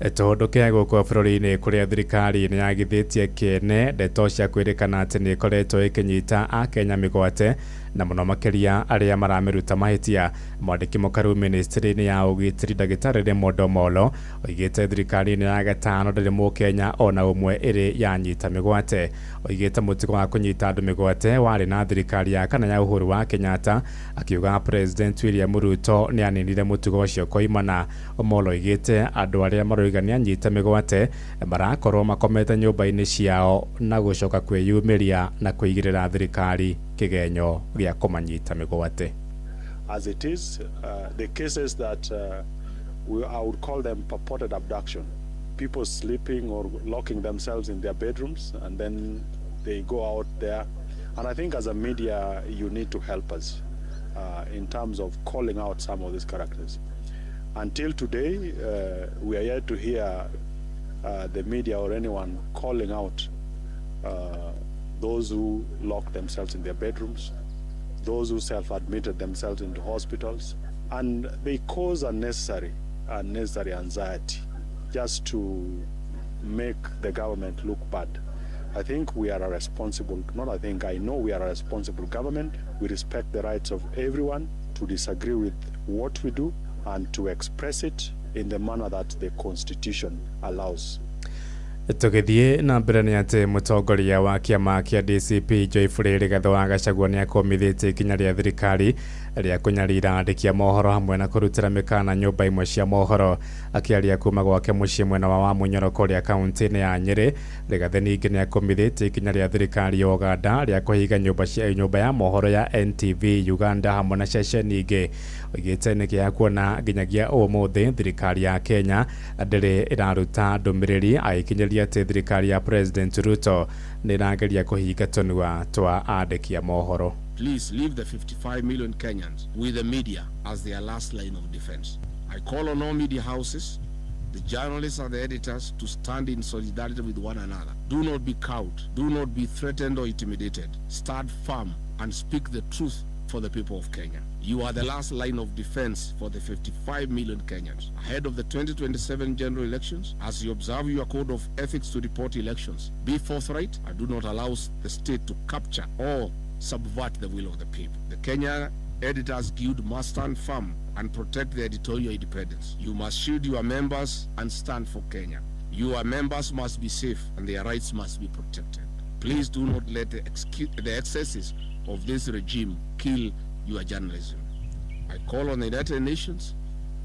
Tũhũndũke gũkũ bũrũri-inĩ kũrĩa thirikari nĩ yagithĩtie kĩene ndeto cia kwĩrĩkana atĩ nĩ ĩkoretwo ĩkĩnyita Akenya mĩgwate na mũno makĩria arĩa maramĩruta mahĩtia. Mwandĩki mũkaru ministry-inĩ ya ũgitĩri Ndagĩtarĩ Raymond Omolo oigĩte thirikari nĩ ya gatano ndĩrĩ Mũkenya ona ũmwe ĩrĩ yanyita mĩgwate. Oigĩte mũtugo wa kũnyita andũ mĩgwate warĩ na thirikari ya kana ya Uhuru wa Kenyatta, akiuga President William Ruto nĩ aninire mũtugo ũcio koimana. Omolo oigĩte andũ arĩa maroiga nĩ anyita mĩgwate marakorwo makomete nyũmba-inĩ ciao na gũcoka kwĩyumĩria na kũigĩrĩra thirikari kĩgenyo gĩa kũmanyita mĩgwate. As it is, the cases that I would call them purported abduction, people sleeping or locking themselves in their bedrooms and then they go out there. And I think as a media, you need to help us in terms of calling out some of these characters. Until today, we are yet to hear the media or anyone calling out those who lock themselves in their bedrooms, those who self-admitted themselves into hospitals, and they cause unnecessary anxiety just to make the government look bad. I think we are a responsible, I know we are a responsible government. We respect the rights of everyone to disagree with what we do and to express it in the manner that the Constitution allows. Tũgĩthiĩ na mbere nĩ atĩ mũtongoria wa kĩama kĩa DCP Joyfrey Rigathi wa Gachagua nĩ akomithĩtie ikinya rĩa thirikari rĩa kũnyarira andĩki a mohoro hamwe na kũrutĩra mĩkana nyũmba imwe cia mohoro. Akĩaria kuma gwake mũciĩ mwena wa Mũnyoroko rĩa kaunti-inĩ ya Nyĩrĩ, Rigathi ningĩ nĩ akomithĩtie ikinya rĩa thirikari ya Uganda rĩa kũhiga nyũmba ya mohoro ya NTV Uganda hamwe na ceceni ingĩ. Oigĩte nĩ kĩaya kuona nginyagia ũmũthĩ thirikari ya Kenya ndĩrĩ ĩraruta ndũmĩrĩri aikinyĩria atĩ thirikari ya President Ruto nĩ ĩrageria kũhinga tũnua twa andĩki a mohoro. Please leave the 55 million Kenyans with the media as their last line of defense. I call on all media houses, the journalists and the editors to stand in solidarity with one another. Do not be cowed. Do not be threatened or intimidated. Stand firm and speak the truth for the people of Kenya. You are the last line of defense for the 55 million Kenyans. Ahead of the 2027 general elections, as you observe your code of ethics to report elections, be forthright and do not allow the state to capture or subvert the will of the people. The Kenya Editors Guild must stand firm and protect the editorial independence. You must shield your members and stand for Kenya. Your members must be safe and their rights must be protected. Please do not let the excesses of this regime kill your journalism. I call on the United Nations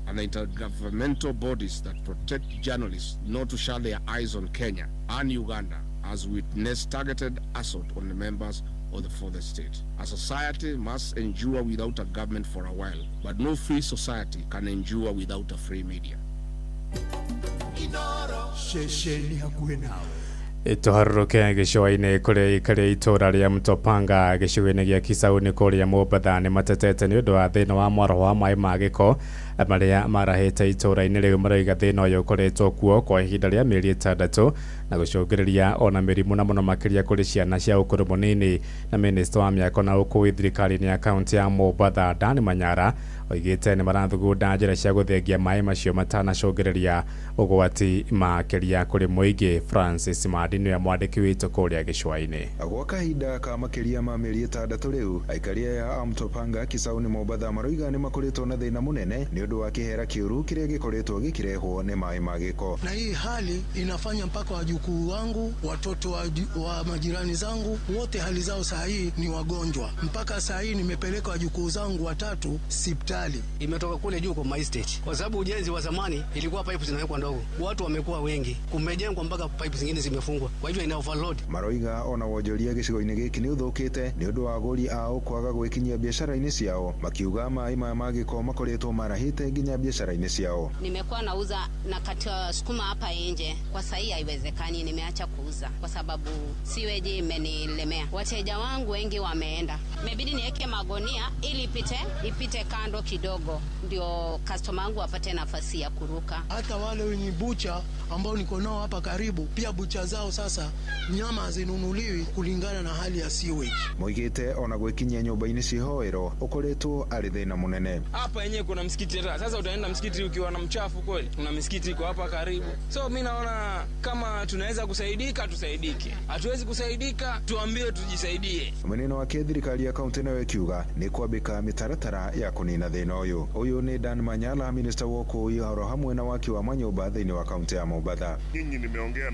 and the intergovernmental bodies that protect journalists not to shut their eyes on Kenya and Uganda as witness targeted assault on the members of the further state. A society must endure without a government for a while, but no free society can endure without a free media. Tuharuke gĩcũa-inĩ kũrĩa ikarĩ itũũra rĩa Mtopanga gĩcigo-inĩ gĩa Kisauni kũrĩa Mombatha nĩ matetete nĩ ũndũ wa thĩna wa mwaro wa maĩ ma gĩko marĩa marahĩte itũũra-inĩ rĩu. Maroiga thĩna ũyũ ũkoretwo kuo kwa ihinda rĩa mĩeri 6 na gũcũngĩrĩria ona mĩrimũ na mũno makĩria kũrĩ ciana cia ũkũrũ mũnini. Na minista wa mĩako na ũkũi thirikari-inĩ ya kaunti ya Mombatha Dan Manyara oigĩte nĩ marathugunda njĩra cia gũthengia maĩ macio matanacũngĩrĩria ũgwati makĩria kũrĩ mũingĩ. Francis Madi nĩwe mwandĩki witũ kũrĩa gĩcũa-inĩ. Gwa kahinda ka makĩria ma mĩeri 6 rĩu aikaria a Mtopanga Kisauni Mombatha maroiga nĩ makoretwo na thĩna mũnene nĩ ũndũ wa kĩhera kĩũru kĩrĩa gĩkoretwo gĩkĩrehwo nĩ maĩ ma gĩko. Na hii hali inafanya mpaka wajukuu wangu, watoto wa majirani zangu wote hali zao saa hii ni wagonjwa. Mpaka saa hii nimepeleka wajukuu zangu 3 hospitali. Imetoka kule juu kwa my state. Kwa sababu ujenzi wa zamani ilikuwa pipe zinawekwa ndogo. Watu wamekuwa wengi. Kumejengwa mpaka pipe zingine zimefungwa. Kwa hivyo ina overload. Maroiga ona wonjoria gĩcigo-inĩ gĩkĩ nĩ ũthũkĩte nĩ ũndũ wa agũri ao kwaga gwĩkinyia biashara-inĩ ciao. Makiuga maĩ maya ma gĩko makoretwo marahĩte nginya biashara-inĩ ciao. Nimekuwa nauza na kata sukuma hapa nje. Kwa sasa hii haiwezekani, nimeacha kuuza kwa sababu siweji imenilemea. Wateja wangu wengi wameenda. Imebidi niweke magonia ili ipite kando kidogo ndio customer wangu wapate nafasi ya kuruka. Hata wale wenye bucha ambao niko nao hapa karibu pia bucha zao sasa nyama zinunuliwi kulingana na hali ya sewage. Moigite ona gwĩkinyia nyũmba-inĩ cihoero ukoretwo arĩ thĩna mũnene. Hapa yenyewe kuna msikiti, sasa utaenda msikiti ukiwa na mchafu kweli? Kuna msikiti iko hapa karibu. So mimi naona kama tunaweza kusaidika tusaidike. Hatuwezi kusaidika tuambiwe tujisaidie. Mwenendo wa thirikari ya kaunti nayo ikiuga ni kwambika mitaratara ya kunina thĩna ũyũ. Ũyũ ni Dan Manyala, minister wa ũkũi haro hamwe na waki wa manyũmba thĩinĩ wa kaunti ya Mombatha. Nyinyi nimeongea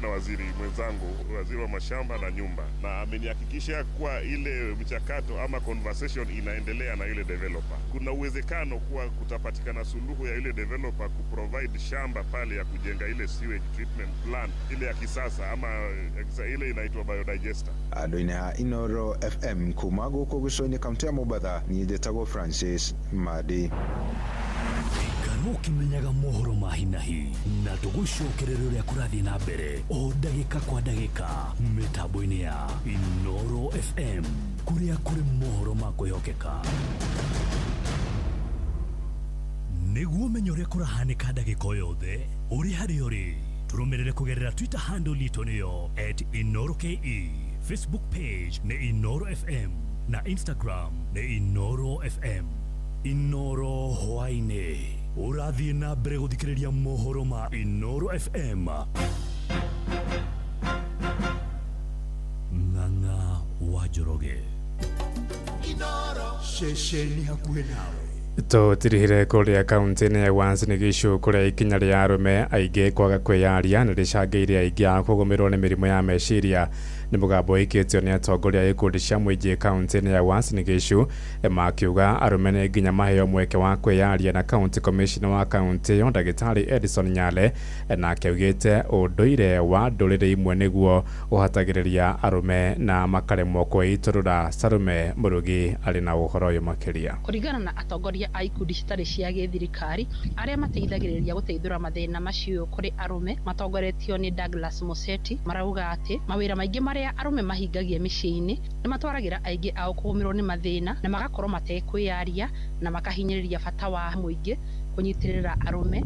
na waziri mwenzangu, waziri wa mashamba na nyumba, na amenihakikishia kuwa ile mchakato ama conversation inaendelea na ile developer. Kuna uwezekano kuwa kutapatikana suluhu ya ile developer kuprovide shamba pale ya kujenga ile sewage treatment plant ile ya kisasa ama ile inaitwa biodigester. Andũ-inĩ ha Inoro FM kuma gũkũ gĩcũa-inĩ kaunti ya Mombatha niĩ njĩtagwo Francis Madi. Ukimenyaga mohoro mahinahi na tugucokerera uria kurathii na mbere o ndagika kwa ndagika mitambo-ini ya Inoro FM kuria kuri mohoro ma kwihokeka niguo menye uria kurahanika ndagika yothe uri hari uri turumirire kugerera Twitter handle litu niyo @InoroKE, Facebook page ni Inoro FM na Instagram ni Inoro FM. Inoro hwaine urathie na mbere guthikiriria mohoro ma Inoro FM. Ng'ang'a wa Njoroge. Inoro shesheni hakuhĩ nawe. Tũtirihire kũrĩa kaunti-inĩ ya Uasin Gishu kũrĩa ikinya rĩa arũme aingĩ kwaga kwĩyaria nĩ rĩcangĩire aingĩ a kũgũmĩrwo nĩ mĩrimũ ya meciria. Nĩ mũgambo ũikĩtio nĩ atongoria a ikundi cia mũingĩ kaunti-inĩ ya Uasin Gishu makiuga arũme nĩ nginya maheo mweke wa kwĩyaria na county commissioner wa kaunti ĩyo Ndagĩtarĩ Edison Nyale, na akiugĩte ũndũire wa ndũrĩrĩ imwe nĩguo ũhatagĩrĩria arũme na makaremwo kwĩitũrũra. Sarume Mũrugi arĩ na ũhoro ũyũ makĩria. Kũringana na atongoria a ikundi citarĩ cia gĩthirikari arĩa mateithagĩrĩria gũteithũra mathĩna macio kũrĩ arũme matongoretio nĩ Douglas Museti, marauga atĩ mawĩra maingĩ marĩa arũme mahingagia mĩciĩ-inĩ nĩ matwaragĩra aingĩ ao kũgũmĩrwo nĩ mathĩna na magakorwo matekwĩyaria na makahinyĩrĩria bata wa mũingĩ kunyitirira arũme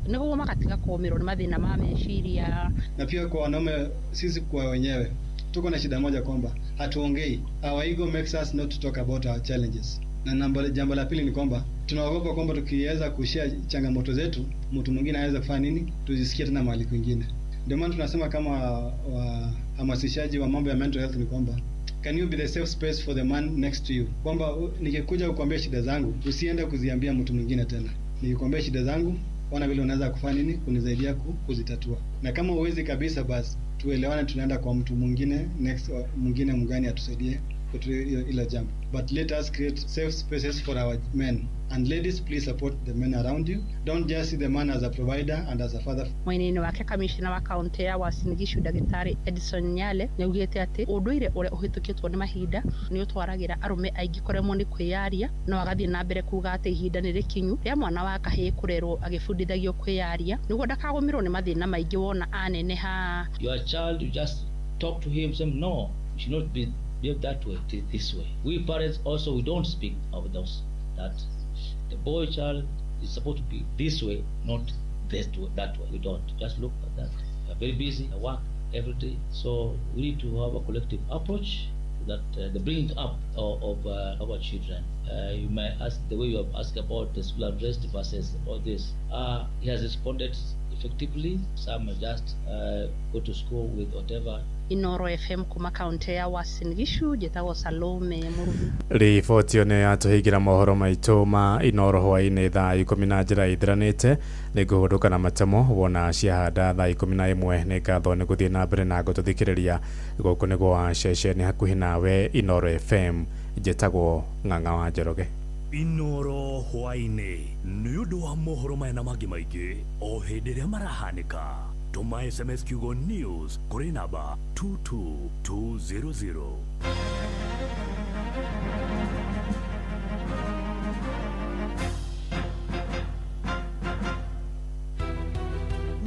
nĩguo magatiga kũgũmĩrwo nĩ mathĩna ma meciria. Na pia kwa wanaume, sisi kwa wenyewe tuko na shida moja kwamba hatuongei. Our ego makes us not to talk about our challenges. Na jambo la pili ni kwamba tunaogopa kwamba tukiweza kushare changamoto zetu mtu mwingine anaweza kufanya nini, tuzisikie tena mahali kwingine. Ndio maana tunasema kama wahamasishaji wa mambo ya mental health ni kwamba can you be the safe space for the man next to you, kwamba nikikuja kukuambia shida zangu usiende kuziambia mtu mwingine tena. Nikikwambia shida zangu, ona vile unaweza kufanya nini kunisaidia kuzitatua, na kama uwezi kabisa basi tuelewane, tunaenda kwa mtu mwingine next mwingine mgani atusaidie ila jambo. But let us create safe spaces for our men. And ladies, please support the men around you. Don't just see the man as a provider and as a father. Mwene wake kamishina wa kaunti ya Uasin Gishu Dagitari Edison Nyale nĩaugĩte atĩ ũndũire ũrĩa ũhĩtũkĩtwo nĩ mahinda nĩ ũtwaragĩra arũme aingĩ kũremwo nĩ kwĩyaria no agathiĩ na mbere kuuga atĩ ihinda nĩ rĩkinyu rĩa mwana wa kahĩĩ kũrerwo agĩbundithagio kwĩyaria nĩguo ndakagũmĩrwo nĩ mathĩna maingĩ wona aneneha. Your child, you just talk to him, say no, you should not be that way, this way. We parents also, we don't speak of those, that the boy child is supposed to be this way, not that way. We don't. Just look at that. We are very busy, I work every day. So we need to have a collective approach that the bringing up of our children. You may ask the way you have asked about the school unrest versus all this. He has responded effectively. Some just go to school with whatever. Inoro FM kuma kaunti ya Uasin Gishu jetagwo Salome Murugi. Riboti one atuhigira mohoro maitũ ma Inoro hwainĩ thaa 10 na njĩra ithiranĩte nĩngũhũndũka na matemo wona ciahanda thaa 11 nĩ ngatho nĩ gũthiĩ na mbere na gũtũthikĩrĩria gũkũ nĩ gwa ceceni hakuhĩ nawe Inoro FM jetagwo Ng'ang'a wa Njoroge. Inoro hwainĩ nĩ ũndũ wa mohoro maya na mangĩ maingĩ o hĩndĩ ĩrĩa marahanĩka. Tuma SMS Kiugo News kuri namba 22200.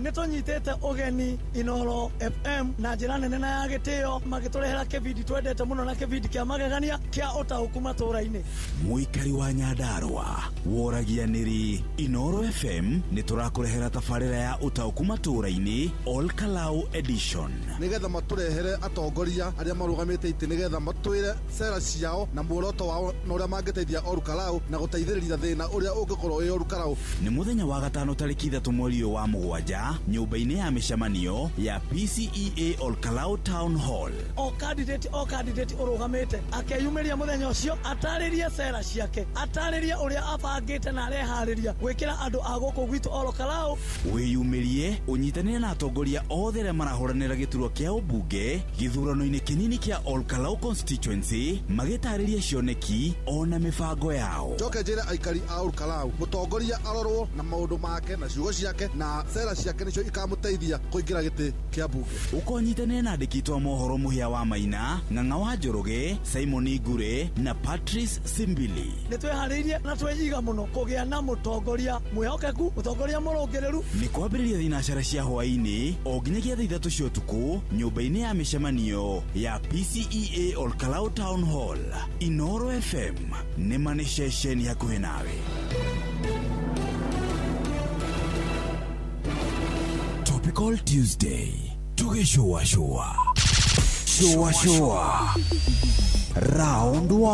Nitonyitete ogeni Inoro FM na njĩra nene na ya gĩtĩo magĩtũrehera kĩbindi twendete mũno na kĩbindi kĩa magegania kĩa ũtaũku matũũra-inĩ. Mũikari wa Nyandarua woragianĩri Inoro FM nĩtũrakũrehera tabarĩra ya ũtaũku matũũra-inĩ All Kalau Edition. Nĩgetha matũrehere atongoria arĩa marũgamĩte itĩ nĩgetha matwĩre cera ciao na muoroto wao na ũrĩa mangĩteithia All Kalau na gũteithĩrĩria thĩna ũrĩa ũngĩkorwo wĩ All Kalau. Nĩ mũthenya wa gatano tarĩki 3 mweri wa 7 nyũmba-inĩ ya mĩcemanio ya PCEA All Kalau Town Hall. O candidate ũrũgamĩte akeyumĩria mũthenya ũcio atarĩrie cera ciake atarĩrie ũrĩa abangĩte na areharĩria gwĩkĩra andũ a gũkũ gwitũ All Kalau. Wĩyumĩrie ũnyitanĩre na atongoria othe arĩa marahũranĩra gĩturwa kĩa ũmbunge gĩthurano-inĩ kĩnini kĩa All Kalau constituency magĩtarĩria cioneki ona mĩbango yao. Njoke njĩre aikari a All Kalau mũtongoria arorwo na maũndũ make na ciugo ciake na cera ciake nĩcio ikamũteithia kũingĩra gĩtĩ kĩa mbunge. Ũkonyitanĩra na andĩki a mohoro Mũhĩa wa Maina, Ng'ang'a wa Njoroge, Simon Ngure na Patrice Simbili. Nĩtweharĩirie na twĩiga mũno kũgĩa na mũtongoria mwĩhokeku, mũtongoria mũrũngĩrĩru. Nĩ kwambĩrĩria thinacara cia hwaĩ-inĩ o nginyagia thaa 3 cia ũtukũ nyũmba-inĩ ya mĩcemanio ya PCEA All Kalau Town Hall. Inoro FM nĩ mane ceceni hakuhĩ nawe. Topical Tuesday. Showa. Round 1.